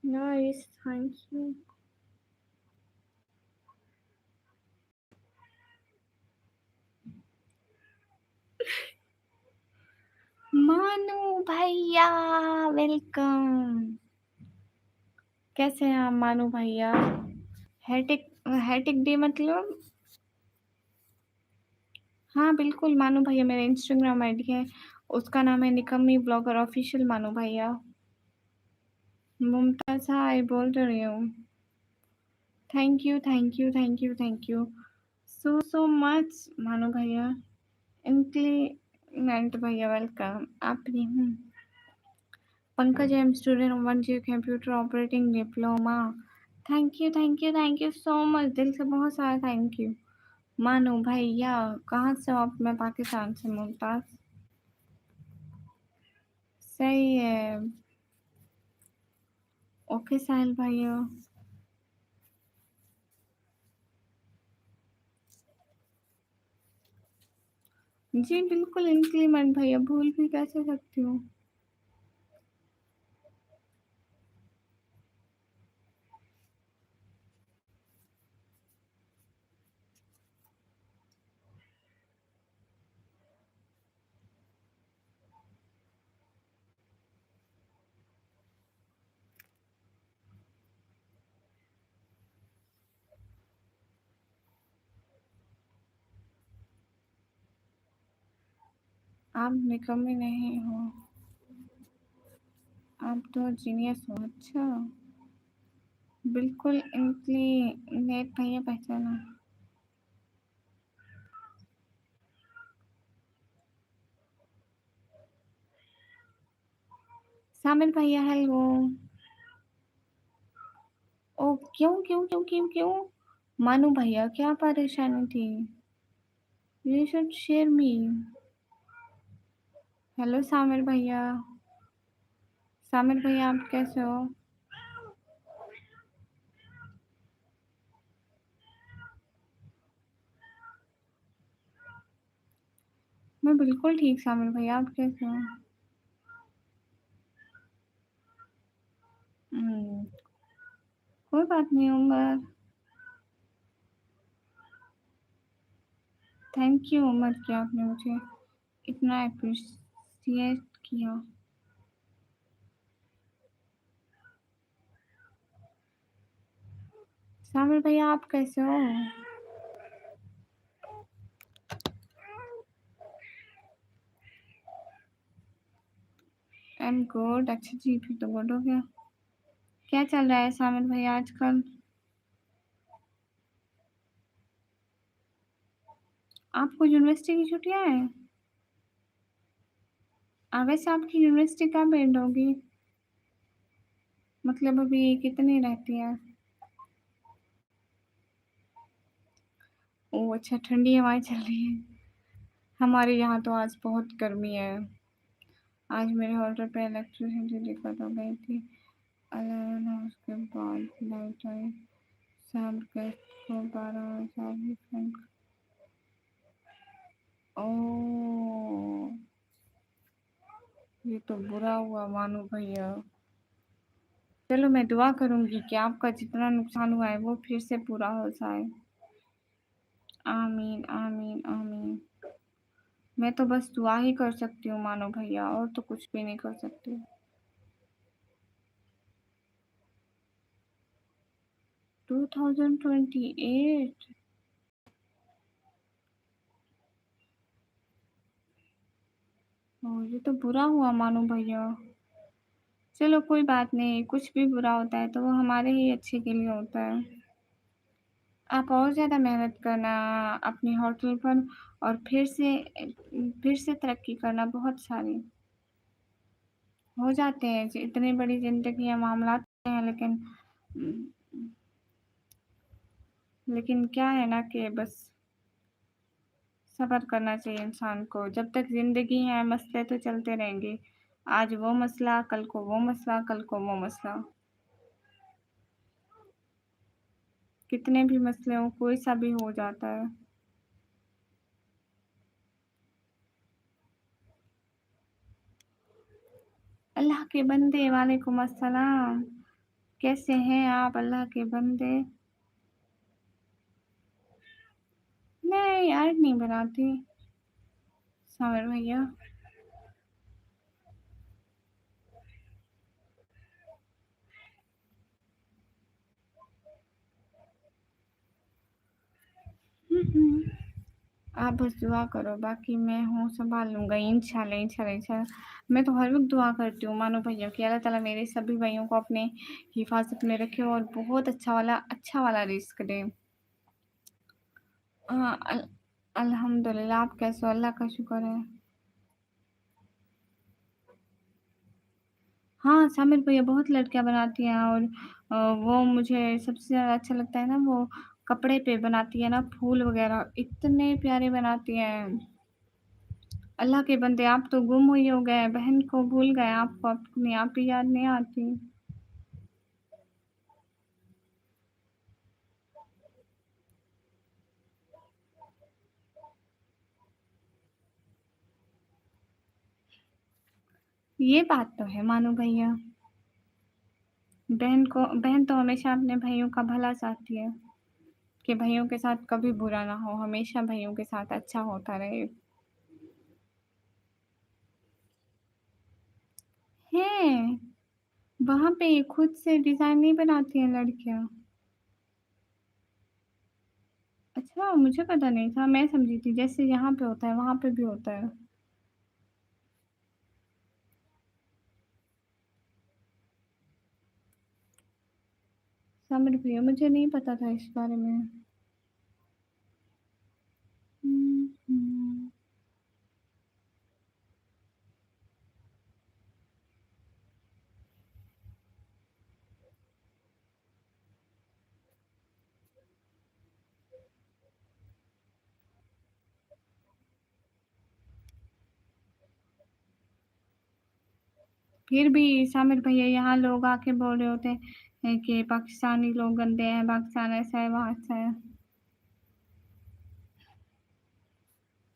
Nice, thank you. मानू भैया वेलकम। कैसे हैं आप मानू भैया? हैटिक, हैटिक डे मतलब? हाँ बिल्कुल मानू भैया, मेरा इंस्टाग्राम आईडी है, उसका नाम है निकम्मी ब्लॉगर ऑफिशियल मानू भैया। मुमताज हाय बोल रही हूँ। Thank you thank you thank you thank you so much Manu भैया। इंक्लीमेंट भैया वेलकम। आप भी Pankaj, I am student of 1G computer operating diploma. Thank you so much, दिल से बहुत सारा थैंक यू। मानो भैया कहाँ से हो आप? मैं पाकिस्तान से, मुमताज। सही है। ओके साहिल भैया। जी, बिल्कुल इंक्रीमेंट भैया भूल भी कैसे सकती हूँ। आप निकम्मे नहीं हो, आप तो जीनियस हो। अच्छा, बिल्कुल इंक्लिनेट भैया पहचाना। सामिर भैया हेलो। ओ क्यों क्यों क्यों क्यों क्यों? मानू भैया क्या परेशानी थी? You should share me. Hello Samir भैया। सामिर भैया आप कैसे हो? मैं बिल्कुल ठीक सामिर भैया, आप कैसे हो? हम्म, कोई बात नहीं उमर। थैंक यू उमर कि आपने मुझे इतना अप्रिशिएट किया। सामिर भैया आप कैसे हो? I am good. अच्छा जी, फिर तो गुड हो गया। क्या चल रहा है सामिर भैया आजकल? आपको यूनिवर्सिटी की छुट्टियां हैं? वैसे आपकी यूनिवर्सिटी कब एंड होगी? मतलब अभी कितनी रहती है? ओह अच्छा, ठंडी हवाएं चल रही है। हमारे यहाँ तो आज बहुत गर्मी है। आज मेरे होटल पे इलेक्ट्रिसिटी दिक्कत हो गई थी। उसके बाद लाइट आई। सब गेस्ट को 12 बजे। ओह, ये तो बुरा हुआ मानो भैया। चलो मैं दुआ करूंगी कि आपका जितना नुकसान हुआ है वो फिर से पूरा हो जाए। आमीन आमीन आमीन। मैं तो बस दुआ ही कर सकती हूँ मानो भैया, और तो कुछ भी नहीं कर सकती। 2028? ओह, ये तो बुरा हुआ मानो भैया। चलो कोई बात नहीं, कुछ भी बुरा होता है तो वो हमारे ही अच्छे के लिए होता है। आप और ज़्यादा मेहनत करना अपनी होटल पर, और फिर से तरक्की करना। बहुत सारी हो जाते हैं, इतनी बड़ी ज़िंदगी है, मामलात हैं, लेकिन क्या है ना कि बस सब्र करना चाहिए इंसान को। जब तक ज़िंदगी है मसले तो चलते रहेंगे। आज वो मसला, कल को वो मसला, कल को वो मसला। कितने भी मसले हो, कोई सा भी हो जाता है। अल्लाह के बंदे, वालेकुम अस्सलाम। कैसे हैं आप अल्लाह के बंदे? मैं यार नहीं बनाती सावर भैया। हम्म, आप बस दुआ करो, बाकी मैं हूँ, संभाल लूंगा इंशाल्लाह इंशाल्लाह इंशाल्लाह। मैं तो हर वक्त दुआ करती हूँ मानो भैया कि अल्लाह ताला मेरे सभी भाइयों को अपने हिफाजत में रखे और बहुत अच्छा वाला रिस्क दे। हाँ अल्हम्दुलिल्लाह। आप कैसे हो? अल्लाह का शुक्र है। हाँ, सामिर भैया बहुत लड़कियाँ बनाती हैं, और वो मुझे सबसे ज़्यादा अच्छा लगता है ना, वो कपड़े पे बनाती है ना फूल वगैरह, इतने प्यारे बनाती हैं। अल्लाह के बंदे, आप तो गुम हुई हो गए, बहन को भूल गए, आपको अपनी आप ही याद नहीं आती। ये बात तो है मानो भैया। बहन तो हमेशा अपने भाइयों का भला चाहती है, कि भाइयों के साथ कभी बुरा ना हो, हमेशा भाइयों के साथ अच्छा होता रहे। हैं? वहाँ पे खुद से डिज़ाइन नहीं बनाती हैं लड़कियाँ? अच्छा, मुझे पता नहीं था, मैं समझी थी जैसे यहाँ पे होता है, वहाँ पे भी होता है। समझ गई, मुझे नहीं पता था इस बारे में। हुँ। फिर भी सामिर भैया यहाँ लोग आके बोल रहे होते हैं कि पाकिस्तानी लोग गंदे हैं, पाकिस्तान ऐसा है, वहाँ ऐसा है।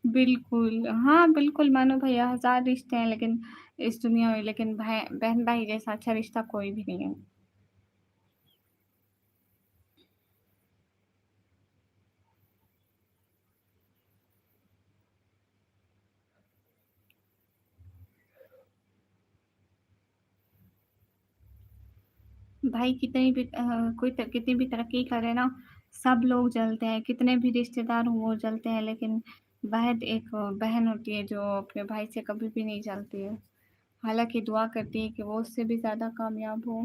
बिल्कुल, हाँ, बिल्कुल मानो भैया, हज़ार रिश्ते हैं लेकिन इस दुनिया में, लेकिन बहन-भाई जैसा अच्छा रिश्ता कोई भी नहीं है। भाई कितनी भी तरक्की करे ना, सब लोग जलते हैं, कितने भी रिश्तेदार हों वो जलते हैं, लेकिन एक बहन होती है जो अपने भाई से कभी भी नहीं जलती है। हालाँकि दुआ करती है कि वो उससे भी ज़्यादा कामयाब हो।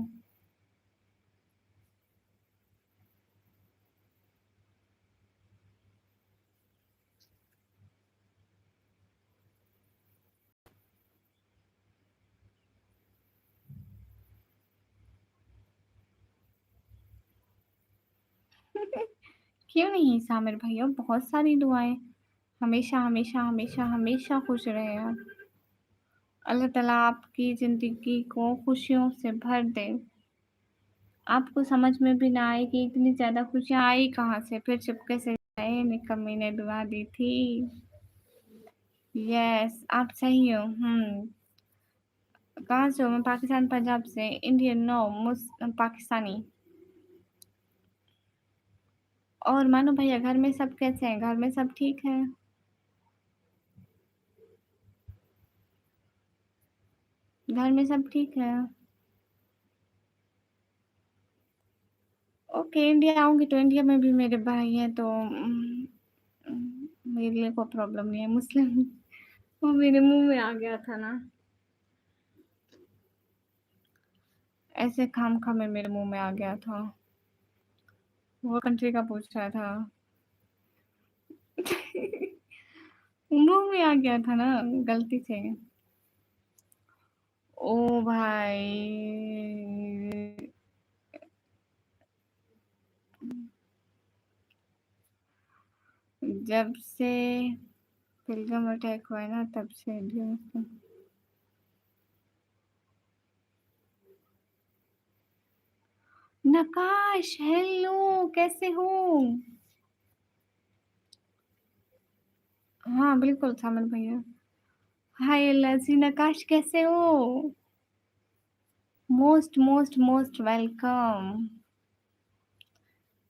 क्यों नहीं सामिर भैया, बहुत सारी दुआएँ। हमेशा, हमेशा, हमेशा, हमेशा खुश रहें आप। अल्लाह ताला आपकी ज़िंदगी को खुशियों से भर दे। आपको समझ में भी ना आए कि इतनी ज़्यादा खुशियाँ आई कहाँ से, फिर चुपके से गए निकम्मी ने दुआ दी थी। यस, आप सही हो। कहाँ से हो? मैं पाकिस्तान, पंजाब से। Indian no, Pakistani. और मानो भैया, घर में सब कैसे हैं? घर में सब ठीक है? घर में सब ठीक है? ओके, इंडिया आऊँगी तो इंडिया में भी मेरे भाई हैं, तो मेरे लिए कोई प्रॉब्लम नहीं है। मुस्लिम वो मेरे मुँह में आ गया था ना, ऐसे खामखा में मेरे मुँह में आ गया था। वो कंट्री का पूछ रहा था। मुँह में आ गया था ना गलती से। ओ भाई, जब से पिलगम अटैक हुआ है ना, तब से इंडिया में। नकाश, हेलो, कैसे हो? हाँ बिल्कुल सामन भैया। हाय लजी, नकाश कैसे हो? Most most most welcome.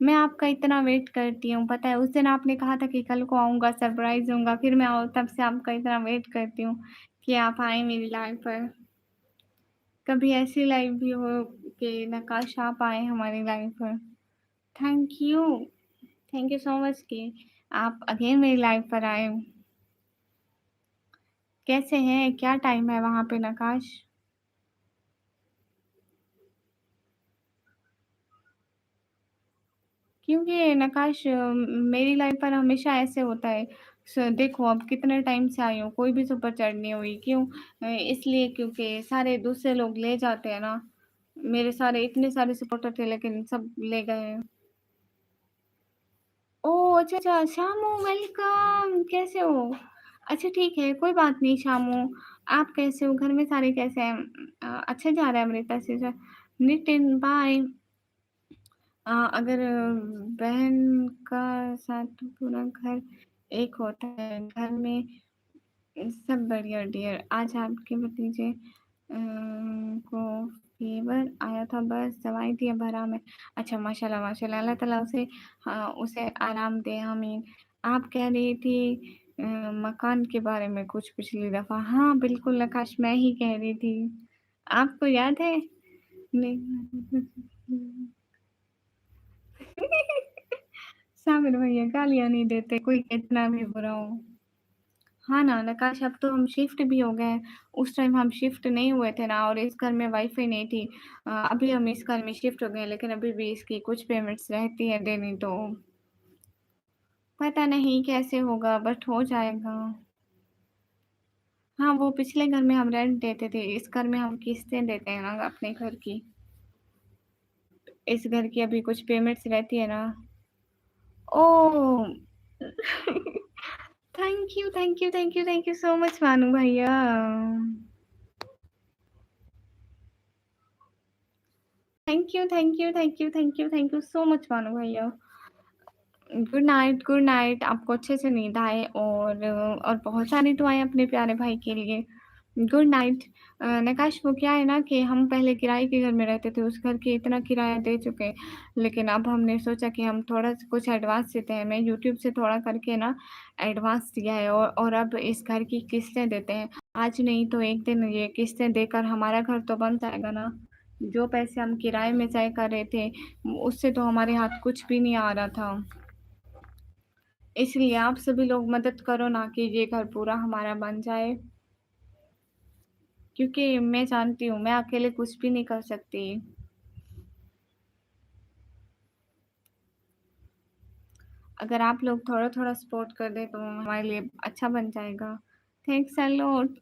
मैं आपका इतना वेट करती हूँ, पता है उस दिन आपने कहा था कि कल को आऊँगा, सरप्राइज़ दूँगा, फिर मैं तब से आपका इतना वेट करती हूँ कि आप आएँ मेरी लाइफ़ पर। कभी ऐसी लाइफ़ भी हो कि नकाश आप आएँ हमारी लाइफ़ पर। Thank you, thank you so much कि आप अगेन मेरी लाइफ़ पर आए। कैसे हैं? क्या टाइम है वहाँ पे नकाश? क्योंकि नकाश मेरी लाइफ पर हमेशा ऐसे होता है। देखो अब कितने टाइम से आई हूँ, कोई भी सुपर चढ़ नहीं हुई। क्यों? इसलिए क्योंकि सारे दूसरे लोग ले जाते हैं ना। मेरे सारे इतने सारे सपोर्टर थे लेकिन सब ले गए हैं। ओह अच्छा अच्छा, शामू वेलकम, कैसे हो? अच्छा ठीक है, कोई बात नहीं शामू। आप कैसे हो? घर में सारे कैसे हैं? अच्छा जा रहा है अमृता से। नितिन बाय। अगर बहन का साथ तो पूरा घर एक होता है। घर में सब बढ़िया डियर। आज आपके भतीजे को फ़ीवर आया था, बस दवाई दी, अब आराम है। अच्छा, माशाल्लाह, माशाल्लाह, अल्लाह ताला उसे आराम दे, आमीन। आप कह रही थी मकान के बारे में कुछ पिछली दफ़ा। हाँ, बिल्कुल नकाश, मैं ही कह रही थी। आपको याद है? नहीं। सामिर भैया गालियाँ नहीं देते, कोई कितना भी बुरा हो। हाँ ना, नकाश, अब तो हम शिफ्ट भी हो गए हैं। उस टाइम हम शिफ्ट नहीं हुए थे ना, और इस घर में वाईफ़ाई नहीं थी। अभी हम इस घर में शिफ्ट हो गए हैं, लेकिन अभी भी इसकी कुछ पेमेंट्स रहती है देनी, तो पता नहीं कैसे होगा, बट हो जाएगा। हाँ, वो पिछले घर में हम रेंट देते थे, इस घर में हम किस्तें देते हैं ना अपने घर की। इस घर की अभी कुछ पेमेंट्स रहती है ना। Oh! Thank you, thank you, thank you, thank you so much Manu भैया। Thank you, thank you, thank you, thank you, thank you so much Manu भैया। Good night, good night. आपको अच्छे से नींद आए, और बहुत सारी दुआएँ अपने प्यारे भाई के लिए। Good night. नकाश, वो क्या है ना कि हम पहले किराए के घर में रहते थे, उस घर के इतना किराया दे चुके हैं, लेकिन अब हमने सोचा कि हम थोड़ा कुछ एडवांस देते हैं। मैं यूट्यूब से थोड़ा करके ना एडवांस दिया है, और अब इस घर की किस्तें देते हैं। आज नहीं तो एक दिन ये किस्तें देकर हमारा घर तो बन जाएगा ना। जो पैसे हम किराए में तय कर रहे थे, उससे तो हमारे हाथ कुछ भी नहीं आ रहा था। इसलिए आप सभी लोग मदद करो ना कि ये घर पूरा हमारा बन जाए, क्योंकि मैं जानती हूँ मैं अकेले कुछ भी नहीं कर सकती। अगर आप लोग थोड़ा-थोड़ा सपोर्ट कर दें तो हमारे लिए अच्छा बन जाएगा। Thanks a lot.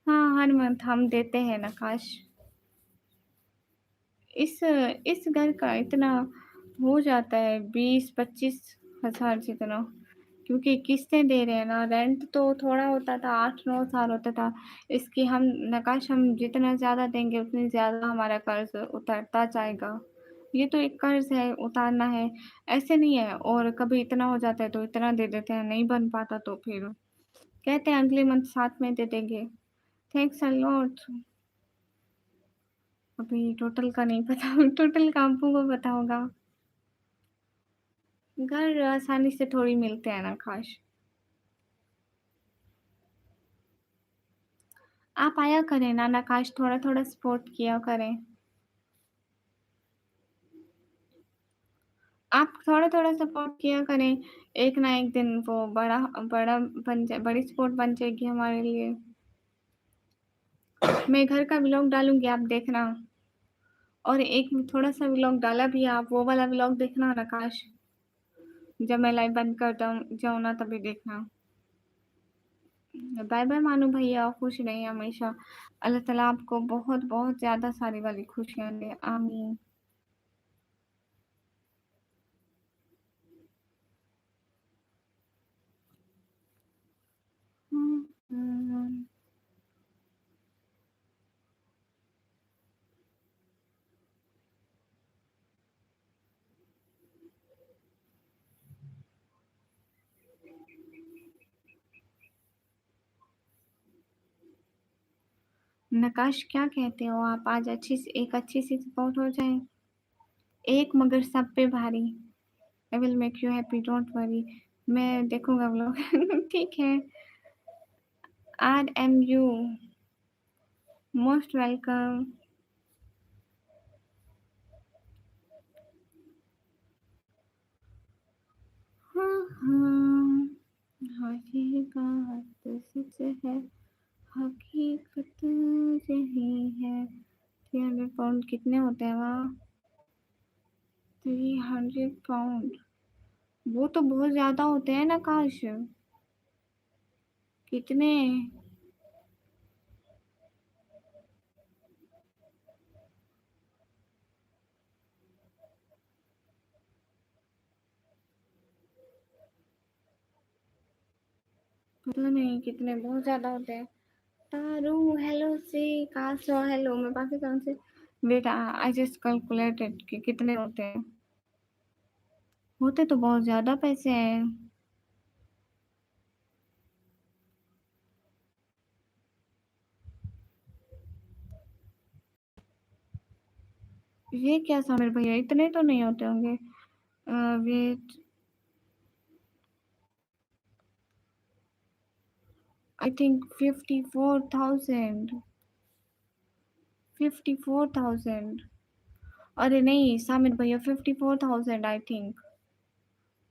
हाँ, हर मंथ हम देते हैं नकाश। इस इस घर का इतना हो जाता है 20-25 हज़ार जितना, क्योंकि किस्तें दे रहे हैं ना। रेंट तो थोड़ा होता था, 8-9 हज़ार होता था। इसकी हम नकाश हम जितना ज़्यादा देंगे उतनी ज़्यादा हमारा कर्ज़ उतरता जाएगा। ये तो एक कर्ज़ है, उतारना है, ऐसे नहीं है। और कभी इतना हो जाता है तो इतना दे देते हैं, नहीं बन पाता तो फिर कहते हैं अगले मंथ साथ में दे देंगे। Thanks a lot. अभी टोटल का नहीं पता। टोटल का आपको को पता होगा। घर आसानी से थोड़ी मिलते हैं ना ख़ास। आप आया करें ना नकाश, थोड़ा-थोड़ा सपोर्ट किया करें। आप थोड़ा-थोड़ा सपोर्ट किया करें, एक ना एक दिन वो बड़ा बड़ा बड़ी सपोर्ट बन जाएगी हमारे लिए। मैं घर का व्लॉग डालूँगी, आप देखना। और एक थोड़ा-सा व्लॉग डाला भी है, आप वो वाला व्लॉग देखना नकाश। जब मैं लाइव बंद कर जाऊँ ना तभी देखना। बाय-बाय मानू भैया, खुश रहिए हमेशा। अल्लाह ताला आपको बहुत-बहुत ज़्यादा सारी वाली खुशियाँ दे। आमीन। हुँ, हुँ। नकाश, क्या कहते हो आप? आज अच्छी सी सपोर्ट हो जाए। एक मगर सब पे भारी। I will make you happy, don't worry. मैं देखूँगा व्लॉग। ठीक है। RMU, most welcome. हाँ, हाँ। हकीकत सच है, हकीकत यही है। 300 पाउंड कितने होते हैं वहाँ? 300 पाउंड, वो तो बहुत ज़्यादा होते हैं ना काश। कितने? पता नहीं कितने, बहुत ज़्यादा होते हैं। तारू हेलो से, कासो हेलो, मैं पाकिस्तान से। बेटा, आई जस्ट कैलकुलेटेड कि कितने होते हैं। होते तो बहुत ज़्यादा पैसे हैं। ये क्या सामिर भैया, इतने तो नहीं होते होंगे। Wait, I think 54,000। 54,000। अरे नहीं सामिर भैया, 54,000 आई थिंक।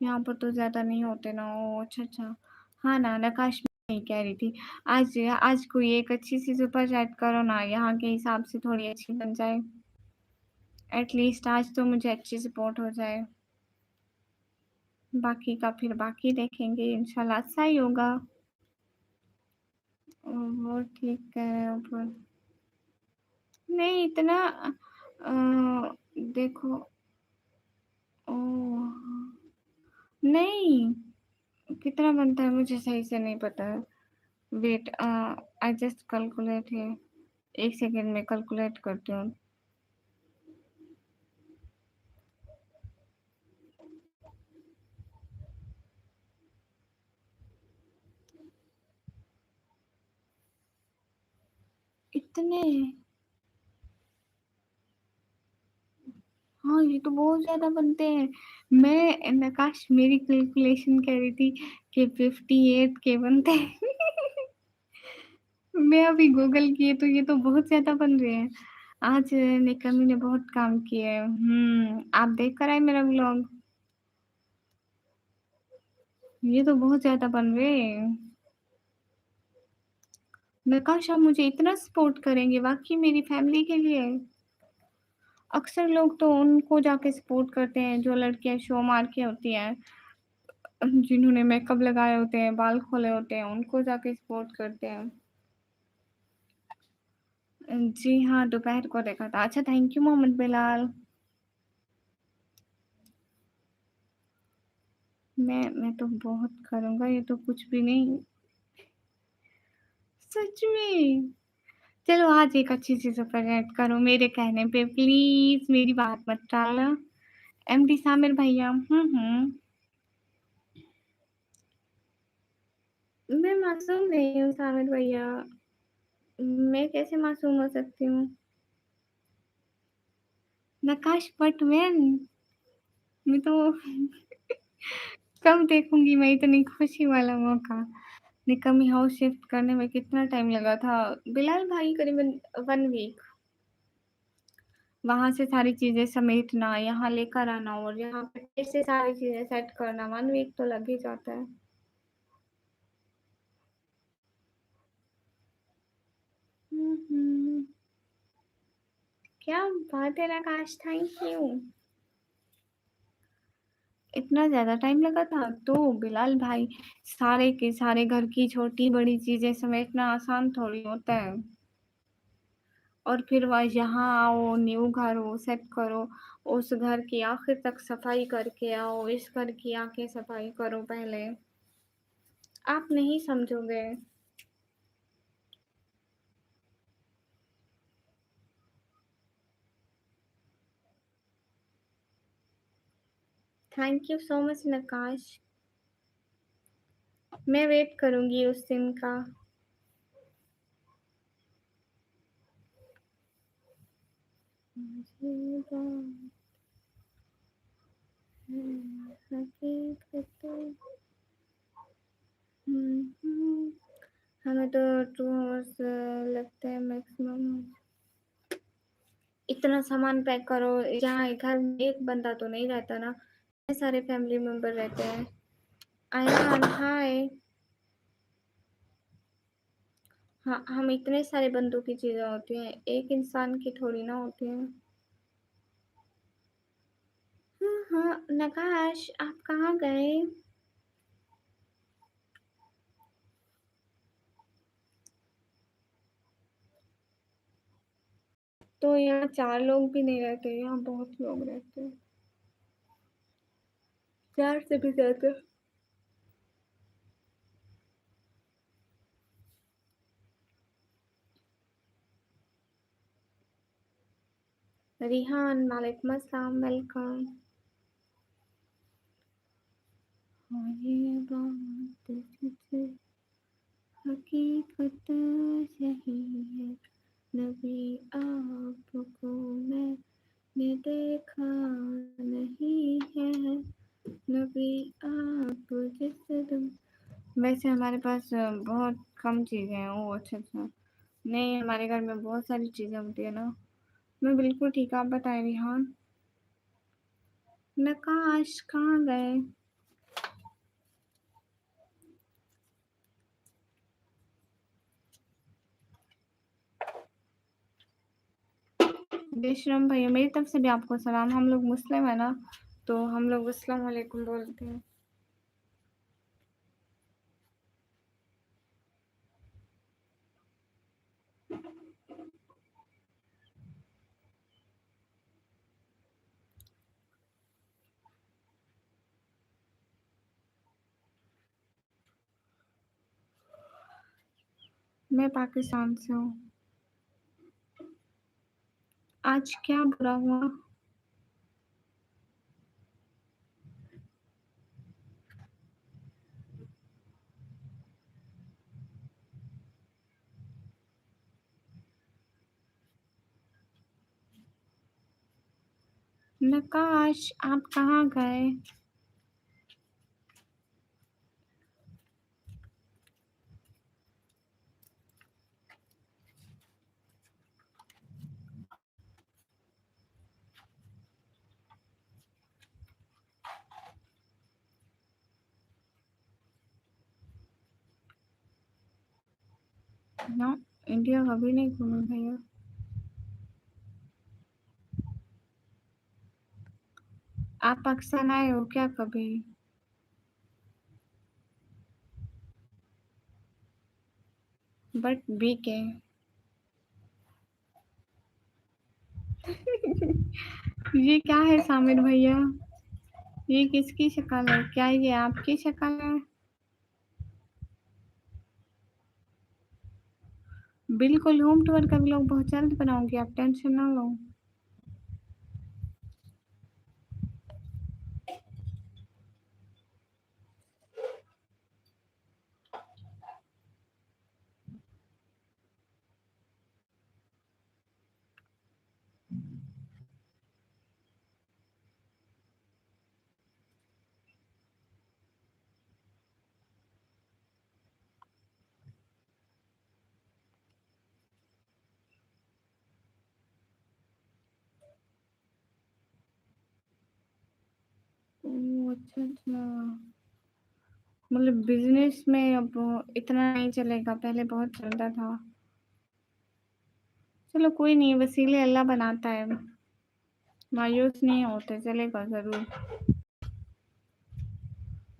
यहाँ पर तो ज्यादा नहीं होते ना। ओ अच्छा अच्छा। हाँ ना, नकाश में नहीं कह रही थी। आज आज कोई एक अच्छी सी सुपर चैट करो ना, यहाँ के हिसाब से थोड़ी अच्छी बन जाए। एटलीस्ट आज तो मुझे अच्छी सपोर्ट हो जाए। बाकी का फिर बाकी देखेंगे, इंशाल्लाह अच्छा ही होगा। वो ठीक कह रहे हो पर नहीं इतना। देखो। ओ नहीं, कितना बनता है मुझे सही से नहीं पता है। वेट, आई जस्ट कैलकुलेट है। एक सेकेंड में कैलकुलेट करती हूँ। इतने? हाँ ये तो बहुत ज्यादा बनते हैं। मैं नकाश, मेरी कैलकुलेशन कह रही थी कि 58 के बनते हैं। मैं अभी गूगल किए तो ये तो बहुत ज्यादा बन रहे हैं। आज निकमी ने बहुत काम किए हैं। आप देख कर आए मेरा व्लॉग। ये तो बहुत ज्यादा बन रहे हैं। नकाश आप मुझे इतना सपोर्ट करेंगे वाकई मेरी फैमिली के लिए। अक्सर लोग तो उनको जाके सपोर्ट करते हैं जो लड़कियां शो मार के होती हैं, जिन्होंने मेकअप लगाए होते हैं, बाल खोले होते हैं, उनको जाके सपोर्ट करते हैं। जी हाँ, दोपहर को देखा था। अच्छा थैंक यू मोहम्मद बिलाल। मैं तो बहुत करूंगा, ये तो कुछ भी नहीं। सच में। चलो आज एक अच्छी सी सुपर ऐड करो मेरे कहने पे, प्लीज मेरी बात मत टालना। एमडी सामिर भैया। हम्म। मैं मासूम नहीं हूँ सामिर भैया। मैं कैसे मासूम हो सकती हूँ? नकाश बटमैन। मैं तो कब देखूंगी मैं इतनी खुशी वाला मौका। निकमी हाउस शिफ्ट करने में कितना टाइम लगा था बिलाल भाई? करीबन 1 वीक। वहां से सारी चीजें समेटना, यहाँ लेकर आना और यहाँ पे फिर से सारी चीजें सेट करना, 1 वीक तो लग ही जाता है। हम्म। क्या बात है नकाश, थैंक यू। इतना ज्यादा टाइम लगा था तो बिलाल भाई, सारे के सारे घर की छोटी बड़ी चीजें समेटना आसान थोड़ी होता है। और फिर वह यहाँ आओ, न्यू घर हो, सेट करो, उस घर की आखिर तक सफाई करके आओ, इस घर की आके सफाई करो पहले। आप नहीं समझोगे। थैंक यू सो मच नकाश। मैं वेट करूंगी उस दिन का। मुझे बात है, हकीकत। हम्म। हमें तो 2 आवर्स लगते हैं मैक्सिमम। इतना सामान पैक करो, यहाँ घर में एक बंदा तो नहीं रहता ना, इतने सारे फैमिली मेंबर रहते हैं। आयान हाय। हाँ, हम इतने सारे बंदों की चीजें होती हैं, एक इंसान की थोड़ी ना होती हैं। हाँ हाँ नकाश, आप कहाँ गए? तो यहाँ 4 लोग भी नहीं रहते, यहाँ बहुत लोग रहते हैं। 4 से भी ज्यादा। रिहान वालेकुम अस्सलाम, वेलकम। और ये बात तुझसे हकीकत सही है, नबी आपको मैंने वैसे हमारे पास बहुत कम चीज़ें हैं। ओह! अच्छा। नहीं, हमारे घर में बहुत सारी चीज़ें होती है ना। मैं बिल्कुल ठीक, आप बताएँ रिहान? नकाश कहाँ गए? बेशरम भैया, मेरी तरफ से भी आपको सलाम। हम लोग मुस्लिम है ना, तो हम लोग अस्सलाम वालेकुम बोलते हैं। मैं पाकिस्तान से हूँ। आज क्या बुरा हुआ? नकाश, आप कहाँ गए? ना, इंडिया कभी नहीं घूमे भैया। आप पाकिस्तान आए हो क्या कभी? बट वीक है। ये क्या है सामिर भैया? ये किसकी शक्ल है? क्या ये आपकी शक्ल है? बिल्कुल, होम टूर का व्लॉग बहुत जल्द बनाऊंगी, आप टेंशन ना लो। ओह! अच्छा। मतलब बिज़नेस में अब इतना नहीं चलेगा, पहले बहुत चलता था। चलो कोई नहीं, वसीले अल्लाह बनाता है। मायूस नहीं होते, चलेगा ज़रूर।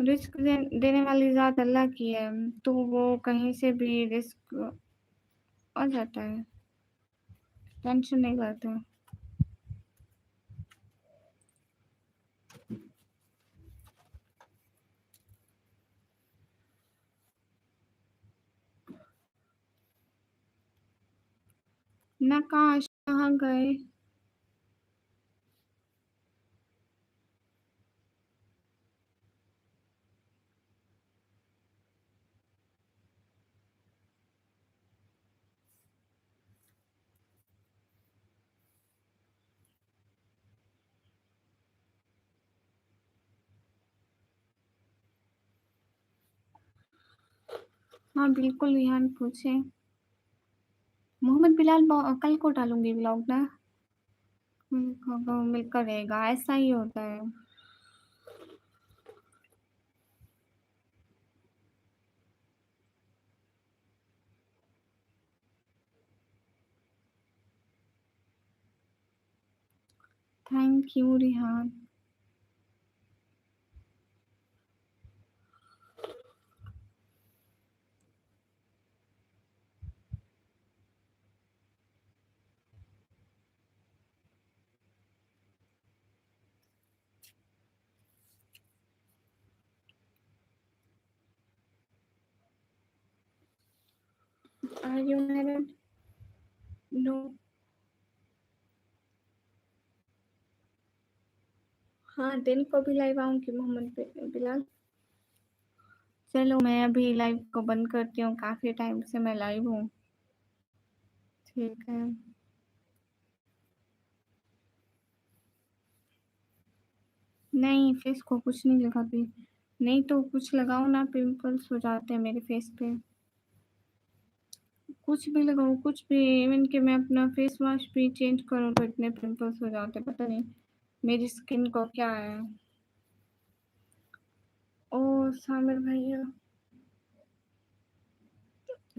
रिस्क देने वाली ज़ात अल्लाह की है, तो वो कहीं से भी रिस्क आ जाता है। टेंशन नहीं करते। नकाश कहाँ गए? हाँ, बिल्कुल रिहान पूछें। मोहम्मद बिलाल कल को डालूँगी व्लॉग ना। मिलकर रहेगा, ऐसा ही होता है। Thank you Rihan. Are you married? No. हाँ, दिन को भी लाइव आऊँगी मोहम्मद बिलाल। चलो मैं अभी लाइव को बंद करती हूँ, काफ़ी टाइम से मैं लाइव हूँ। ठीक है। नहीं, फेस को कुछ नहीं लिखा अभी। नहीं तो कुछ लगाओ ना, पिंपल्स हो जाते हैं मेरे फेस पे। कुछ भी लगाओ, कुछ भी, इवन कि मैं अपना फेस वॉश भी चेंज करूँ तो इतने पिंपल्स हो जाते हैं, पता नहीं मेरी स्किन को क्या है। ओ सामिर भैया,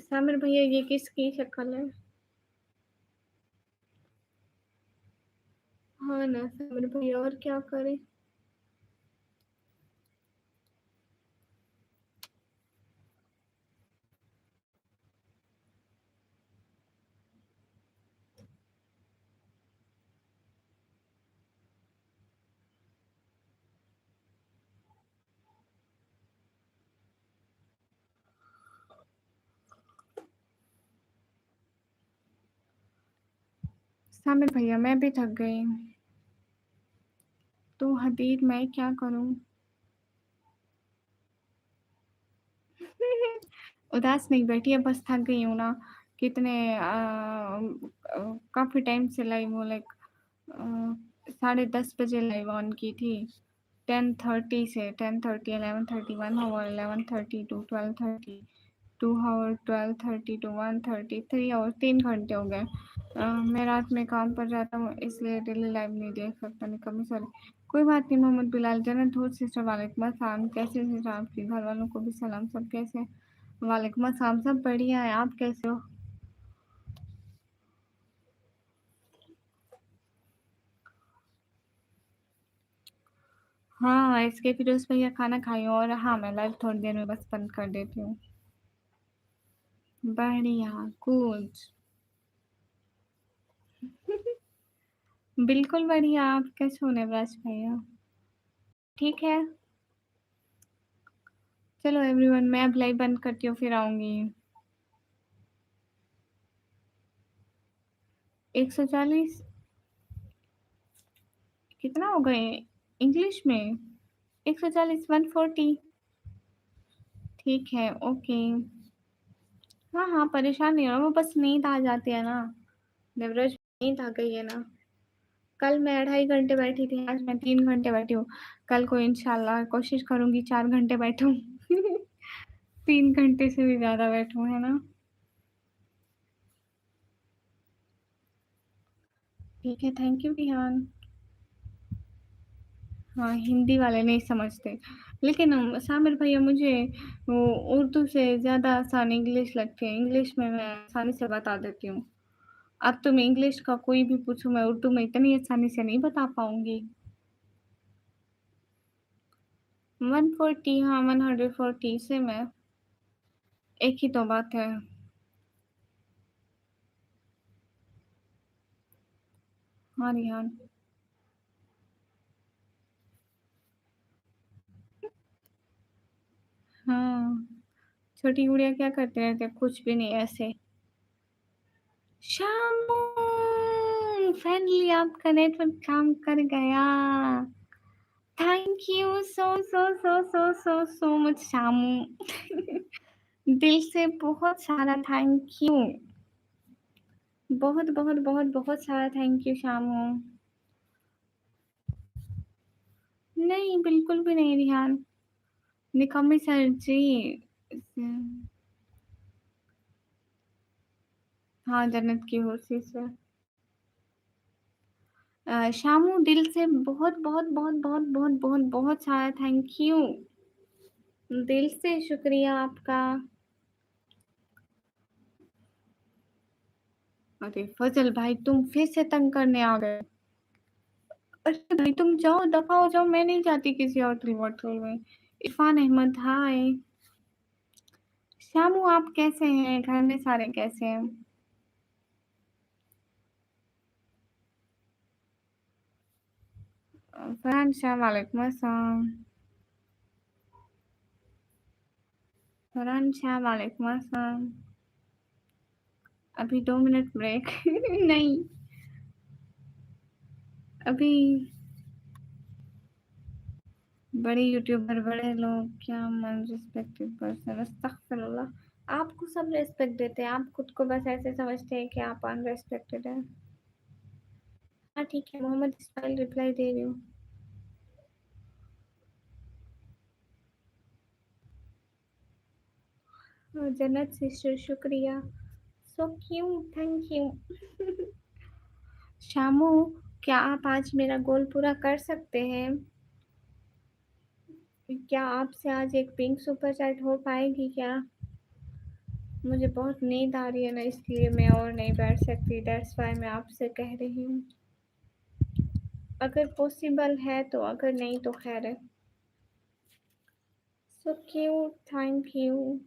सामिर भैया ये किसकी शक्ल है? हाँ ना सामिर भैया, और क्या करे। सामिर भैया मैं भी थक गई। तो हदीद मैं क्या करूं? उदास नहीं बैठी है, बस थक गई हूँ ना। कितने काफी टाइम से लाइव हूँ, लाइक 10:30 बजे लाइव ऑन की थी। 10:30 से 10:30, 11:30, 1 hour, 11:30 to 12:30, 2 hour, 12:30 to 1:30, 3 hour, 3 घंटे हो गए। मैं रात में काम पर जाता हूँ, इसलिए डेली लाइव नहीं देख सकता, नहीं कभी, सॉरी। कोई बात नहीं। मोहम्मद बिलाल जन्नत हो सिस्टर, वालेकुम अस्सलाम। कैसे सिस्टर? आपके घर वालों को भी सलाम, सब कैसे? वालेकुम अस्सलाम, सब बढ़िया है। आप कैसे हो? हाँ, इसके फिरोज भैया खाना खाई हो, और हाँ मैं लाइव थोड़ी देर में बस बंद कर देती हूँ। बढ़िया, कुछ बिल्कुल बढ़िया। आप कैसे हो नेवराज भैया? ठीक है। चलो एवरीवन, मैं अब लाइव बंद करती हूँ, फिर आऊंगी। 140? कितना हो गए इंग्लिश में? 140, 140। ठीक है, ओके। हाँ हाँ, परेशान नहीं हो, वो बस नींद आ जाती है ना। नेवराज, नींद आ गई है ना। कल मैं 2.5 घंटे बैठी थी, आज मैं 3 घंटे बैठी हूँ। कल को इंशाल्लाह कोशिश करूंगी 4 घंटे बैठूं। 3 घंटे से भी ज्यादा बैठूं, है ना। ठीक है, थैंक यू रिहान। हाँ, हिंदी वाले नहीं समझते। लेकिन सामिर भैया, मुझे वो उर्दू से ज्यादा आसान इंग्लिश लगती है। इंग्लिश में मैं आसानी से बता देती हूँ। अब तुम इंग्लिश का कोई भी पूछो, मैं उर्दू में इतनी आसानी से नहीं बता पाऊंगी। 140, हाँ 140 से मैं। एक ही तो बात है। हाँ रिहान। हाँ, छोटी गुड़िया क्या करते रहते हैं? कुछ भी नहीं, ऐसे। शामू, फाइनली आपका नेटवर्क काम कर गया। Thank you so so so so so so much Shamu. दिल से बहुत सारा थैंक यू। बहुत बहुत बहुत बहुत सारा थैंक यू शामू। नहीं, बिल्कुल भी नहीं रिहान। निकम्मी सर जी। हाँ, जन्नत की होसी से। शामू, दिल से बहुत बहुत बहुत बहुत बहुत बहुत बहुत सारा थैंक यू। दिल से शुक्रिया आपका। अरे फजल भाई, तुम फिर से तंग करने आ गए। अरे भाई तुम जाओ, दफा हो जाओ, मैं नहीं जाती किसी और होटल में। इरफान अहमद, हाय। शामू, आप कैसे हैं? घर में सारे कैसे हैं? फरहान शाह, वालेकुम अस्सलाम। फरहान शाह, वालेकुम अस्सलाम। अभी 2 मिनट ब्रेक। नहीं, अभी। बड़े यूट्यूबर, बड़े लोग क्या, मन रिस्पेक्टेड पर्सन, अस्तगफिरुल्लाह। आपको सब रेस्पेक्ट देते हैं, आप खुद को बस ऐसे समझते हैं कि आप अनरेस्पेक्टेड हैं। हाँ ठीक है, मोहम्मद इस्माइल रिप्लाई दे रही हूँ। जन्नत सिस्टर शुक्रिया। So cute, thank you. Shamu, क्या आप आज मेरा गोल पूरा कर सकते हैं? क्या आपसे आज एक पिंक सुपर चैट हो पाएगी क्या? मुझे बहुत नींद आ रही है ना, इसलिए मैं और नहीं बैठ सकती, दैट्स व्हाई मैं आपसे कह रही हूँ। अगर पॉसिबल है तो, अगर नहीं तो खैर है। So cute, thank you.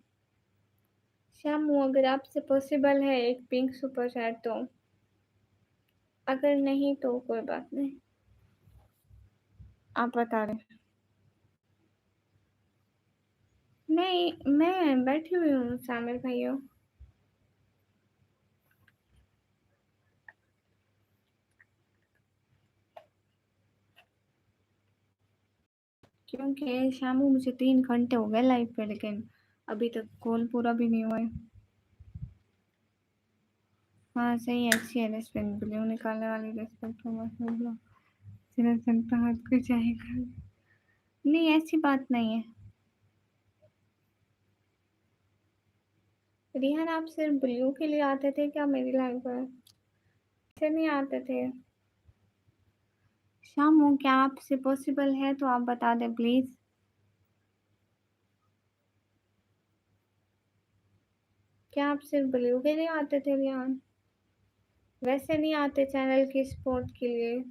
Shamu, अगर आपसे पॉसिबल है एक पिंक सुपर चैट तो, अगर नहीं तो कोई बात नहीं, आप बता दें। नहीं, मैं बैठी हुई हूँ सामिर भैया। क्योंकि शामू मुझे 3 घंटे हो गए लाइव पे, लेकिन अभी तक कॉल पूरा भी नहीं हुआ है। हाँ सही है, अच्छी है रेस्पेक्ट, ब्लू निकालने वाली रेस्पेक्ट हो बस मतलब सिर्फ जनता हाथ को चाहेगा। नहीं ऐसी बात नहीं है। रिहान, आप सिर्फ ब्लू के लिए आते थे क्या मेरी लाइव पर? ऐसे नहीं आते थे। शामू, क्या आपसे पॉसिबल है तो आप बता दें प्लीज। क्या आप सिर्फ ब्लू के लिए आते थे रिहान? वैसे नहीं आते चैनल की सपोर्ट के लिए?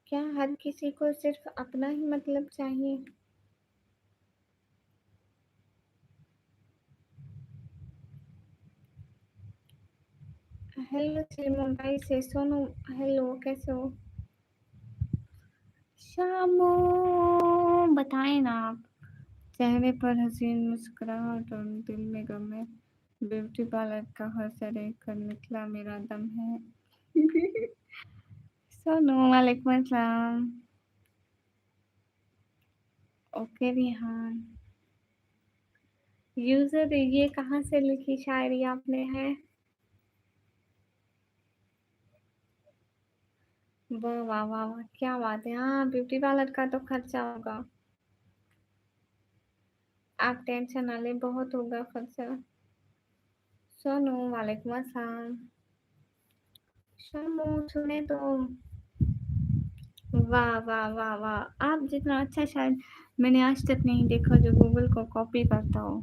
क्या हर किसी को सिर्फ अपना ही मतलब चाहिए? हेलो श्री मुंबई से सोनू। हेलो, कैसे हो? शामू, बताएं ना आप। चेहरे पर हसीन मुस्कुराहट और दिल में गम है, ब्यूटी पार्लर का हर से कर निकला मेरा दम है। सोनू, वालेकुम अस्सलाम। ओके रिहान। यूजर, ये कहाँ से लिखी शायरी आपने है? वाह वाह वाह वाह, क्या बात है। हाँ, ब्यूटी पार्लर का तो खर्चा होगा। आप टेंशन ना लें, बहुत होगा खर्चा। सोनू, वालेकुम अस्सलाम। सोनू, सुने तो। वाह वाह वाह वाह, आप जितना अच्छा शायद मैंने आज तक नहीं देखा जो गूगल को कॉपी करता हो।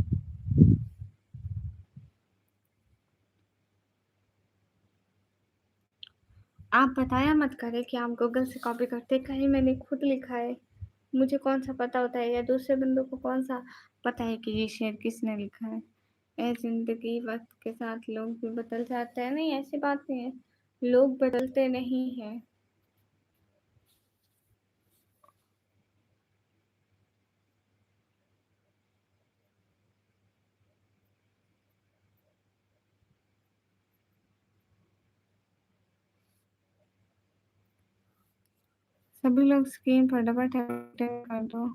आप बताया मत करें कि आप गूगल से कॉपी करते, कहीं मैंने खुद लिखा है। मुझे कौन सा पता होता है, या दूसरे बंदों को कौन सा पता है कि ये शेर किसने लिखा है? ए जिंदगी, वक्त के साथ लोग भी बदल जाते हैं। नहीं ऐसी बात नहीं है, लोग बदलते नहीं हैं। सभी लोग स्क्रीन पर डबल टैप कर दो।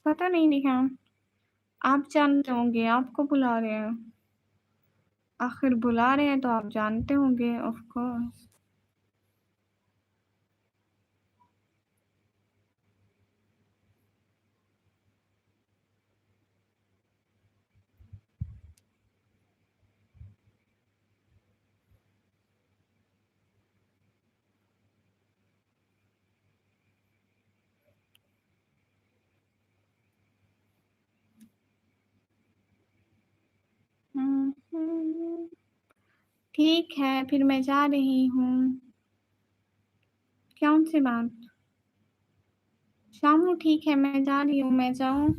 पता नहीं दिखा। आप जानते होंगे, आपको बुला रहे हैं। आखिर बुला रहे हैं तो आप जानते होंगे, ऑफ कोर्स। ठीक है, फिर मैं जा रही हूँ। कौन सी बात? शामू, ठीक है मैं जा रही हूँ, मैं जाऊँ?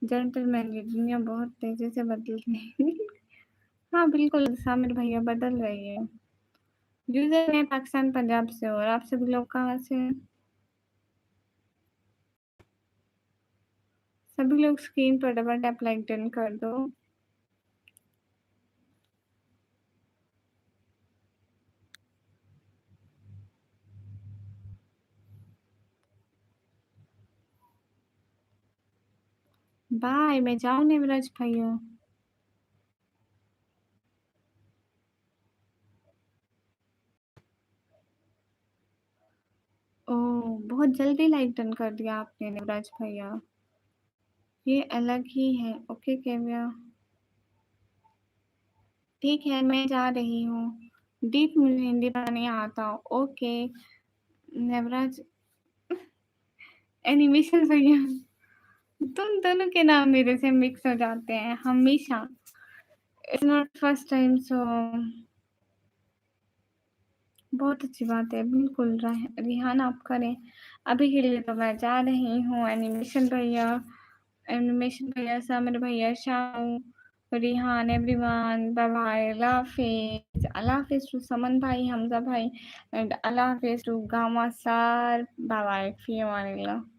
जेंटलमैन, ये दुनिया बहुत तेजी से बदल रही है। हाँ बिल्कुल सामिर भैया, बदल रही है। यूजर मैं पाकिस्तान पंजाब से हूँ, और आप सभी लोग कहाँ से हैं? सभी लोग स्क्रीन पर डबल टैप लाइक डन कर दो। बाय, मैं जाऊँ नेवराज भैया? ओह! बहुत जल्दी लाइक डन कर दिया आपने नेवराज भैया। ये अलग ही है। ओके काव्या, ठीक है, मैं जा रही हूँ। डीप मुझे हिंदी पढ़ना नहीं आता। ओके, नेवराज एनिमेशन भैया, तुम दोनों के नाम मेरे से मिक्स हो जाते हैं हमेशा। It's not first time so बहुत अच्छी बात है, बिल्कुल रिहान आप करें। अभी के लिए तो मैं जा रही हूँ। एनिमेशन भैया, सामिर भैया, Shamu, Rihan, everyone, bye bye, अल्लाह हाफिज़ टू समन भाई, हमजा भाई एंड अल्लाह हाफिज़ to Gama sir, bye bye, फी अमानिल्लाह।